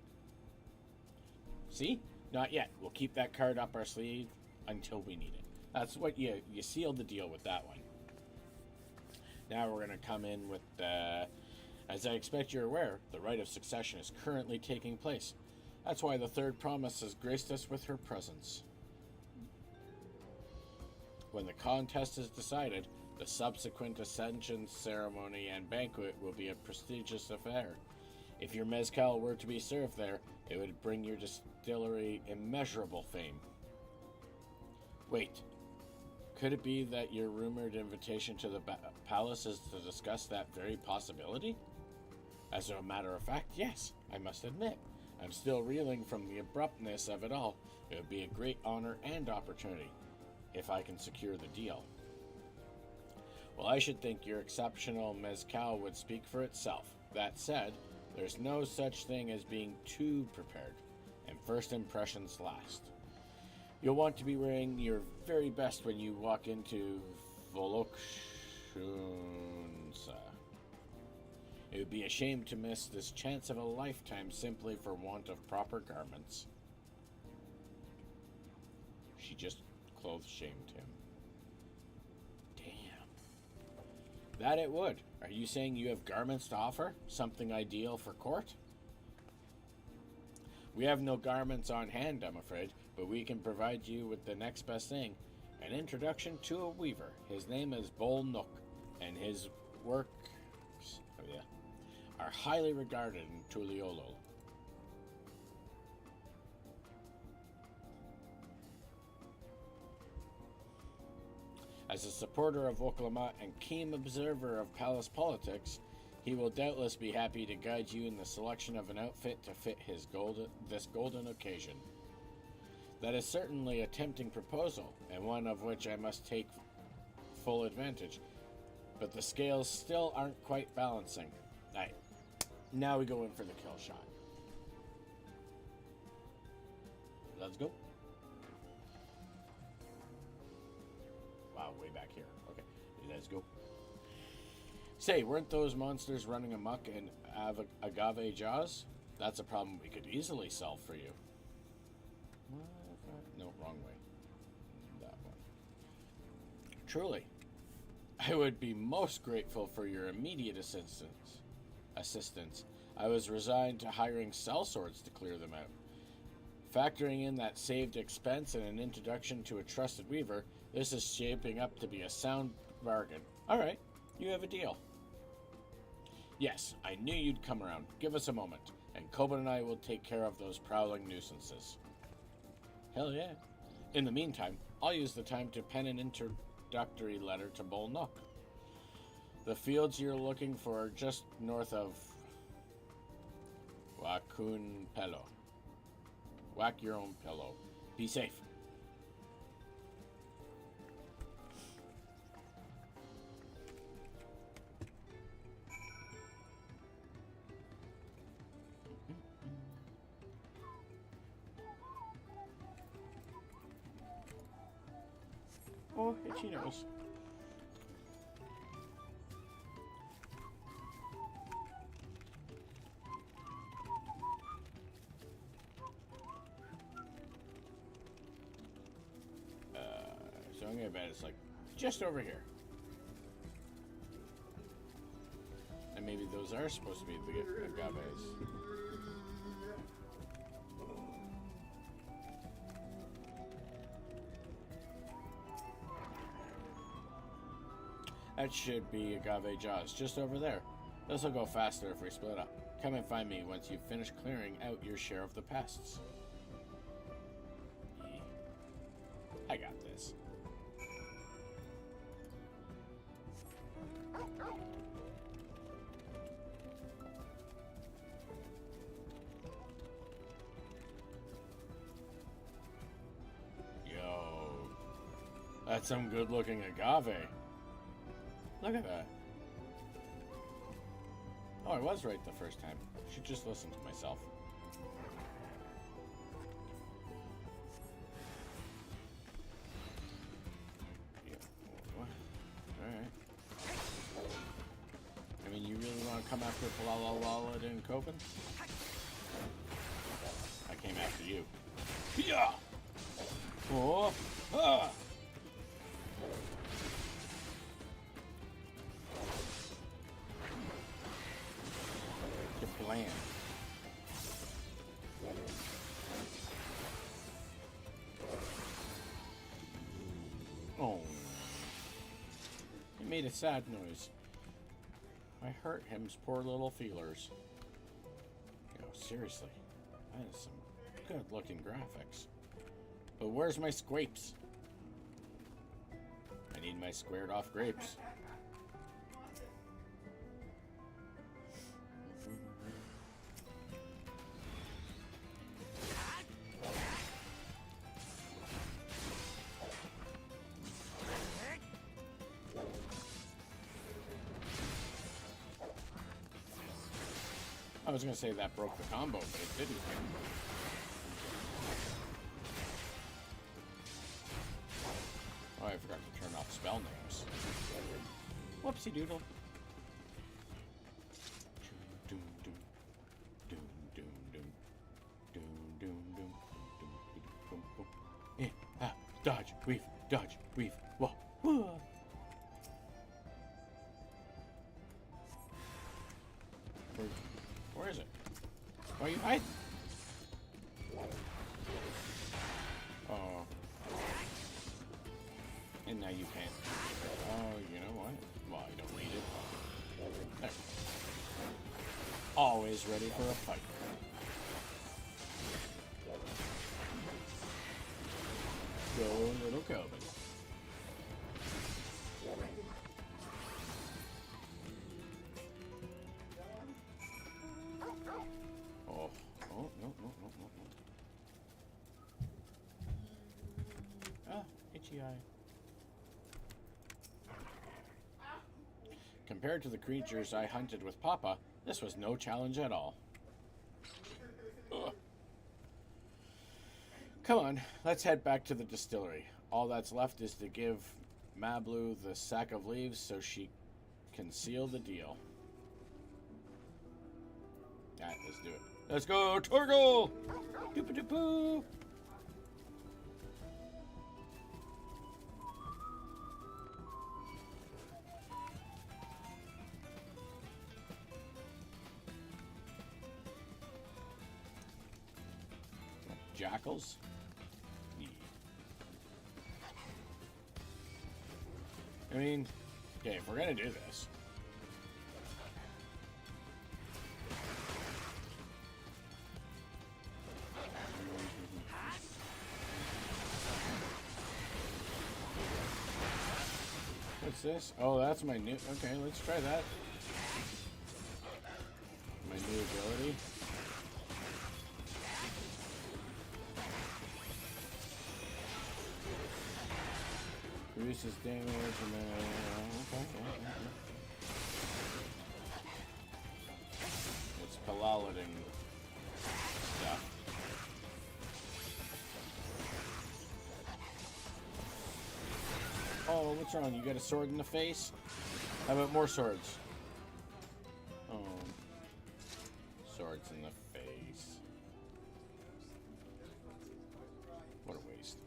See? Not yet. We'll keep that card up our sleeve until we need it. That's what you sealed the deal with that one. Now we're gonna come in with as I expect you're aware, the rite of succession is currently taking place. That's why the third promise has graced us with her presence. When the contest is decided, the subsequent ascension ceremony and banquet will be a prestigious affair. If your mezcal were to be served there, it would bring your distillery immeasurable fame. Wait, could it be that your rumored invitation to the palace is to discuss that very possibility? As a matter of fact, yes, I must admit. I'm still reeling from the abruptness of it all. It would be a great honor and opportunity, if I can secure the deal. Well, I should think your exceptional mezcal would speak for itself. That said, there's no such thing as being too prepared, and first impressions last. You'll want to be wearing your very best when you walk into Volokshunsa. It would be a shame to miss this chance of a lifetime simply for want of proper garments. She just clothes shamed him. Damn. That it would. Are you saying you have garments to offer? Something ideal for court? We have no garments on hand, I'm afraid, but we can provide you with the next best thing. An introduction to a weaver. His name is Bol Nook, and his works are highly regarded in Tuliolo. As a supporter of Oklahoma and keen observer of palace politics, he will doubtless be happy to guide you in the selection of an outfit to fit this golden occasion. That is certainly a tempting proposal, and one of which I must take full advantage. But the scales still aren't quite balancing. Alright, now we go in for the kill shot. Let's go. Wow, way back here. Okay, let's go. Say, weren't those monsters running amok in Agave Jaws? That's a problem we could easily solve for you. No, wrong way. That one. Truly, I would be most grateful for your immediate assistance. I was resigned to hiring sellswords to clear them out. Factoring in that saved expense and an introduction to a trusted weaver, this is shaping up to be a sound bargain. Alright, you have a deal. Yes, I knew you'd come around. Give us a moment, and Koban and I will take care of those prowling nuisances. Hell yeah. In the meantime, I'll use the time to pen an introductory letter to Bol Nook. The fields you're looking for are just north of Wakun Pello. Whack your own pillow. Be safe. Oh, itchy nose. So I'm gonna bet it's like just over here. And maybe those are supposed to be the agaves. That should be Agave Jaws, just over there. This will go faster if we split up. Come and find me once you've finished clearing out your share of the pests. Yeah. I got this. Yo, that's some good-looking agave. Look at that. Oh, I was right the first time. Should just listen to myself. Yeah. Alright. I mean, you really want to come after Palalala in Copen? I came after you. Yeah! Oh! Ah! Bland. Oh. He made a sad noise. I hurt him's poor little feelers. Yo, seriously. That is some good looking graphics. But where's my scrapes? I need my squared off grapes. I was gonna say that broke the combo, but it didn't. Oh, I forgot to turn off spell names. Whoopsie doodle. Doom doom doom doom doom doom doom doom doom boom boom. Eh, ah, dodge, weave, dodge, weave. Whoa, whoa. Where is it? Why are you hiding? Oh. And now you can't. Oh, you know what? Well, I don't need it. There. Always ready for a fight. Go, little Kelvin. Oh, oh, no. Ah, itchy eye. Compared to the creatures I hunted with Papa, this was no challenge at all. Ugh. Come on, let's head back to the distillery. All that's left is to give Mablu the sack of leaves so she can seal the deal. Alright, let's do it. Let's go, Torgal! Doop-a-doop-oo! Jackals? Yeah. I mean, okay, if we're gonna do this. What's this? Oh, that's my new. Okay, let's try that. My new ability. Reduces damage and then. Okay. It's Paladin stuff. Oh, what's wrong? You got a sword in the face? How about more swords? Oh. Swords in the face. What a waste.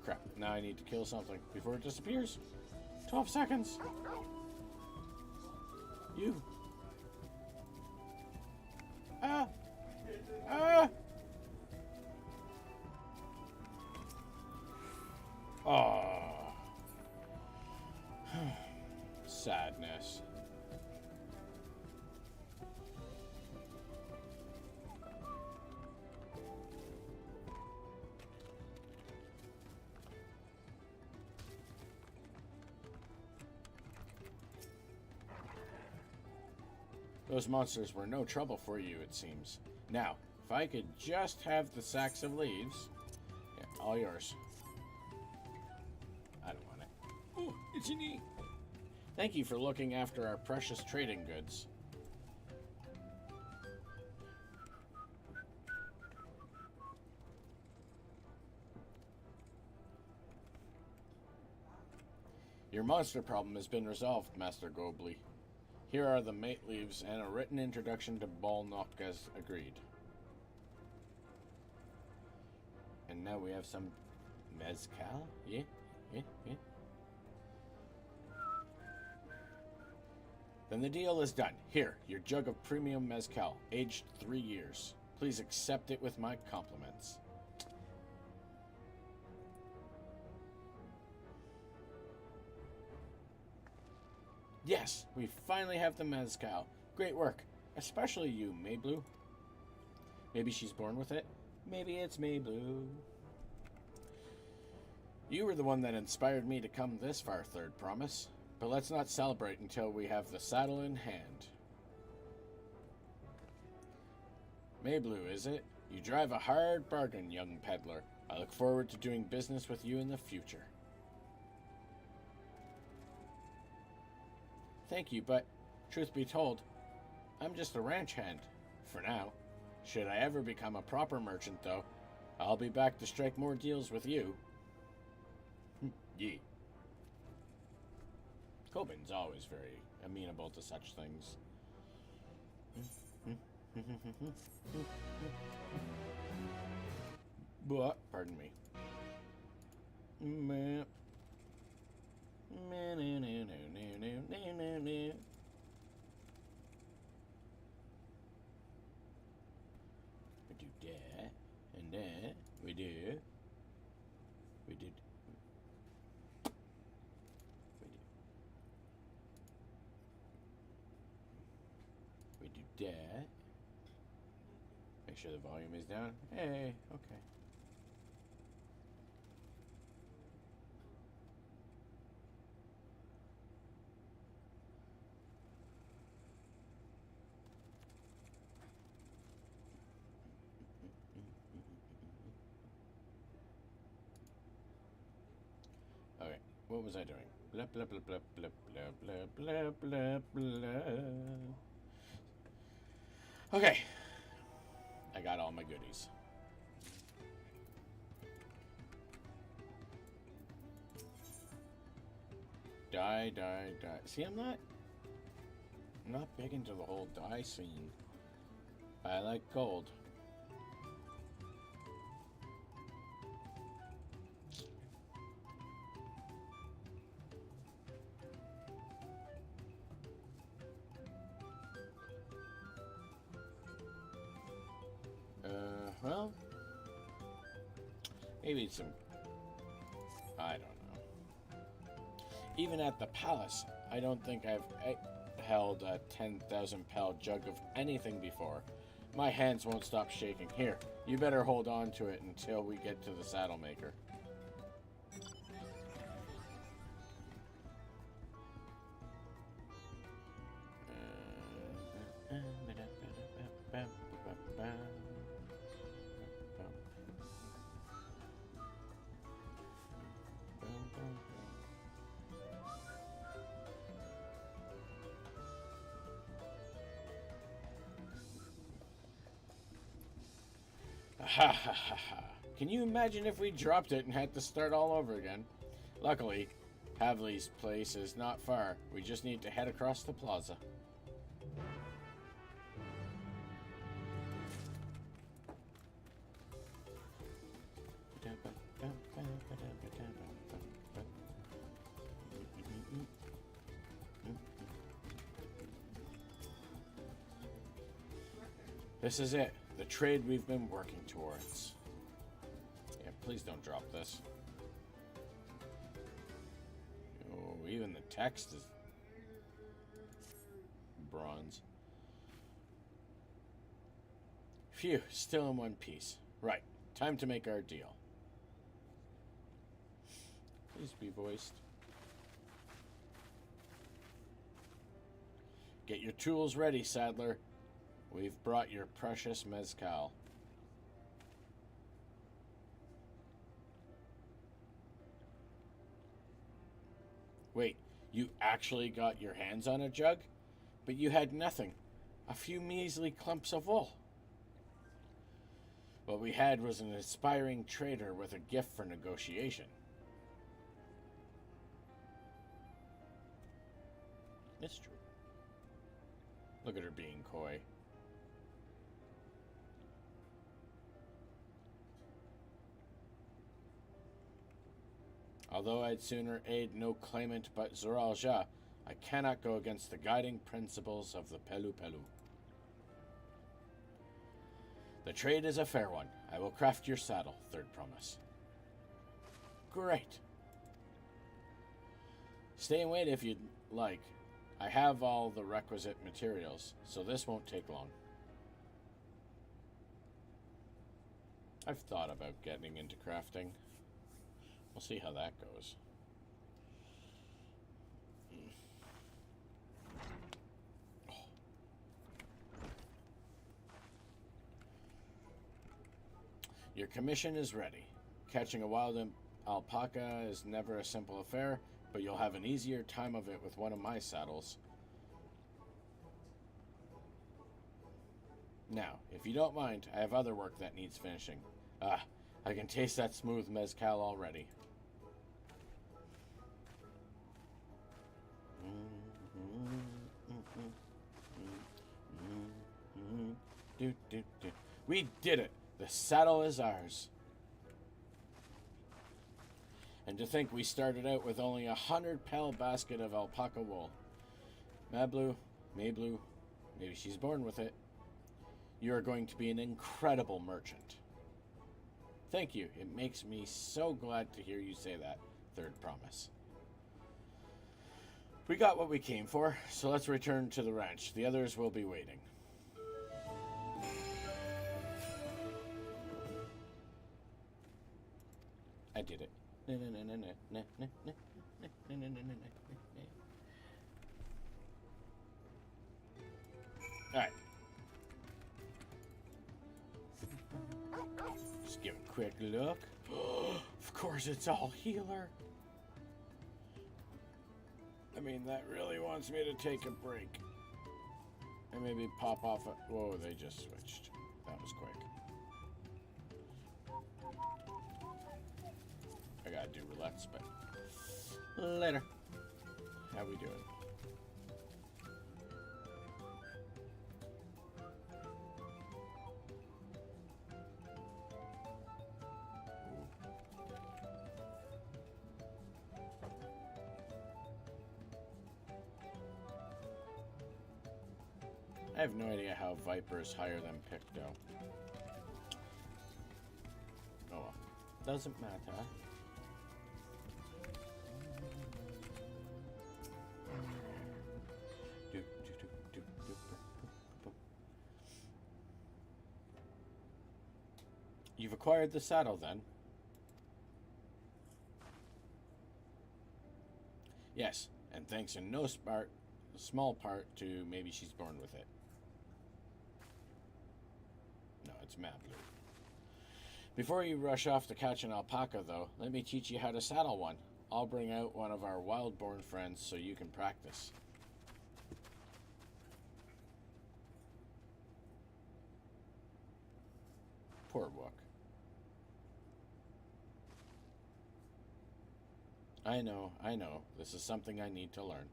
Crap. Now I need to kill something before it disappears. 12 seconds. You. Ah. Ah. Oh. Sadness. Those monsters were no trouble for you, it seems. Now, if I could just have the sacks of leaves... Yeah, all yours. I don't want it. Oh, it's neat. Thank you for looking after our precious trading goods. Your monster problem has been resolved, Master Gobley. Here are the mate leaves and a written introduction to Balnok as agreed. And now we have some mezcal? Yeah. Then the deal is done. Here, your jug of premium mezcal, aged 3 years. Please accept it with my compliments. Yes, we finally have the mezcal. Great work. Especially you, Mayblue. Maybe she's born with it. Maybe it's Mayblue. You were the one that inspired me to come this far, Third Promise. But let's not celebrate until we have the saddle in hand. Mayblue, is it? You drive a hard bargain, young peddler. I look forward to doing business with you in the future. Thank you, but truth be told, I'm just a ranch hand, for now. Should I ever become a proper merchant, though, I'll be back to strike more deals with you. Yee. Coben's always very amenable to such things. But, pardon me. We do that, and that, we do. We did. We do that. Make sure the volume is down. Hey, okay. Okay, what was I doing? Blah blah blah blah blah blah blah blah blah blah. Okay, I got all my goodies. Die. See, I'm not big into the whole die scene. I like gold. Well, maybe some, I don't know. Even at the palace, I don't think I've held a 10,000 pel jug of anything before. My hands won't stop shaking. Here, you better hold on to it until we get to the saddle maker. Ha ha ha ha. Can you imagine if we dropped it and had to start all over again? Luckily, Havley's place is not far. We just need to head across the plaza. This is it. The trade we've been working towards. Yeah, please don't drop this. Oh, even the text is bronze. Phew, still in one piece. Right, time to make our deal. Please be voiced. Get your tools ready, saddler. We've brought your precious mezcal. Wait, you actually got your hands on a jug? But you had nothing. A few measly clumps of wool. What we had was an aspiring trader with a gift for negotiation. It's true. Look at her being coy. Although I'd sooner aid no claimant but Zoralja, I cannot go against the guiding principles of the Pelu Pelu. The trade is a fair one. I will craft your saddle, third promise. Great. Stay and wait if you'd like. I have all the requisite materials, so this won't take long. I've thought about getting into crafting. We'll see how that goes. Your commission is ready. Catching a wild alpaca is never a simple affair, but you'll have an easier time of it with one of my saddles. Now, if you don't mind, I have other work that needs finishing. I can taste that smooth mezcal already. We did it! The saddle is ours. And to think we started out with only 100-pel basket of alpaca wool. Mablu, maybe she's born with it. You are going to be an incredible merchant. Thank you. It makes me so glad to hear you say that, third promise. We got what we came for, so let's return to the ranch. The others will be waiting. I did it. Alright. Just give a quick look. Of course it's all healer. I mean, that really wants me to take a break. And maybe pop off a... Whoa, they just switched. That was quick. I gotta do roulettes, but later. How we doing? I have no idea how Vipers hire them Picto. Oh well. Doesn't matter. You've acquired the saddle, then? Yes, and thanks in no small part to maybe she's born with it. No, it's Mablu. Before you rush off to catch an alpaca, though, let me teach you how to saddle one. I'll bring out one of our wild-born friends so you can practice. Poor Wook. I know. This is something I need to learn.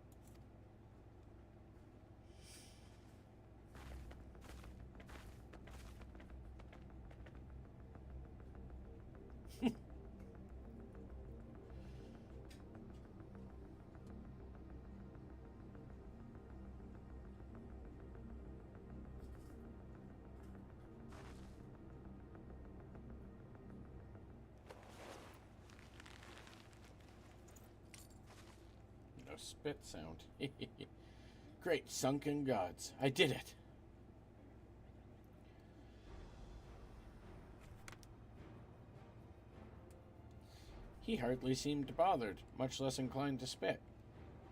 Spit sound. Great sunken gods. I did it. He hardly seemed bothered, much less inclined to spit.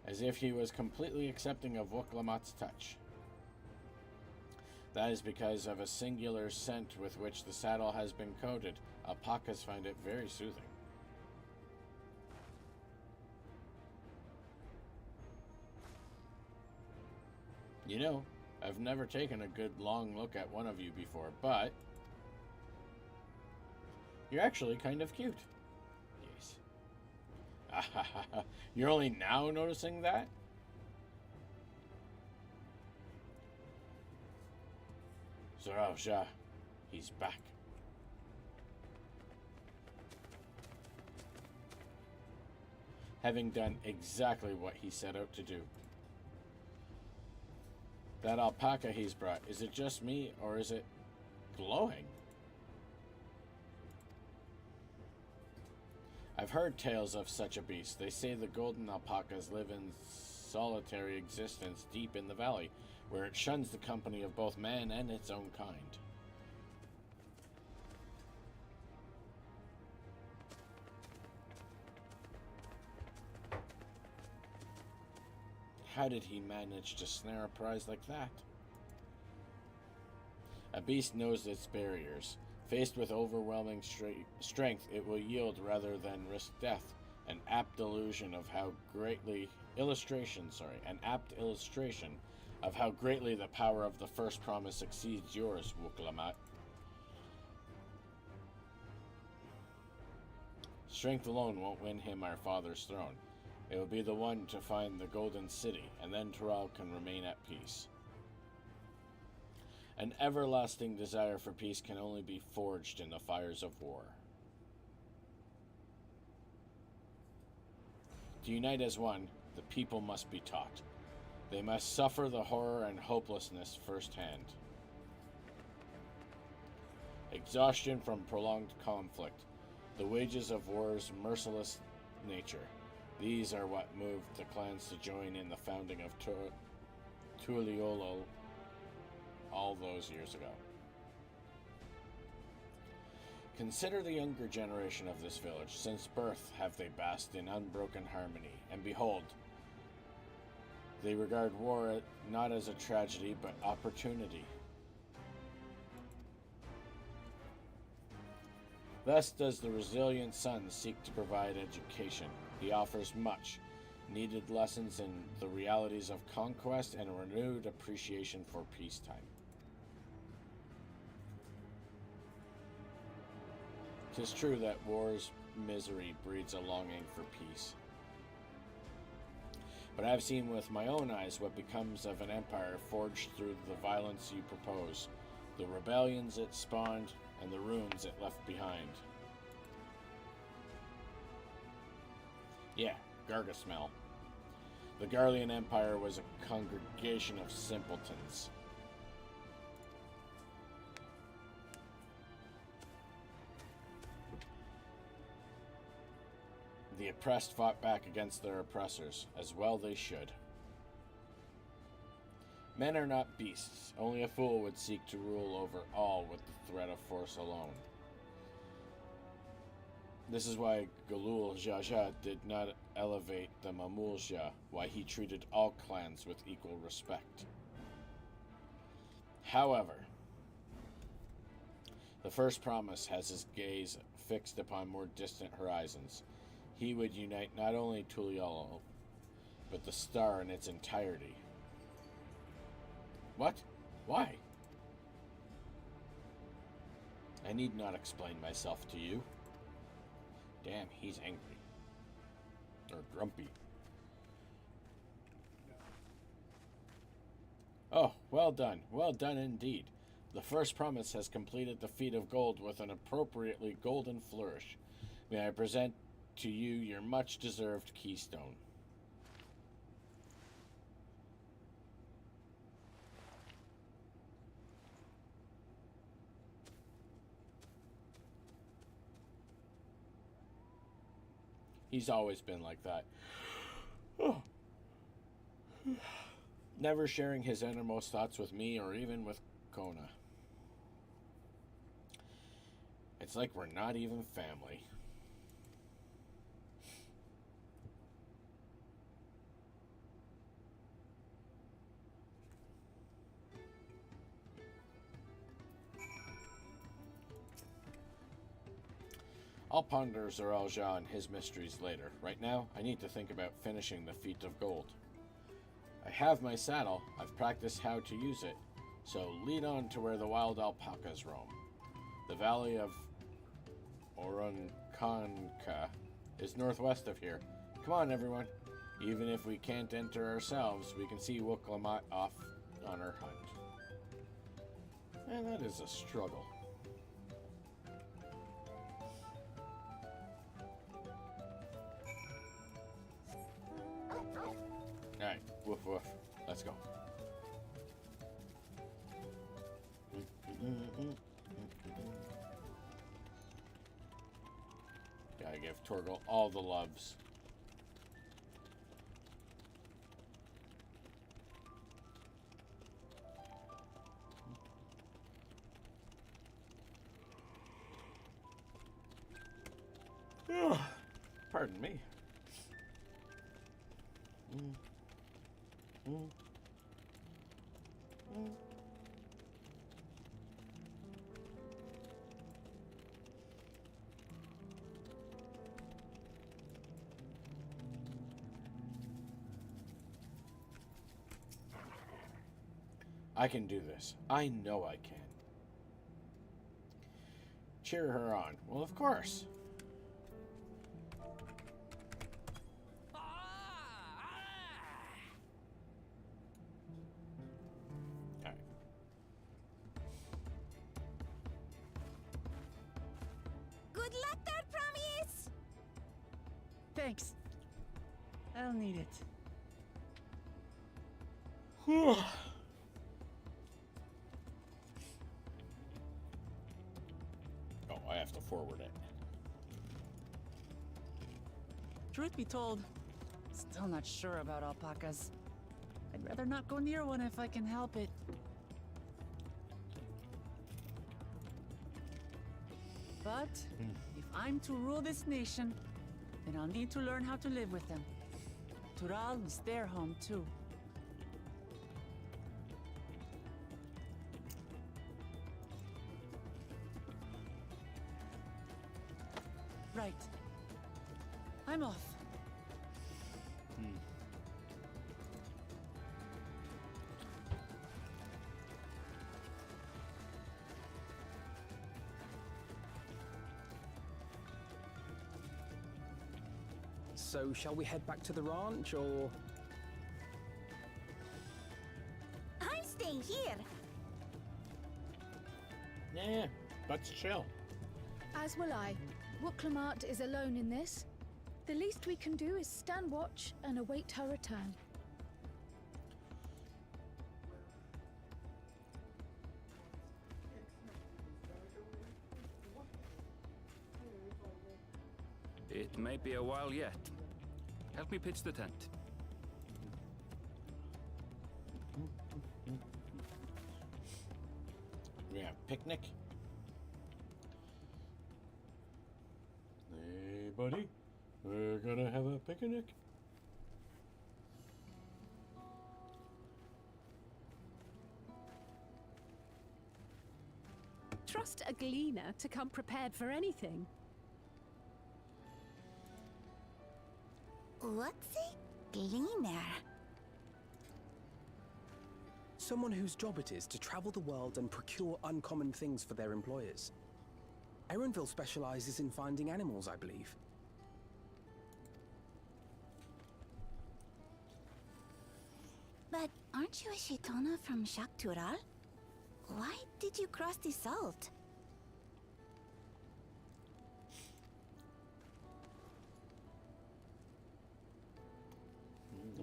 as if he was completely accepting of Woklamat's touch. That is because of a singular scent with which the saddle has been coated. Alpacas find it very soothing. You know, I've never taken a good long look at one of you before, but you're actually kind of cute. Yes. You're only now noticing that? Zoralja, he's back. Having done exactly what he set out to do. That alpaca he's brought, is it just me or is it glowing? I've heard tales of such a beast. They say the golden alpacas live in solitary existence deep in the valley, where it shuns the company of both man and its own kind. How did he manage to snare a prize like that? A beast knows its barriers. Faced with overwhelming strength, it will yield rather than risk death. An apt illustration of how greatly the power of the first promise exceeds yours, Wuklamat. Strength alone won't win him our father's throne. It will be the one to find the Golden City, and then Tural can remain at peace. An everlasting desire for peace can only be forged in the fires of war. To unite as one, the people must be taught. They must suffer the horror and hopelessness firsthand. Exhaustion from prolonged conflict, the wages of war's merciless nature. These are what moved the clans to join in the founding of Tuliolo all those years ago. Consider the younger generation of this village. Since birth have they basked in unbroken harmony, and behold, they regard war not as a tragedy, but opportunity. Thus does the resilient son seek to provide education. He offers much needed lessons in the realities of conquest and a renewed appreciation for peacetime. 'Tis true that war's misery breeds a longing for peace. But I've seen with my own eyes what becomes of an empire forged through the violence you propose, the rebellions it spawned, and the ruins it left behind. Yeah, Garga smell. The Garlean Empire was a congregation of simpletons. The oppressed fought back against their oppressors, as well they should. Men are not beasts. Only a fool would seek to rule over all with the threat of force alone. This is why Galul Jaja did not elevate the Mamulja, why he treated all clans with equal respect. However, the first promise has his gaze fixed upon more distant horizons. He would unite not only Tuliolo, but the star in its entirety. What? Why? I need not explain myself to you. Damn, he's angry. Or grumpy. Oh, well done. Well done indeed. The first promise has completed the feat of gold with an appropriately golden flourish. May I present to you your much-deserved keystone. He's always been like that. Oh. Never sharing his innermost thoughts with me or even with Kona. It's like we're not even family. I'll ponder Zaralja and his mysteries later. Right now, I need to think about finishing the Feat of Gold. I have my saddle. I've practiced how to use it. So lead on to where the wild alpacas roam. The valley of Oronkanka is northwest of here. Come on, everyone. Even if we can't enter ourselves, we can see Wuklamat off on her hunt. And that is a struggle. Alright, woof woof. Let's go. Gotta give Torgal all the loves. Pardon me. I can do this. I know I can. Cheer her on. Well, of course. Good luck there, Promise! Thanks. I'll need it. Oh, I have to forward it. Truth be told, still not sure about alpacas. I'd rather not go near one if I can help it. But if I'm to rule this nation, then I'll need to learn how to live with them. Tural is their home too. Right. I'm off. So, shall we head back to the ranch, or...? I'm staying here. Yeah, let's chill. As will I. Wuklamat is alone in this. The least we can do is stand watch and await her return. It may be a while yet. Help me pitch the tent. Yeah, picnic. Hey, buddy. We're gonna have a picnic. Trust a gleaner to come prepared for anything. What's a gleaner? Someone whose job it is to travel the world and procure uncommon things for their employers. Erenville specializes in finding animals, I believe. But aren't you a Shitona from Shaktural? Why did you cross the salt?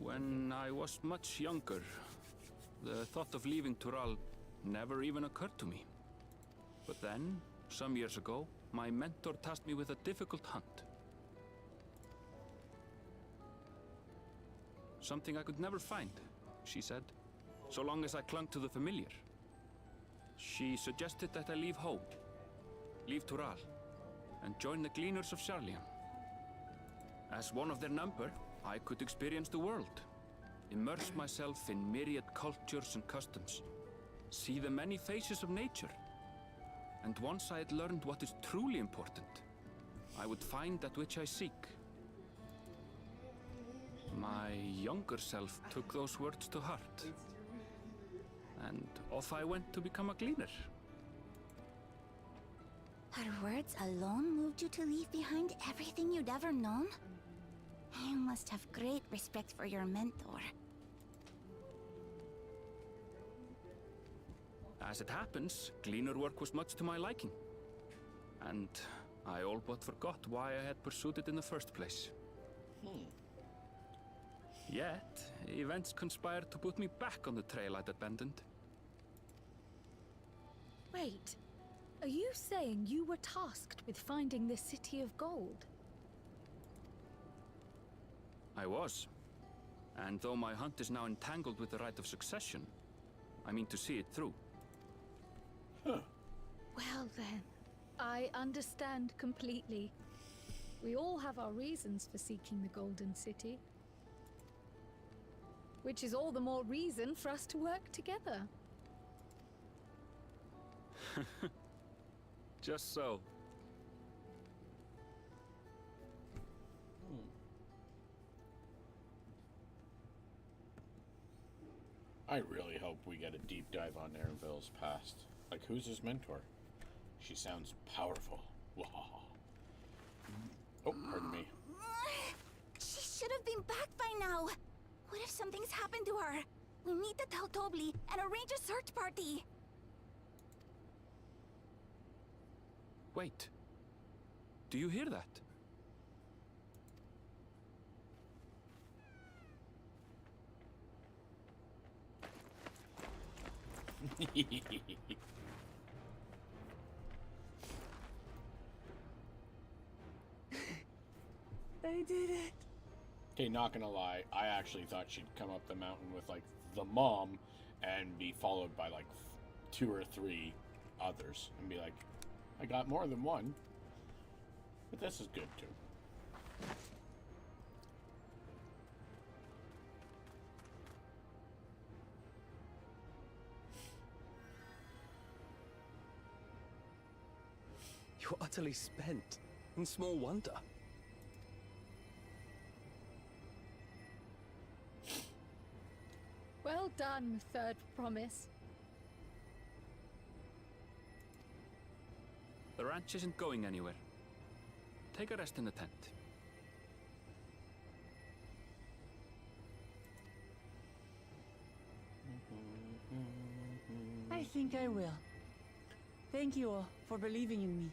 When I was much younger, the thought of leaving Tural never even occurred to me. But then, some years ago, my mentor tasked me with a difficult hunt. Something I could never find, she said, so long as I clung to the familiar. She suggested that I leave home, leave Tural, and join the Gleaners of Sharlian. As one of their number, I could experience the world, immerse myself in myriad cultures and customs, see the many faces of nature. And once I had learned what is truly important, I would find that which I seek. My younger self took those words to heart, and off I went to become a gleaner. Her words alone moved you to leave behind everything you'd ever known? You must have great respect for your mentor. As it happens, gleaner work was much to my liking, and I all but forgot why I had pursued it in the first place. Yet, events conspired to put me back on the trail I'd abandoned. Wait, are you saying you were tasked with finding the City of Gold? I was. And though my hunt is now entangled with the right of succession, I mean to see it through. Well then, I understand completely. We all have our reasons for seeking the Golden City. Which is all the more reason for us to work together. Just so. I really hope we get a deep dive on Erinville's past. Like, who's his mentor? She sounds powerful. Oh, pardon me. She should have been back by now. What if something's happened to her? We need to tell Tobli and arrange a search party. Wait. Do you hear that? They did it. Okay, not gonna lie, I actually thought she'd come up the mountain with, like, the mom and be followed by, like, 2 or 3 others and be like, I got more than one. But this is good, too. You're utterly spent, and small wonder. Well done, Third Promise. The ranch isn't going anywhere. Take a rest in the tent. I think I will. Thank you all for believing in me.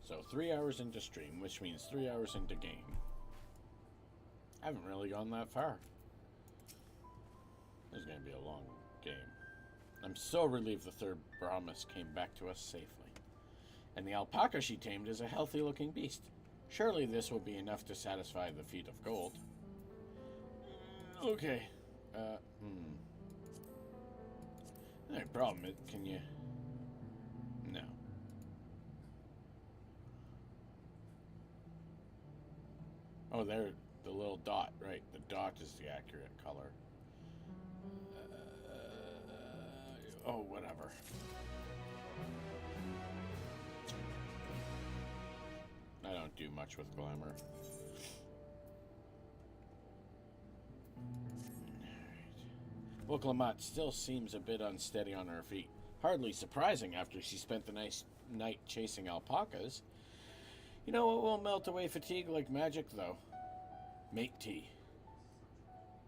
So 3 hours into stream, which means 3 hours into game. I haven't really gone that far. This is going to be a long game. I'm so relieved the Third Promise came back to us safely. And the alpaca she tamed is a healthy-looking beast. Surely this will be enough to satisfy the feat of gold. Okay. No problem. Can you... No. Oh, there, the little dot, right. The dot is the accurate color. Oh, whatever. I don't do much with glamour. Well, Clamott still seems a bit unsteady on her feet. Hardly surprising after she spent the nice night chasing alpacas. You know what won't melt away fatigue like magic, though? Make tea.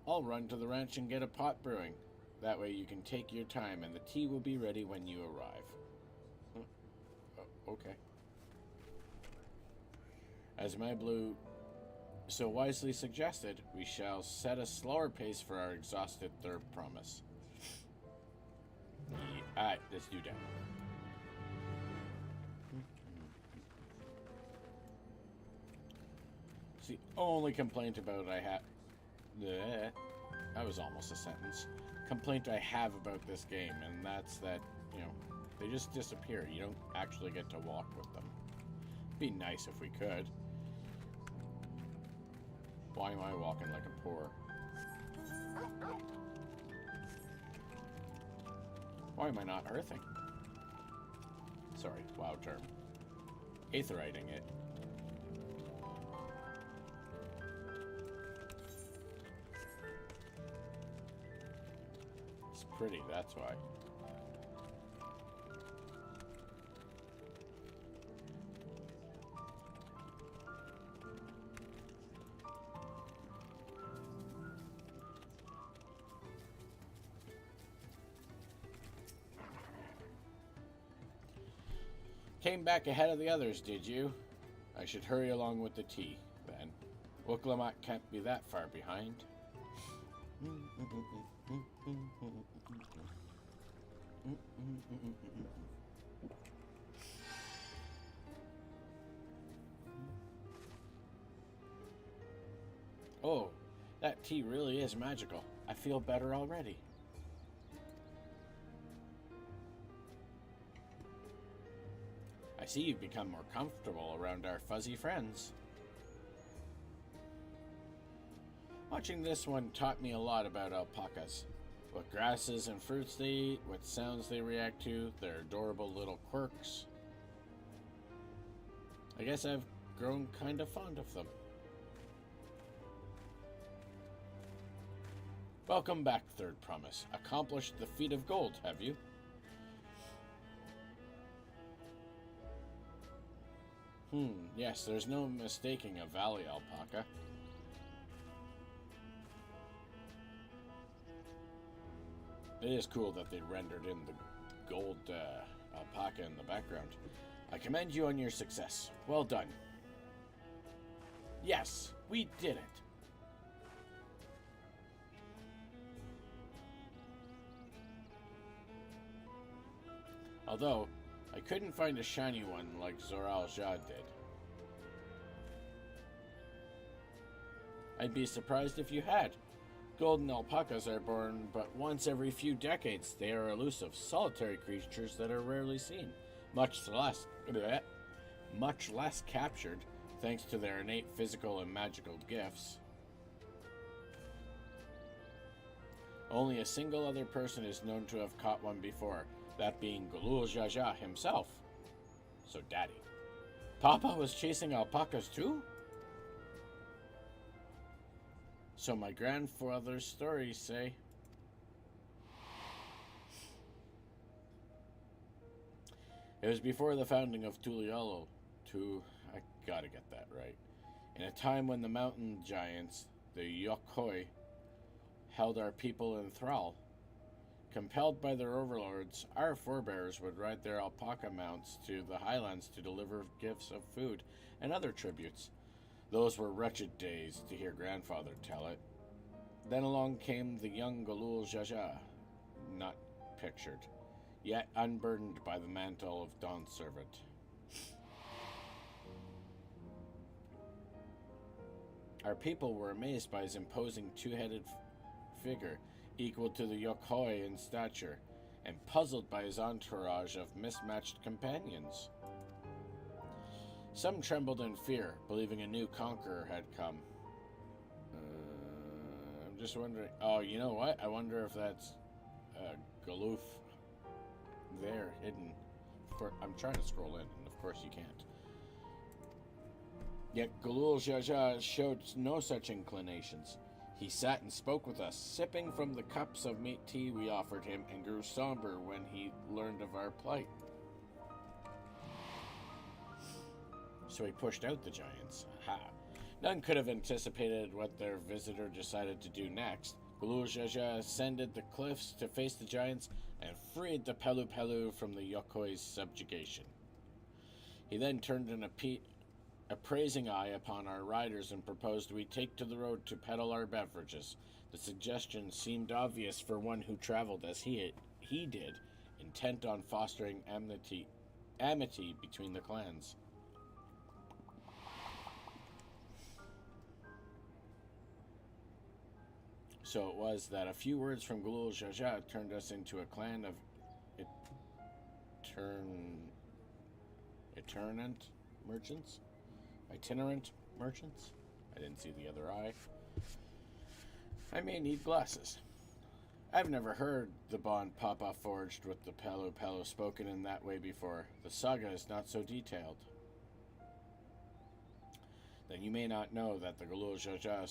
I'll run to the ranch and get a pot brewing. That way you can take your time and the tea will be ready when you arrive. Okay. As my blue so wisely suggested, we shall set a slower pace for our exhausted Third Promise. Alright, let's do that. See, only complaint about I have... That was almost a sentence. Complaint I have about this game, and that's that, you know, They just disappear. You don't actually get to walk with them. Be nice if we could. Why am I walking like a poor? Why am I not earthing? Sorry, wow term. Aetheriting it. It's pretty, that's why. Came back ahead of the others, did you? I should hurry along with the tea, then. Uklamat can't be that far behind. Oh, that tea really is magical. I feel better already. I see you've become more comfortable around our fuzzy friends. Watching this one taught me a lot about alpacas. What grasses and fruits they eat, what sounds they react to, their adorable little quirks. I guess I've grown kind of fond of them. Welcome back, Third Promise. Accomplished the feat of gold, have you? Yes, there's no mistaking a valley alpaca. It is cool that they rendered in the gold alpaca in the background. I commend you on your success. Well done. Yes, we did it. Although, I couldn't find a shiny one like Zoral Jad did. I'd be surprised if you had. Golden alpacas are born but once every few decades. They are elusive, solitary creatures that are rarely seen, much less captured, thanks to their innate physical and magical gifts. Only a single other person is known to have caught one before, that being Gulul Jaja himself. So Daddy. Papa was chasing alpacas too? So my grandfather's stories say. It was before the founding of Tuliolo, I gotta get that right. In a time when the mountain giants, the Yokoi, held our people in thrall. Compelled by their overlords, our forebears would ride their alpaca mounts to the highlands to deliver gifts of food and other tributes. Those were wretched days, to hear grandfather tell it. Then along came the young Gulul Jaja, not pictured, yet unburdened by the mantle of Dawn Servant. Our people were amazed by his imposing two-headed figure, equal to the Yokoi in stature, and puzzled by his entourage of mismatched companions. Some trembled in fear, believing a new conqueror had come. I'm just wondering... Oh, you know what? I wonder if that's Galoof there, hidden. I'm trying to scroll in, and of course you can't. Yet Gulul Jaja showed no such inclinations. He sat and spoke with us, sipping from the cups of meat tea we offered him, and grew somber when he learned of our plight. So he pushed out the giants. Aha. None could have anticipated what their visitor decided to do next. Gulul Jaja ascended the cliffs to face the giants and freed the Pelu Pelu from the Yokoi's subjugation. He then turned an appraising eye upon our riders and proposed we take to the road to peddle our beverages. The suggestion seemed obvious for one who traveled as he did, intent on fostering amity between the clans. So it was that a few words from Gulul Jaja turned us into a clan of itinerant merchants? Itinerant merchants? I didn't see the other eye. I may need glasses. I've never heard the bond Papa forged with the Pelu Pelu spoken in that way before. The saga is not so detailed. Then you may not know that the Galul Jaja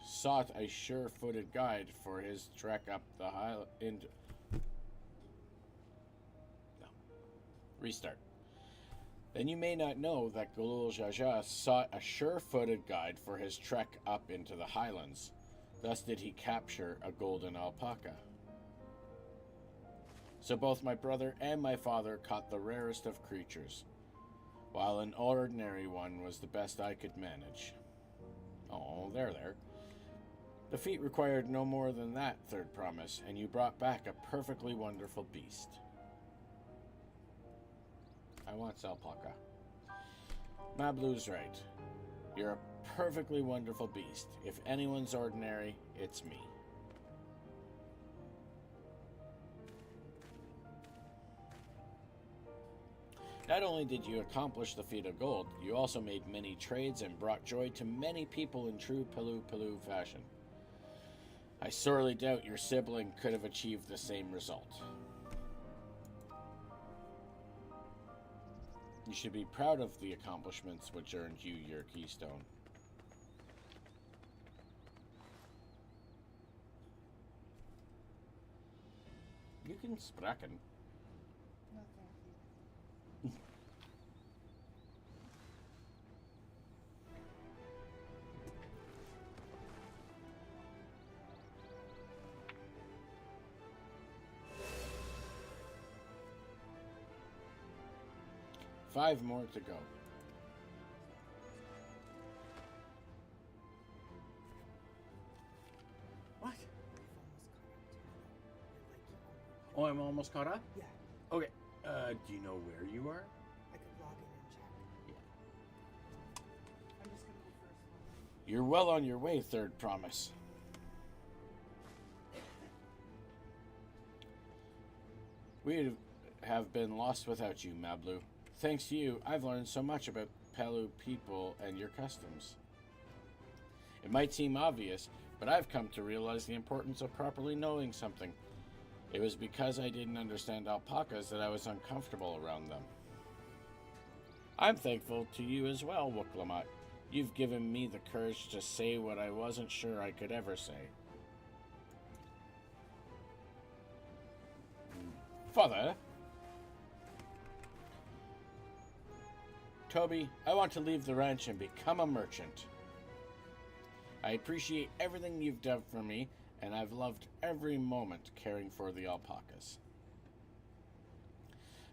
sought a sure-footed guide for his trek up the highland. No. Restart. Then you may not know that Galul Jaja sought a sure-footed guide for his trek up into the highlands. Thus did he capture a golden alpaca. So both my brother and my father caught the rarest of creatures, while an ordinary one was the best I could manage. Oh, there. The feat required no more than that, third promise, and you brought back a perfectly wonderful beast. I want alpaca. Mablu's right. You're a perfectly wonderful beast. If anyone's ordinary, it's me. Not only did you accomplish the feat of gold, you also made many trades and brought joy to many people in true Pelu Pelu fashion. I sorely doubt your sibling could have achieved the same result. You should be proud of the accomplishments which earned you your keystone. You can spraken. No, thank you. 5 more to go. What? Oh, I'm almost caught up? Yeah, Okay. Do you know where you are? I could log in and check. Yeah. I'm just gonna go first. You're well on your way, third promise. We have been lost without you, Mablu. Thanks to you, I've learned so much about Pelu people and your customs. It might seem obvious, but I've come to realize the importance of properly knowing something. It was because I didn't understand alpacas that I was uncomfortable around them. I'm thankful to you as well, Wuklamat. You've given me the courage to say what I wasn't sure I could ever say. Father? Toby, I want to leave the ranch and become a merchant. I appreciate everything you've done for me, and I've loved every moment caring for the alpacas.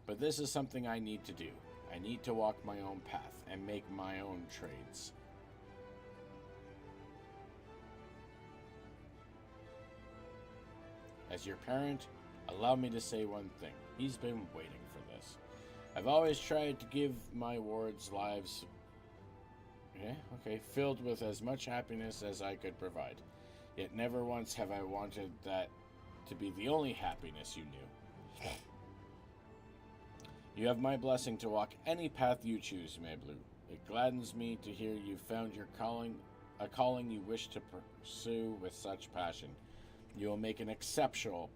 But this is something I need to do. I need to walk my own path and make my own trades. As your parent, allow me to say one thing. He's been waiting for this. I've always tried to give my wards lives, filled with as much happiness as I could provide. Yet never once have I wanted that to be the only happiness you knew. You have my blessing to walk any path you choose, Mablu. It gladdens me to hear you found your calling, a calling you wish to pursue with such passion. You will make an exceptional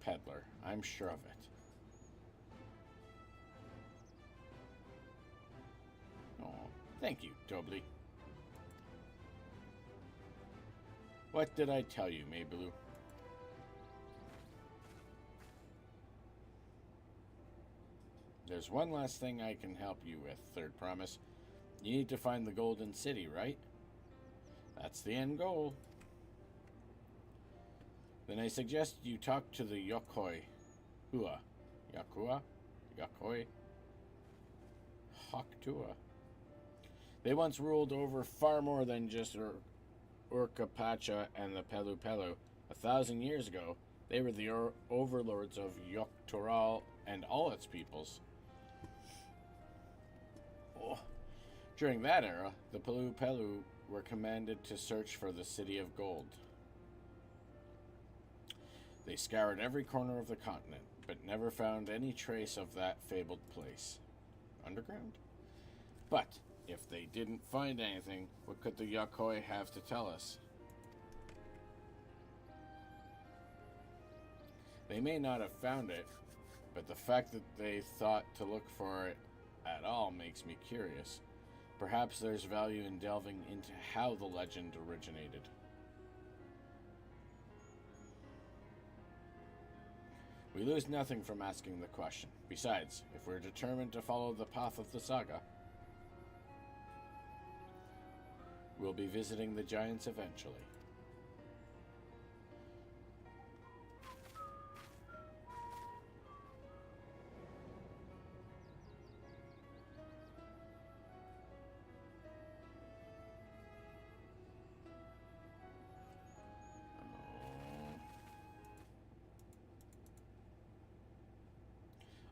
peddler, I'm sure of it. Oh, thank you, Tobli. What did I tell you, Mablu? There's one last thing I can help you with, third promise. You need to find the Golden City, right? That's the end goal. Then I suggest you talk to the Yokoi. Yakua? Yokoi? Haktua. They once ruled over far more than just Urkapacha and the Pelu Pelu. 1,000 years ago, they were the overlords of Yoktoral and all its peoples. During that era, the Pelu Pelu were commanded to search for the City of Gold. They scoured every corner of the continent, but never found any trace of that fabled place. Underground? But if they didn't find anything, what could the Yokoi have to tell us? They may not have found it, but the fact that they thought to look for it at all makes me curious. Perhaps there's value in delving into how the legend originated. We lose nothing from asking the question. Besides, if we're determined to follow the path of the saga, we'll be visiting the giants eventually.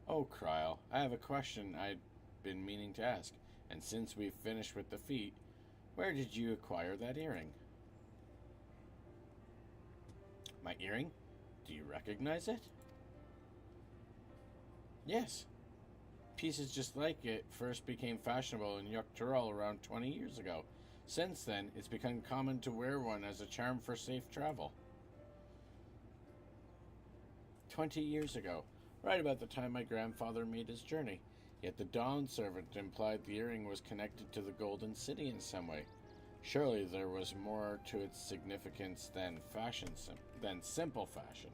Oh, Kryl, I have a question I'd been meaning to ask, and since we've finished with the feet, where did you acquire that earring? My earring? Do you recognize it? Yes. Pieces just like it first became fashionable in Yokturol around 20 years ago. Since then, it's become common to wear one as a charm for safe travel. 20 years ago. Right about the time my grandfather made his journey. Yet the Dawn servant implied the earring was connected to the Golden City in some way. Surely there was more to its significance than simple fashion.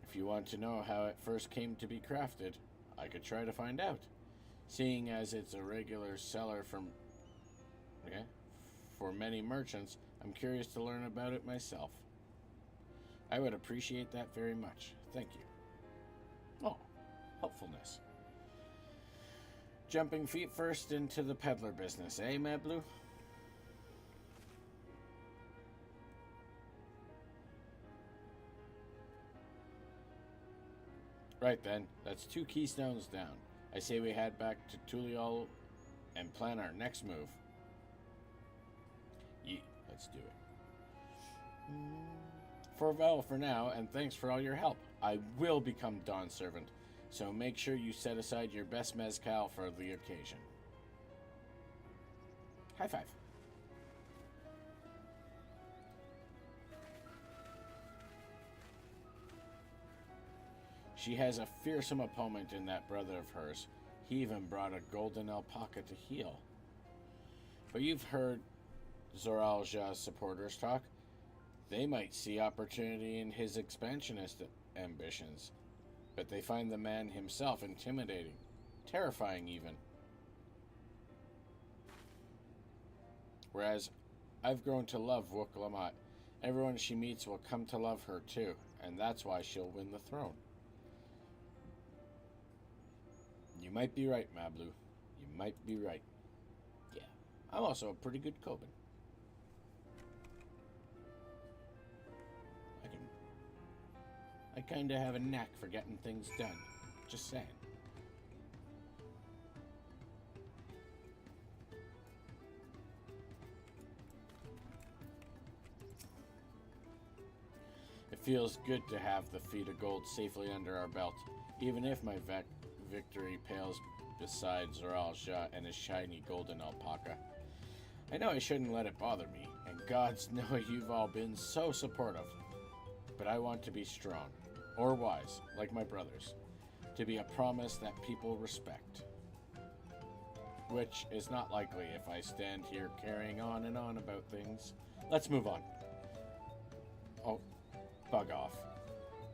If you want to know how it first came to be crafted, I could try to find out. Seeing as it's a regular seller for many merchants, I'm curious to learn about it myself. I would appreciate that very much. Thank you. Oh, helpfulness. Jumping feet first into the peddler business, eh, Mablu? Right then, that's 2 keystones down. I say we head back to Tuliol and plan our next move. Yee, let's do it. Farewell for now, and thanks for all your help. I will become Dawn Servant, so make sure you set aside your best mezcal for the occasion. High five. She has a fearsome opponent in that brother of hers. He even brought a golden alpaca to heal. But you've heard Zoralja's supporters talk. They might see opportunity in his expansionist ambitions, but they find the man himself intimidating, terrifying even. Whereas I've grown to love Wuk-Lamat. Everyone she meets will come to love her too, and that's why she'll win the throne. You might be right, Mablu. You might be right. Yeah, I'm also a pretty good Koban. I kinda have a knack for getting things done. Just saying. It feels good to have the feet of gold safely under our belt, even if my victory pales beside Zoralja and his shiny golden alpaca. I know I shouldn't let it bother me, and gods know you've all been so supportive. But I want to be strong, or wise, like my brothers, to be a promise that people respect. Which is not likely if I stand here carrying on and on about things. Let's move on. Oh, bug off.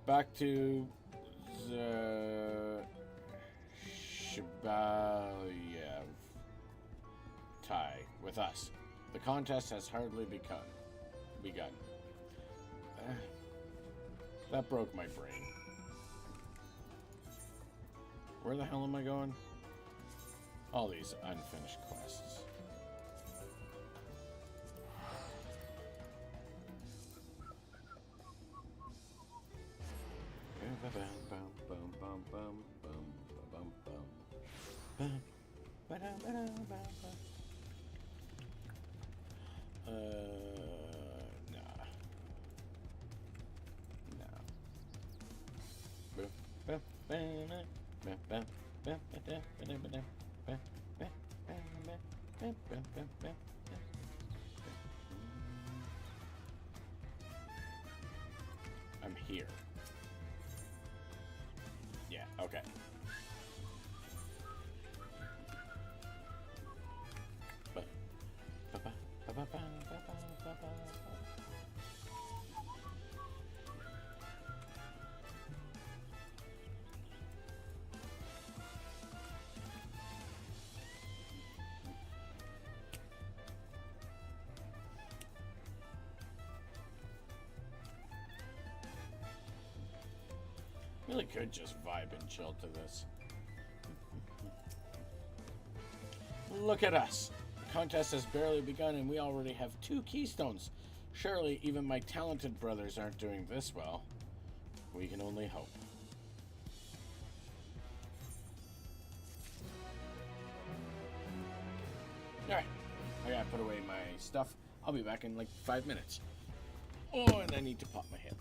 Back to the Shabalyev tie with us. The contest has hardly begun. That broke my brain. Where the hell am I going? All these unfinished quests. Nah. I'm here. Yeah, okay. Really could just vibe and chill to this. Look at us. The contest has barely begun and we already have 2 keystones. Surely even my talented brothers aren't doing this well. We can only hope. Alright, I gotta put away my stuff. I'll be back in like 5 minutes. Oh, and I need to pop my hip.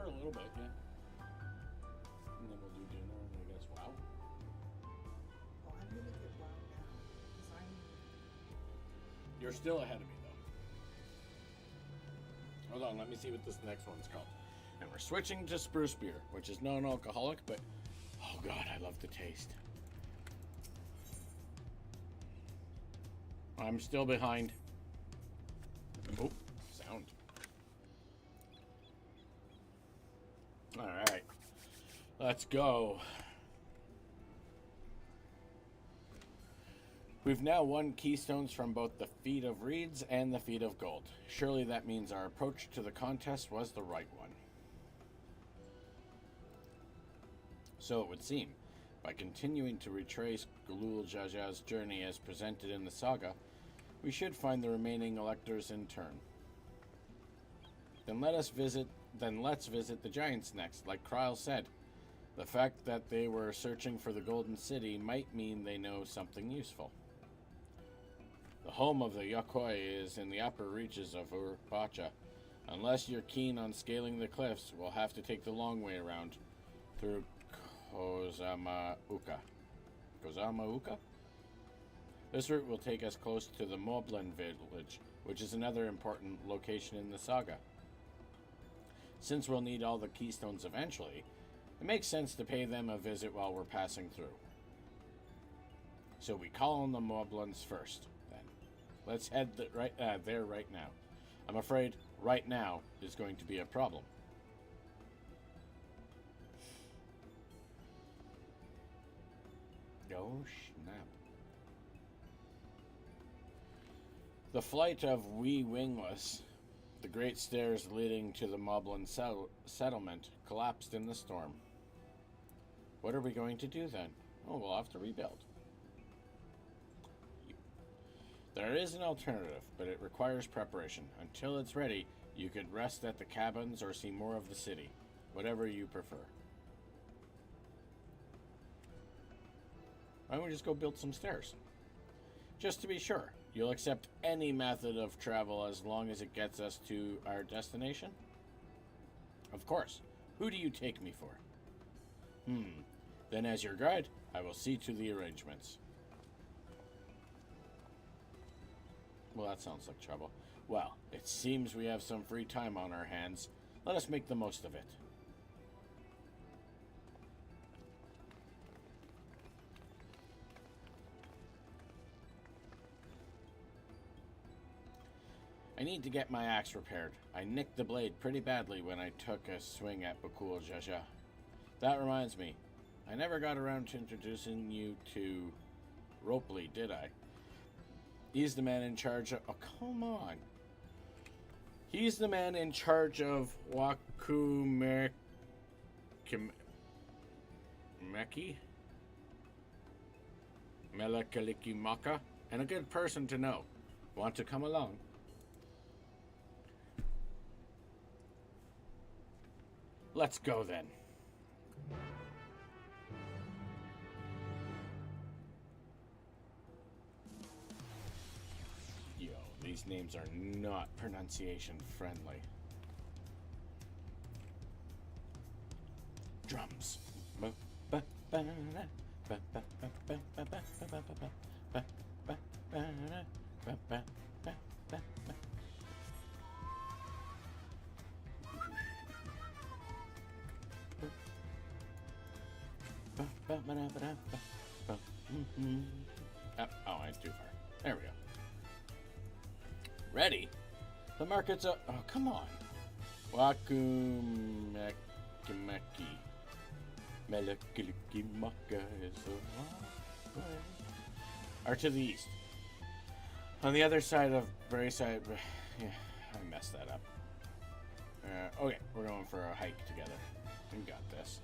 For a little bit, yeah. And then we'll do dinner and I guess WoW. Well, I'm gonna get WoW now, because I'm... You're still ahead of me, though. Hold on, let me see what this next one's called. And we're switching to spruce beer, which is non-alcoholic, but oh god, I love the taste. I'm still behind. Oh, sound. Alright. Let's go. We've now won keystones from both the Feat of Reeds and the Feat of Gold. Surely that means our approach to the contest was the right one. So it would seem. By continuing to retrace Galul Jaja's journey as presented in the saga, we should find the remaining electors in turn. let's visit the giants next, like Kryle said. The fact that they were searching for the Golden City might mean they know something useful. The home of the Yokoi is in the upper reaches of Urpacha. Unless you're keen on scaling the cliffs, we'll have to take the long way around through Kozamauka. Kozamauka? This route will take us close to the Moblin village, which is another important location in the saga. Since we'll need all the keystones eventually, it makes sense to pay them a visit while we're passing through. So we call on the Moblins first, then. Let's head there right now. I'm afraid right now is going to be a problem. Oh, snap. The flight of Wee Wingless, the great stairs leading to the Moblin settlement, collapsed in the storm. What are we going to do then? Oh, we'll have to rebuild. There is an alternative, but it requires preparation. Until it's ready, you could rest at the cabins or see more of the city. Whatever you prefer. Why don't we just go build some stairs? Just to be sure, you'll accept any method of travel as long as it gets us to our destination? Of course. Who do you take me for? Then as your guide, I will see to the arrangements. Well, that sounds like trouble. Well, it seems we have some free time on our hands. Let us make the most of it. I need to get my axe repaired. I nicked the blade pretty badly when I took a swing at Bakul Jaja. That reminds me, I never got around to introducing you to Ropely, did I? He's the man in charge of... Oh, come on. He's the man in charge of Wakumeki? Melekalikimaka? And a good person to know. Want to come along? Let's go then. Yo, these names are not pronunciation friendly. Drums. Oh, I went too far. There we go. Ready? The market's up. Oh, come on. Wakumeki. Melekalikimaka is the way. Are to the east. On the other side of Brayside. Yeah, I messed that up. Okay, we're going for a hike together. We got this.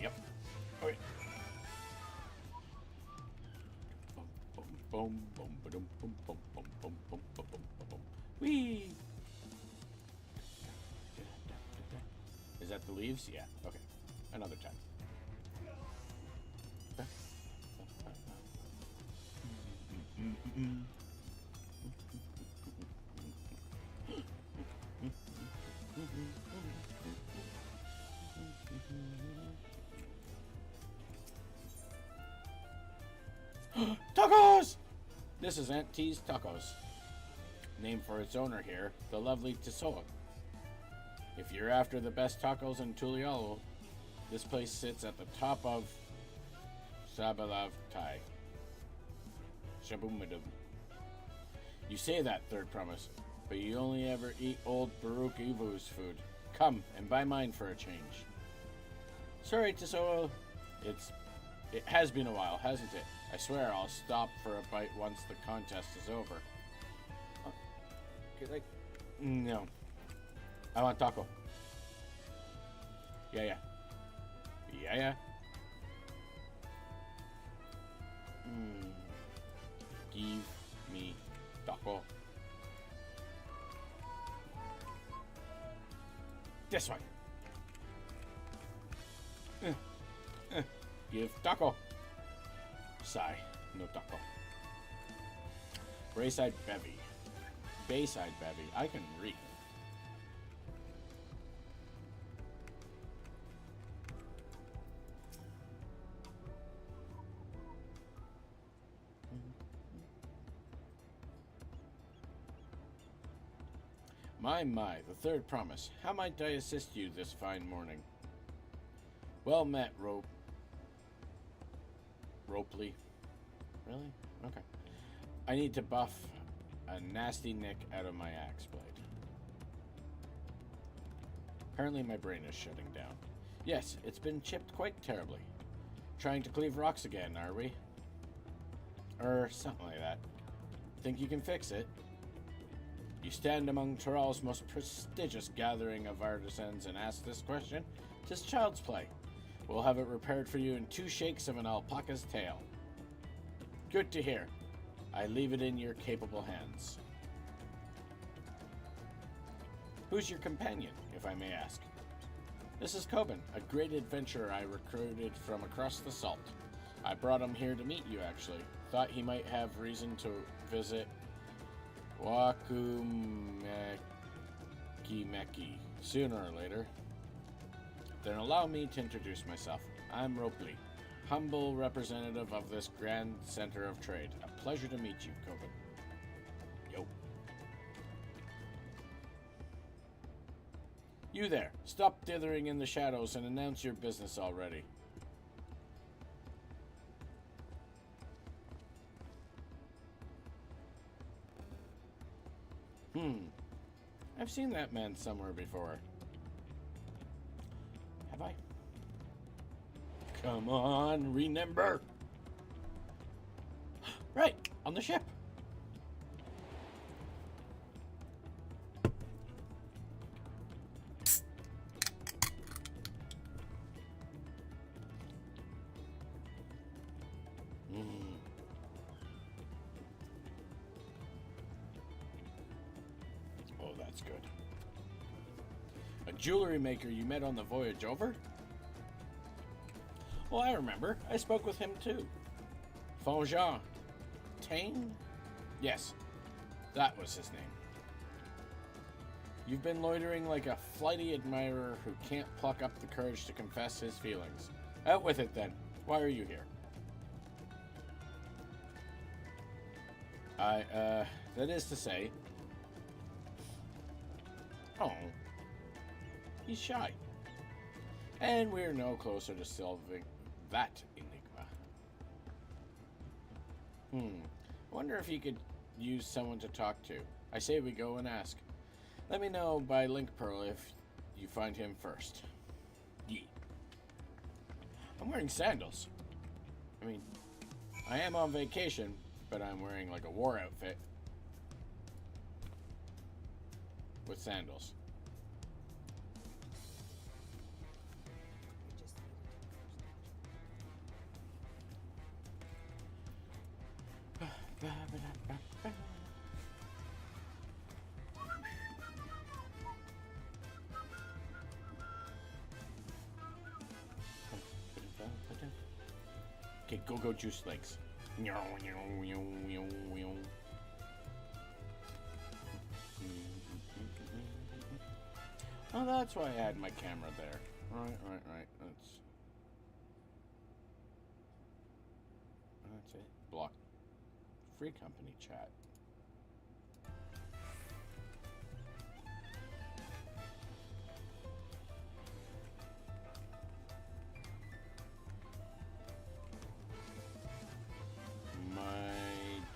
Yep. Okay. Boom, boom, boom, boom, boom, boom, boom, boom, boom, boom, boom. Whee! Is that the leaves? Yeah. Okay. Another time. Tacos! This is Aunt T's Tacos. Named for its owner here, the lovely Tisoa. If you're after the best tacos in Tuliolo, this place sits at the top of Sabalav Tai. Shabumadum. You say that, Third Promise, but you only ever eat old Baruch Ivu's food. Come and buy mine for a change. Sorry, Tisoa. It has been a while, hasn't it? I swear I'll stop for a bite once the contest is over. Okay, no. I want taco. Yeah. Give This way. Give taco. Sigh. No taco. Bayside Bevy. Bayside Bevy. I can read. My, the third promise. How might I assist you this fine morning? Well met, Ropely. Really? Okay. I need to buff a nasty nick out of my axe blade. Apparently my brain is shutting down. Yes, it's been chipped quite terribly. Trying to cleave rocks again, are we? Something like that. Think you can fix it? You stand among Tyrell's most prestigious gathering of artisans and ask this question? 'Tis child's play. We'll have it repaired for you in 2 shakes of an alpaca's tail. Good to hear. I leave it in your capable hands. Who's your companion, if I may ask? This is Coben, a great adventurer I recruited from across the salt. I brought him here to meet you, actually. Thought he might have reason to visit Wakumeki sooner or later. Then allow me to introduce myself. I'm Ropely, humble representative of this grand center of trade. A pleasure to meet you, Coben. Yo. You there, stop dithering in the shadows and announce your business already. I've seen that man somewhere before. Have I? Come on, remember. Right, on the ship. Oh, that's good. A jewelry maker you met on the voyage over? Well, I remember. I spoke with him too. Fonjean. Tane? Yes, that was his name. You've been loitering like a flighty admirer who can't pluck up the courage to confess his feelings. Out with it then. Why are you here? That is to say... Oh. He's shy. And we're no closer to solving that enigma. I wonder if you could use someone to talk to. I say we go and ask. Let me know by link pearl if you find him first. Yee. I'm wearing sandals. I mean, I am on vacation, but I'm wearing like a war outfit. With sandals. Okay, go juice legs. Oh, that's why I had my camera there. Right. That's it. Block. Free company chat. My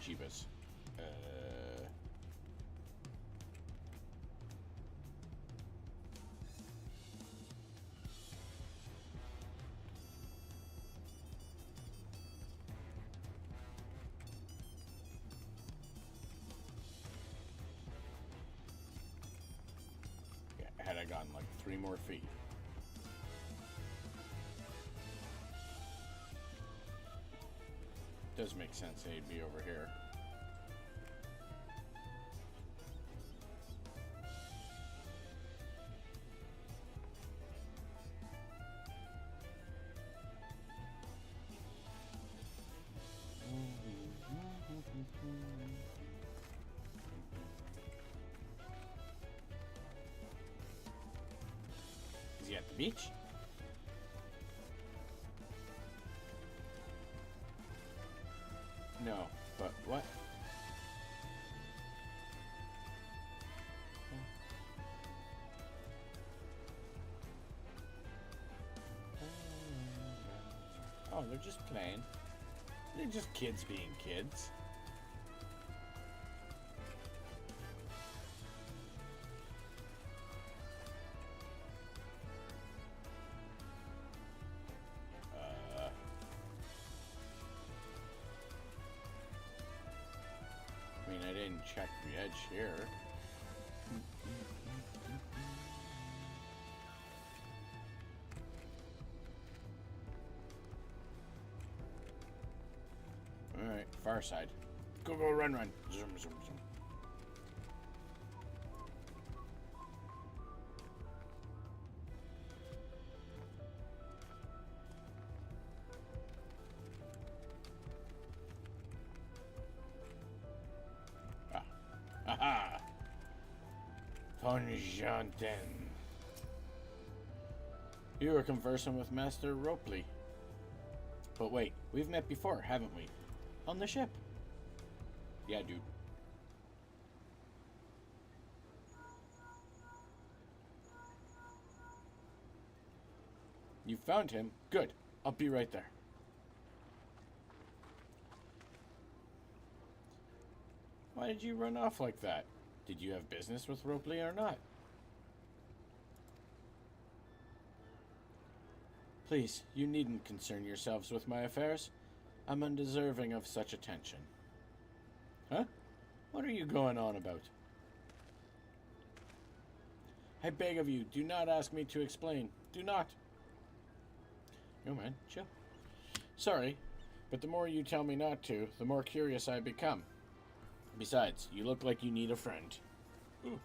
Jeebus. Had I gotten like 3 more feet. Does make sense he'd be over here. beach? No, but what? Oh, they're just playing. They're just kids being kids. I mean, I didn't check the edge here. Alright, far side. Go, go, run, run. Zoom, zoom, zoom. Ah. Aha! Fonjanten. You were conversing with Master Ropley. But wait, we've met before, haven't we? On the ship. Yeah, dude. You found him? Good. I'll be right there. Why did you run off like that? Did you have business with Ropley or not? Please, you needn't concern yourselves with my affairs. I'm undeserving of such attention. Huh? What are you going on about? I beg of you, do not ask me to explain. Do not. No, man, chill. Sorry, but the more you tell me not to, the more curious I become. Besides, you look like you need a friend. Ooh.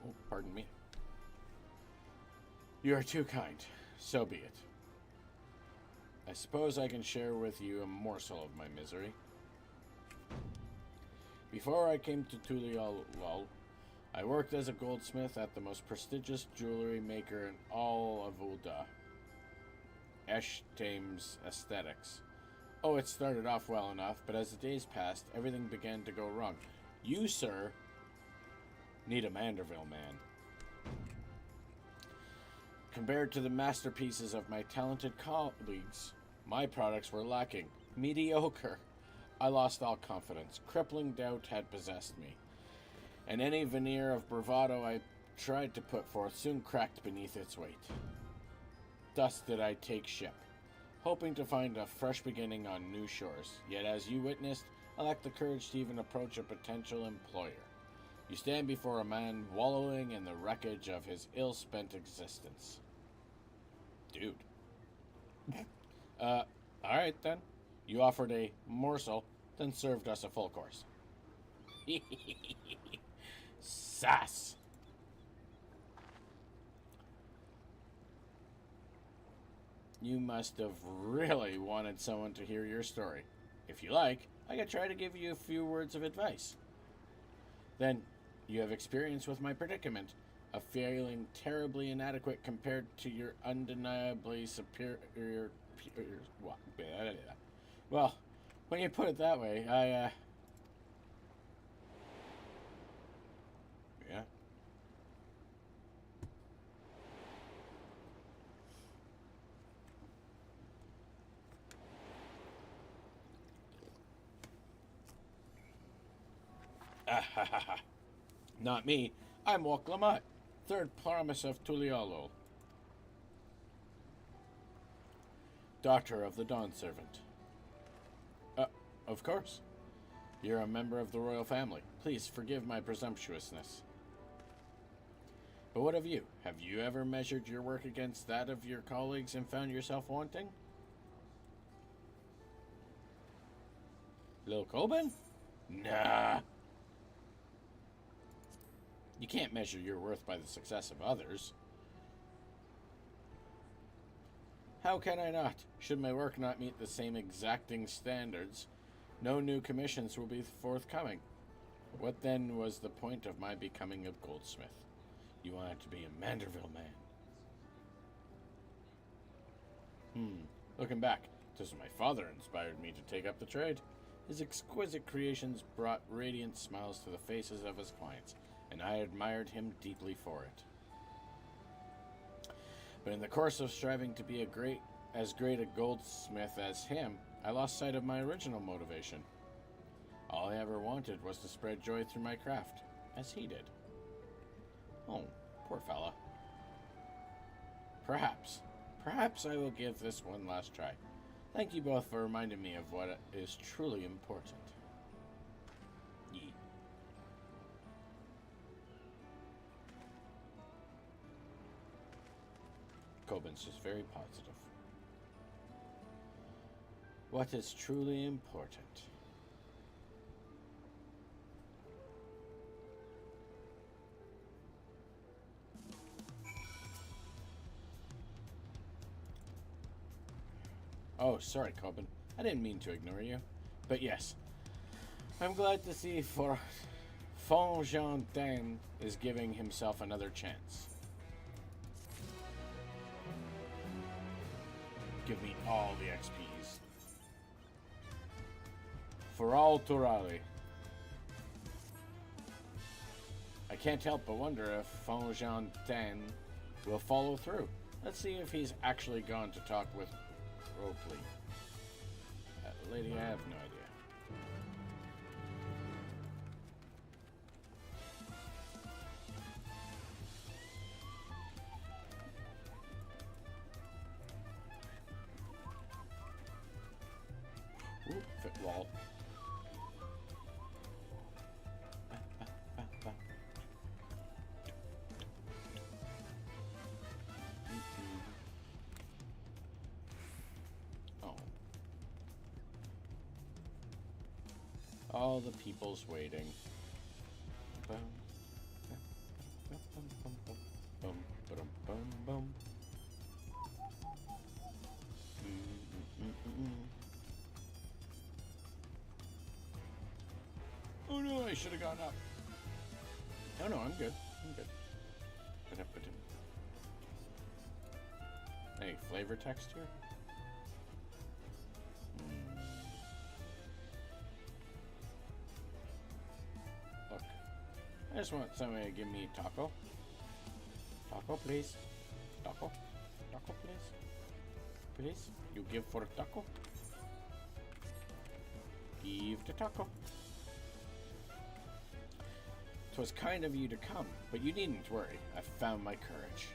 Oh, pardon me. You are too kind. So be it. I suppose I can share with you a morsel of my misery. Before I came to Tuliolol, I worked as a goldsmith at the most prestigious jewelry maker in all of Ulda, Thames Aesthetics. Oh, it started off well enough, but as the days passed, everything began to go wrong. You, sir, need a Manderville man. Compared to the masterpieces of my talented colleagues, my products were lacking. Mediocre. I lost all confidence. Crippling doubt had possessed me. And any veneer of bravado I tried to put forth soon cracked beneath its weight. Thus did I take ship, hoping to find a fresh beginning on new shores. Yet as you witnessed, I lacked the courage to even approach a potential employer. You stand before a man wallowing in the wreckage of his ill-spent existence. Dude. Alright then. You offered a morsel, then served us a full course. Sass! You must have really wanted someone to hear your story. If you like, I could try to give you a few words of advice. Then, you have experience with my predicament, of feeling terribly inadequate compared to your undeniably superior peers. Well, when you put it that way, yeah. Not me. I'm Walklamat, third promise of Tuliolol. Daughter of the Dawn Servant. Of course. You're a member of the royal family. Please forgive my presumptuousness. But what of you? Have you ever measured your work against that of your colleagues and found yourself wanting? Lil Coben? Nah. You can't measure your worth by the success of others. How can I not? Should my work not meet the same exacting standards, no new commissions will be forthcoming. What then was the point of my becoming a goldsmith? You wanted to be a Manderville man. Looking back, 'tis my father inspired me to take up the trade. His exquisite creations brought radiant smiles to the faces of his clients, and I admired him deeply for it. But in the course of striving to be as great a goldsmith as him, I lost sight of my original motivation. All I ever wanted was to spread joy through my craft, as he did. Oh, poor fella. Perhaps I will give this one last try. Thank you both for reminding me of what is truly important. Yee. Coben's just very positive. What is truly important? Oh, sorry, Coben. I didn't mean to ignore you. But yes, I'm glad to see Fonjontaine is giving himself another chance. Give me all the XPs. For all Turali. I can't help but wonder if Fonjontaine will follow through. Let's see if he's actually gone to talk with Ropley. Lady, I have no idea. Ooh, fit wall. All the people's waiting. Bum, bum, bum, bum, bum, bum, bum, bum. Oh no, I should have gone up. Oh no, I'm good. I'm good. Any flavor text here? I just want somebody to give me taco. Taco, please. Taco. Taco, please. Please. You give for a taco. Give the taco. 'Twas kind of you to come, but you needn't worry. I found my courage.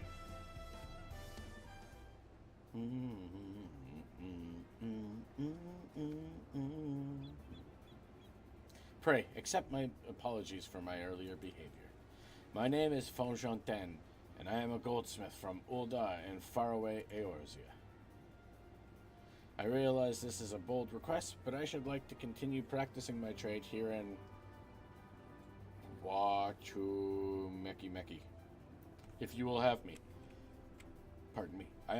Pray, accept my apologies for my earlier behavior. My name is Fonjontaine, and I am a goldsmith from Ulda in faraway Eorzea. I realize this is a bold request, but I should like to continue practicing my trade here in Wachumeki, if you will have me. Pardon me. I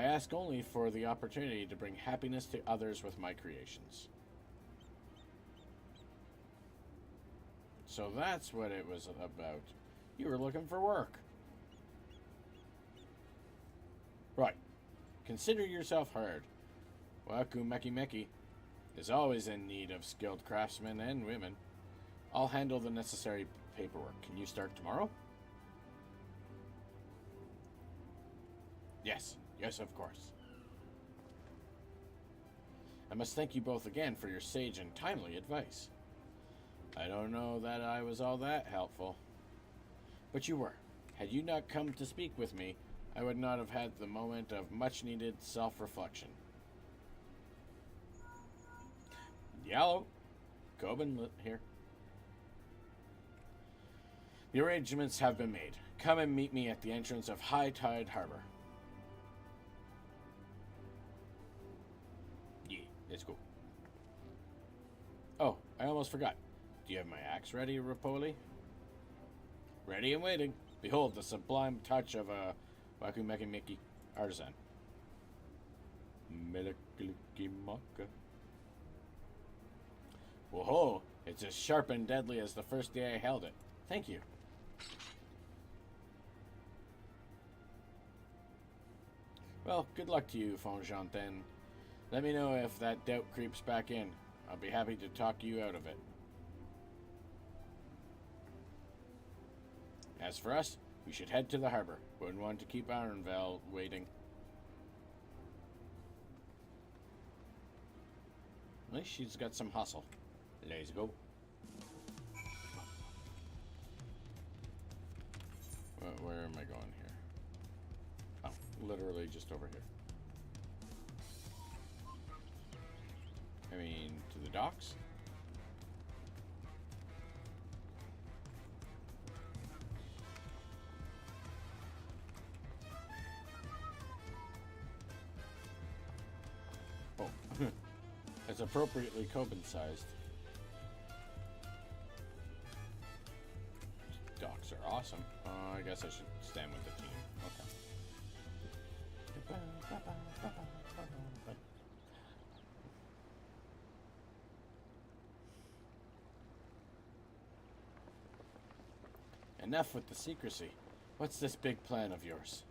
ask only for the opportunity to bring happiness to others with my creations. So that's what it was about. You were looking for work. Right. Consider yourself heard. Wachumeki is always in need of skilled craftsmen and women. I'll handle the necessary paperwork. Can you start tomorrow? Yes. Yes, of course. I must thank you both again for your sage and timely advice. I don't know that I was all that helpful. But you were. Had you not come to speak with me, I would not have had the moment of much-needed self-reflection. Yellow. Coben here. The arrangements have been made. Come and meet me at the entrance of High Tide Harbor. Yeah, let's go. Oh, I almost forgot. Do you have my axe ready, Rapoli? Ready and waiting. Behold the sublime touch of a Wachumeki artisan. Melekilikimaka. Whoa, it's as sharp and deadly as the first day I held it. Thank you. Well, good luck to you, Fonjantin. Let me know if that doubt creeps back in. I'll be happy to talk you out of it. As for us, we should head to the harbor. Wouldn't want to keep Ironvale waiting. At least she's got some hustle. Let's go. Where am I going here? Oh, literally just over here. I mean, to the docks? Oh, it's appropriately Coben-sized. Docks are awesome. I guess I should stand with the team. Okay. Enough with the secrecy. What's this big plan of yours?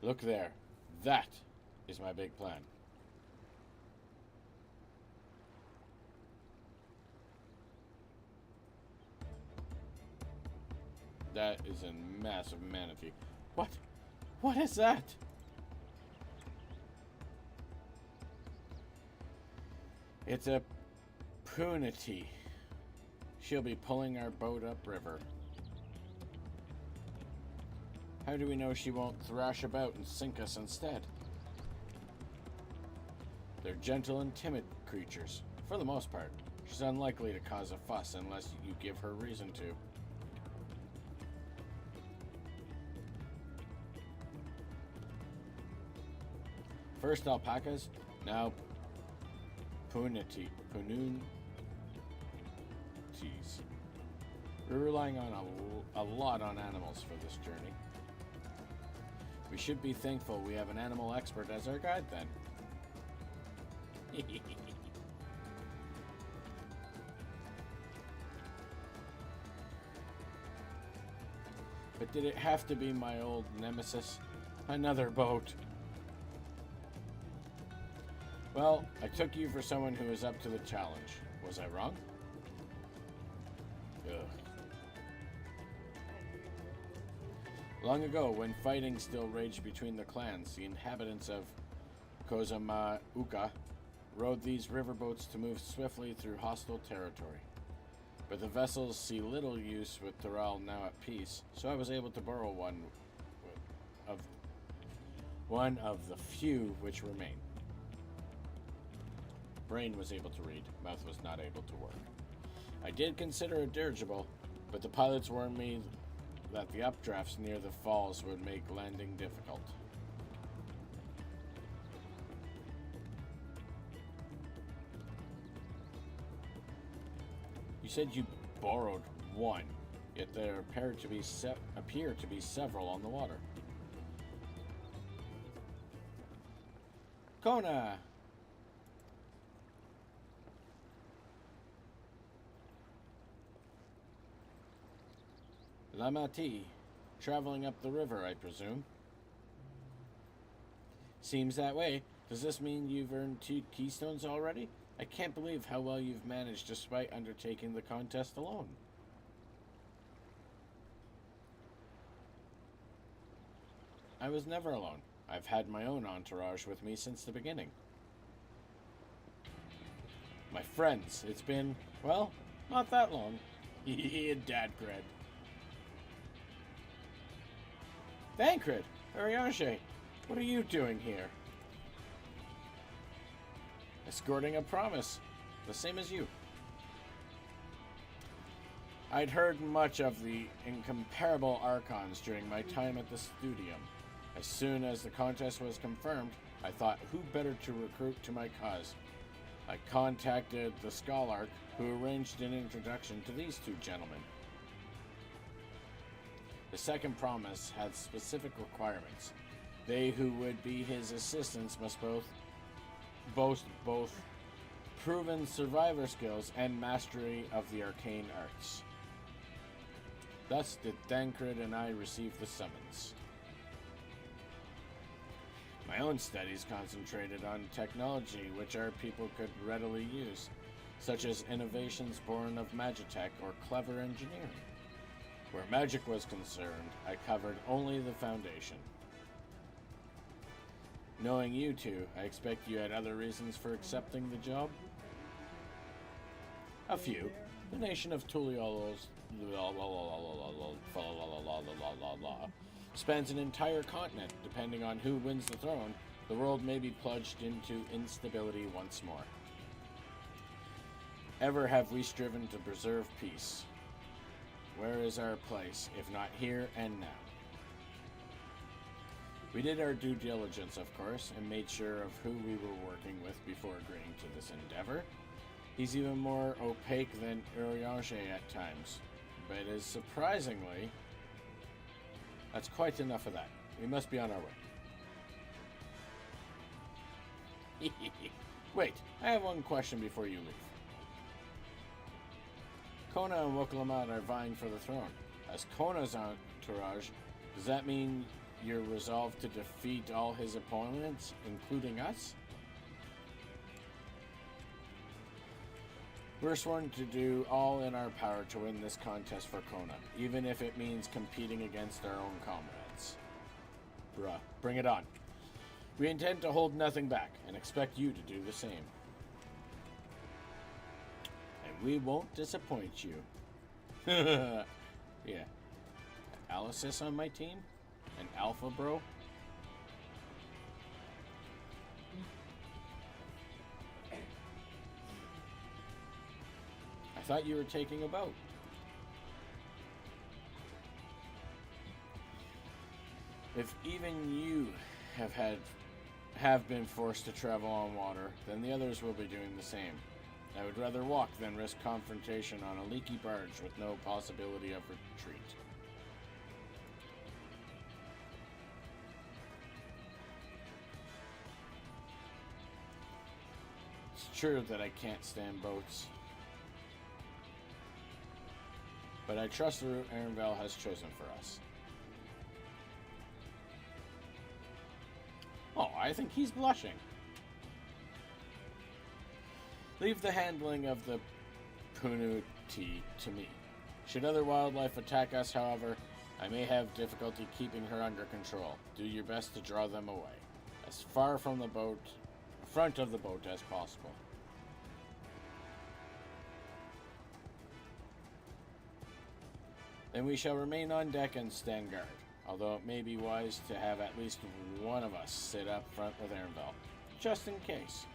Look there. That is my big plan. That is a massive manatee. What? What is that? It's a punity. She'll be pulling our boat upriver. How do we know she won't thrash about and sink us instead? They're gentle and timid creatures, for the most part. She's unlikely to cause a fuss unless you give her reason to. First alpacas, now pununities. We're relying on a lot on animals for this journey. We should be thankful we have an animal expert as our guide then. But did it have to be my old nemesis? Another boat. Well, I took you for someone who is up to the challenge. Was I wrong? Ugh. Long ago, when fighting still raged between the clans, the inhabitants of Kozamauka rode these riverboats to move swiftly through hostile territory. But the vessels see little use with Thural now at peace, so I was able to borrow one of the few which remain. Brain was able to read, mouth was not able to work. I did consider a dirigible, but the pilots warned me that the updrafts near the falls would make landing difficult. You said you borrowed one, yet there appear to be several on the water. Kona! Lamati, traveling up the river, I presume. Seems that way. Does this mean you've earned 2 keystones already? I can't believe how well you've managed despite undertaking the contest alone. I was never alone. I've had my own entourage with me since the beginning. My friends, it's been, well, not that long. Dad cred. Thancred, Ariange, what are you doing here? Escorting a promise, the same as you. I'd heard much of the incomparable Archons during my time at the Studium. As soon as the contest was confirmed, I thought who better to recruit to my cause. I contacted the Scholarch, who arranged an introduction to these 2 gentlemen. The second promise had specific requirements. They who would be his assistants must boast both proven survivor skills and mastery of the arcane arts. Thus did Thancred and I receive the summons. My own studies concentrated on technology which our people could readily use, such as innovations born of magitech or clever engineering. Where magic was concerned, I covered only the foundation. Knowing you two, I expect you had other reasons for accepting the job? A few. The nation of Tuliolos spans an entire continent. Depending on who wins the throne, the world may be plunged into instability once more. Ever have we striven to preserve peace? Where is our place, if not here and now? We did our due diligence, of course, and made sure of who we were working with before agreeing to this endeavor. He's even more opaque than Uriage at times, but is surprisingly... That's quite enough of that. We must be on our way. Wait, I have one question before you leave. Kona and Woklamat are vying for the throne. As Kona's entourage, does that mean you're resolved to defeat all his opponents, including us? We're sworn to do all in our power to win this contest for Kona, even if it means competing against our own comrades. Bruh, bring it on. We intend to hold nothing back, and expect you to do the same. And we won't disappoint you. Yeah. Alice on my team? An alpha bro? I thought you were taking a boat. If even you have been forced to travel on water, then the others will be doing the same. I would rather walk than risk confrontation on a leaky barge with no possibility of retreat. It's true that I can't stand boats, but I trust the route Arenvale has chosen for us. Oh, I think he's blushing. Leave the handling of the Punu tea to me. Should other wildlife attack us, however, I may have difficulty keeping her under control. Do your best to draw them away, as far from the front of the boat as possible. Then we shall remain on deck and stand guard, although it may be wise to have at least one of us sit up front with Arenvale, just in case.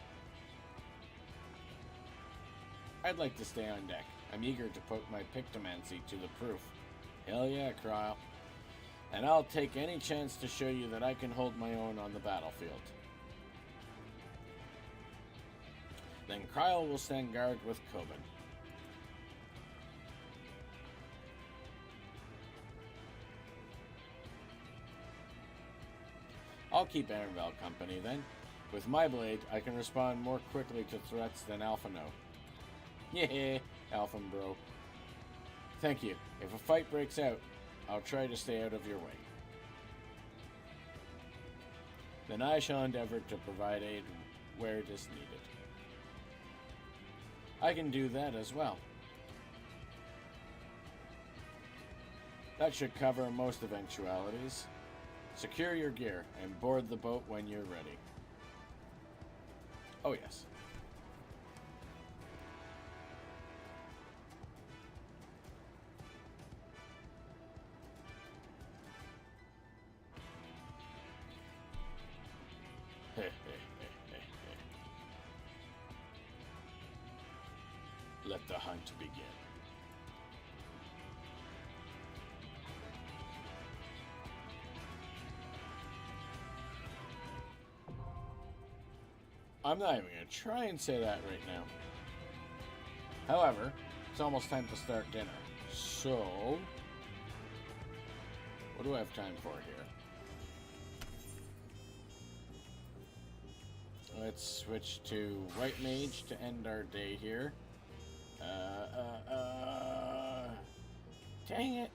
I'd like to stay on deck. I'm eager to put my pictomancy to the proof. Hell yeah, Cryle. And I'll take any chance to show you that I can hold my own on the battlefield. Then Cryle will stand guard with Coben. I'll keep Arenvale company then. With my blade, I can respond more quickly to threats than Alphino. Yeah, Alpha bro. Thank you. If a fight breaks out, I'll try to stay out of your way. Then I shall endeavor to provide aid where it is needed. I can do that as well. That should cover most eventualities. Secure your gear and board the boat when you're ready. Oh yes. Let the hunt begin. I'm not even going to try and say that right now. However, it's almost time to start dinner. So, what do I have time for here? Let's switch to White Mage to end our day here. Dang it.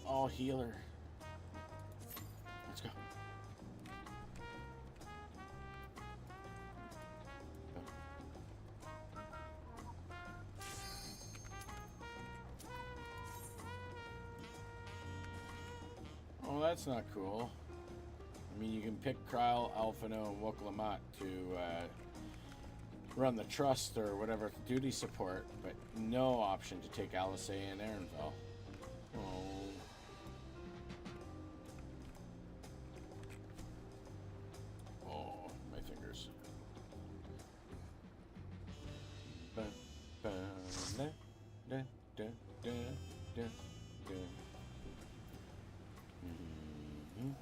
all healer. Let's go. Oh, that's not cool. I mean, you can pick Kryl, Alphino, and Woklamat to run the trust or whatever duty support, but no option to take Alice and Aaronville. Oh. Oh, my fingers. Ba, ba, da, da, da, da, da, da. Mm-hmm.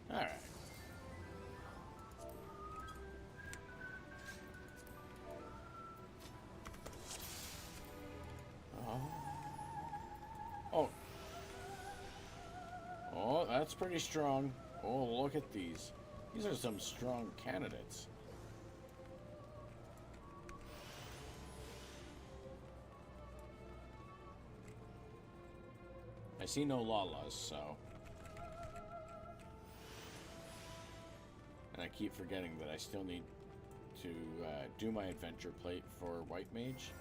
All right. Oh. Oh, that's pretty strong. Oh, look at these. These are some strong candidates. I see no Lalas, so. And I keep forgetting that I still need to do my adventure plate for White Mage.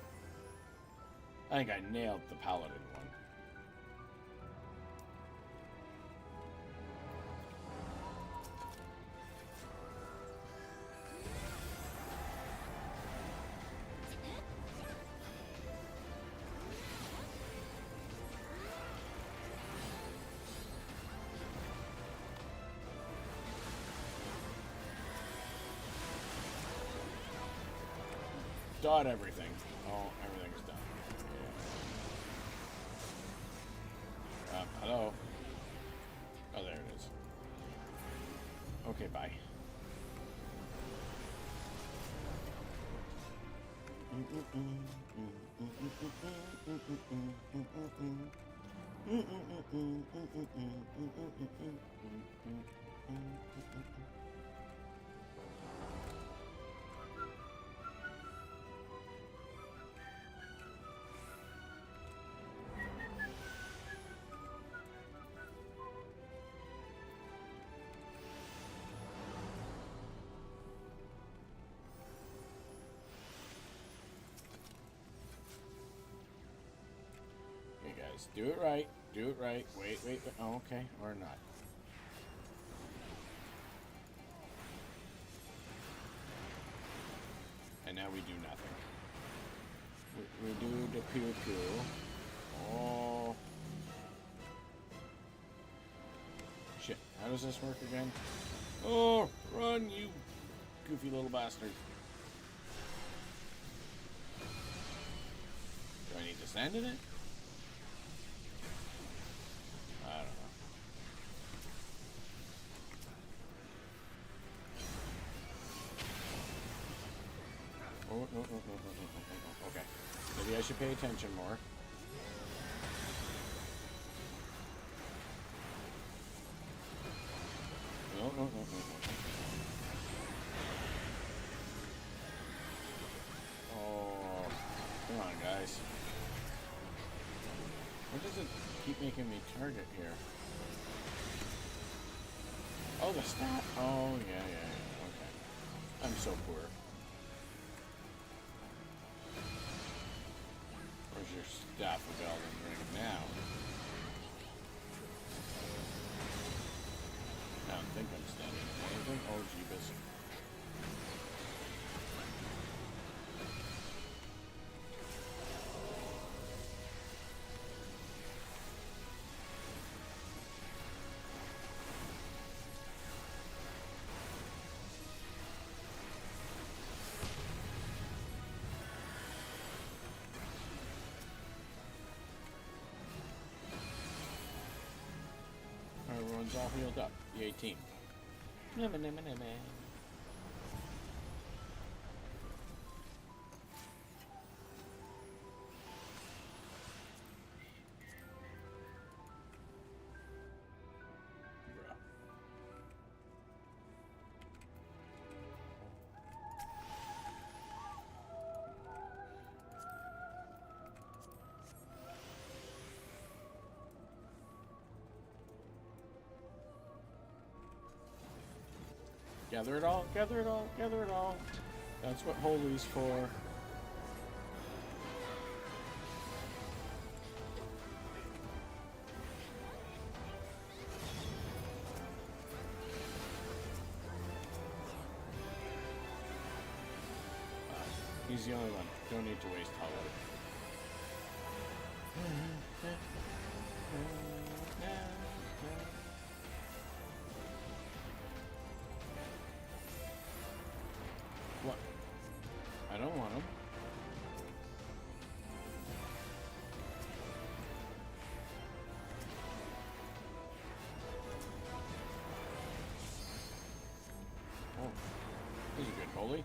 I think I nailed the Paladin one. Dot everything. Oh, everything's done. Yeah. Hello? Oh, there it is. Okay, bye. Do it right. Do it right. Wait, wait, wait. Oh, okay. Or not. And now we do nothing. We do the pew-pew. Oh. Shit. How does this work again? Oh, run, you goofy little bastard. Do I need to stand in it? I don't know. Oh, no. Okay. Maybe I should pay attention more. No. Oh, come on, guys. Why does it keep making me target here? Oh, the stat. Oh, yeah. Okay. I'm so poor. Where's your staff of Elden Ring now? I don't think I'm standing in anything. Oh, jeebus. Everyone's all healed up. Yay, team. Gather it all, gather it all, gather it all. That's what holy's for. He's the only one. Don't need to waste hollow. What? I don't want him. Oh, this is good, holy.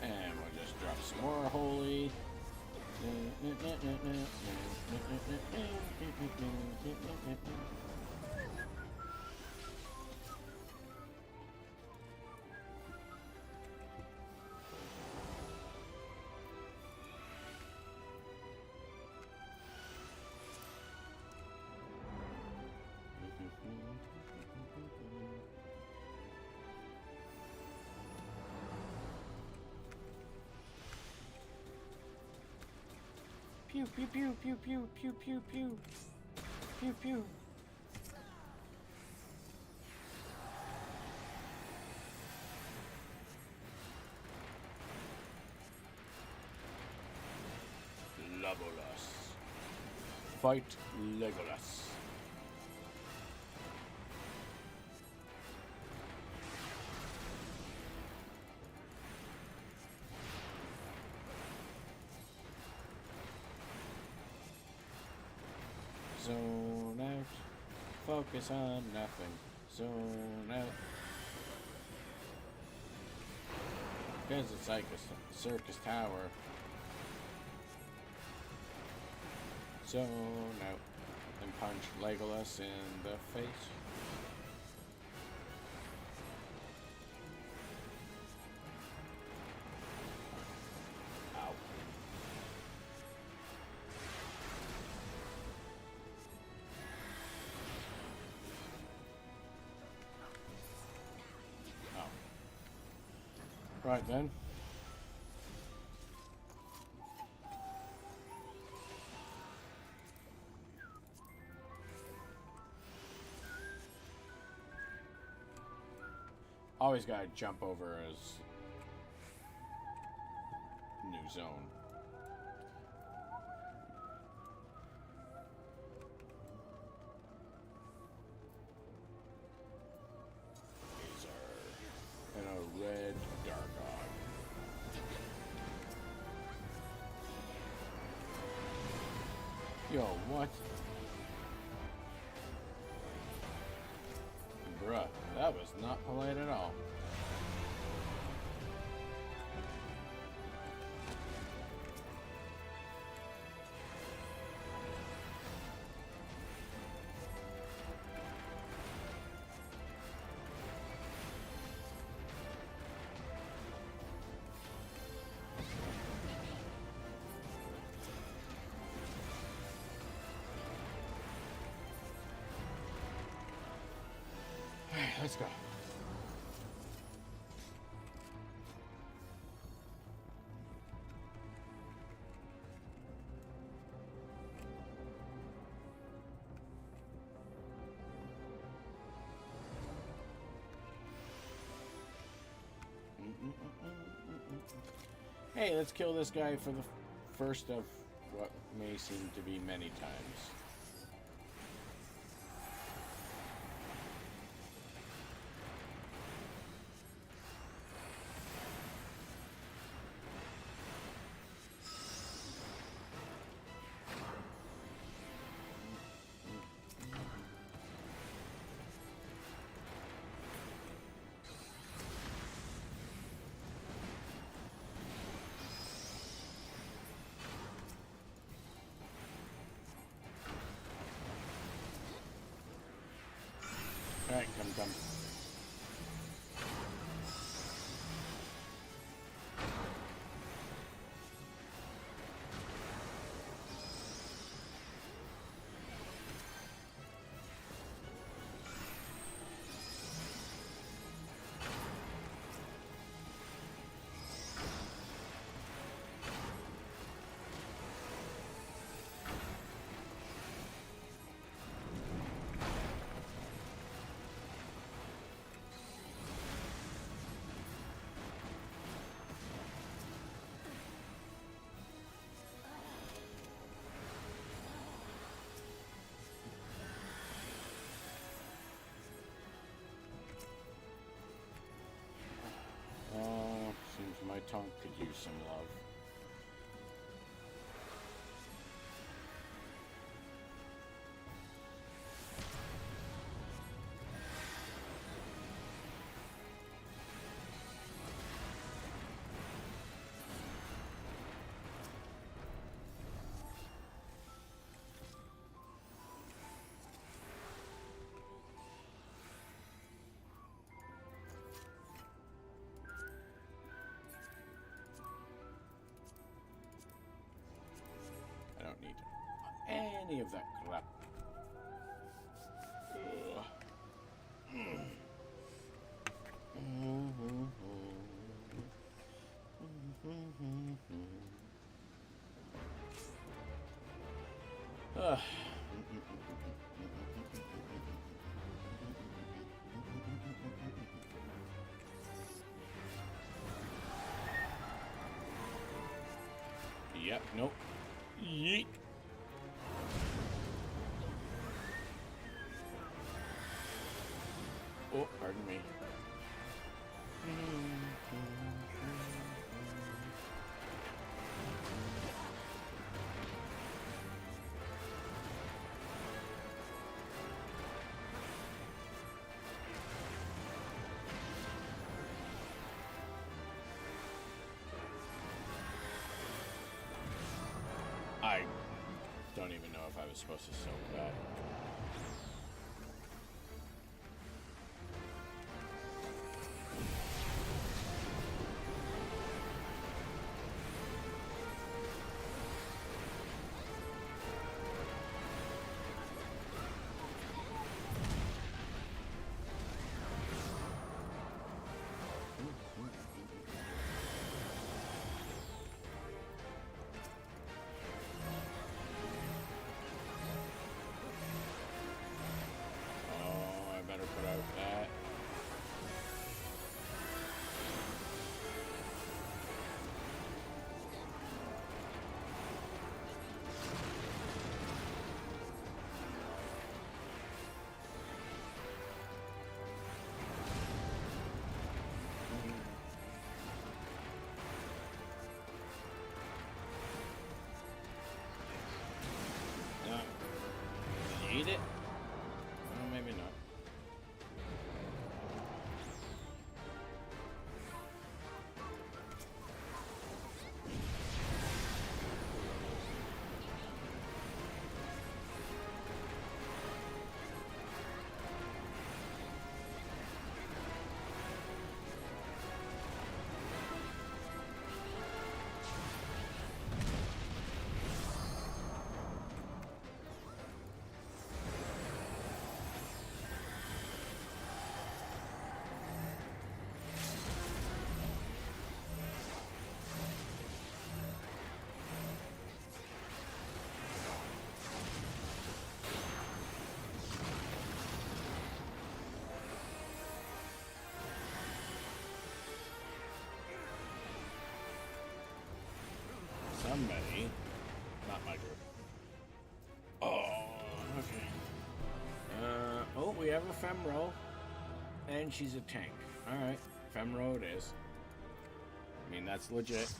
And we'll just drop some more holy. Pew pew pew pew pew pew pew pew pew pew. Legolas. Fight Legolas. Zone out. Focus on nothing. Zone out. Because it's like a circus tower. Zone out. And punch Legolas in the face. Ow. Right then. Always gotta jump over as new zone. And a red Darkog. Yo, what? Bruh, that was not polite at all. Let's go. Hey, let's kill this guy for the first of what may seem to be many times. Alright, come. Tonk could use some love. I don't need any of that crap. Ugh. Yep, nope. Yeet. Oh, pardon me. I don't even know if I was supposed to soak that. Put out that. Eat it? Oh, maybe not. Somebody, not my group. Oh, okay. Oh, we have a Femro, and she's a tank. All right, Femro it is. I mean, that's legit.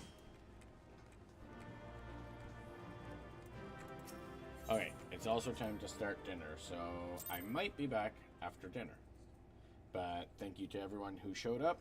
Okay, it's also time to start dinner, so I might be back after dinner. But thank you to everyone who showed up.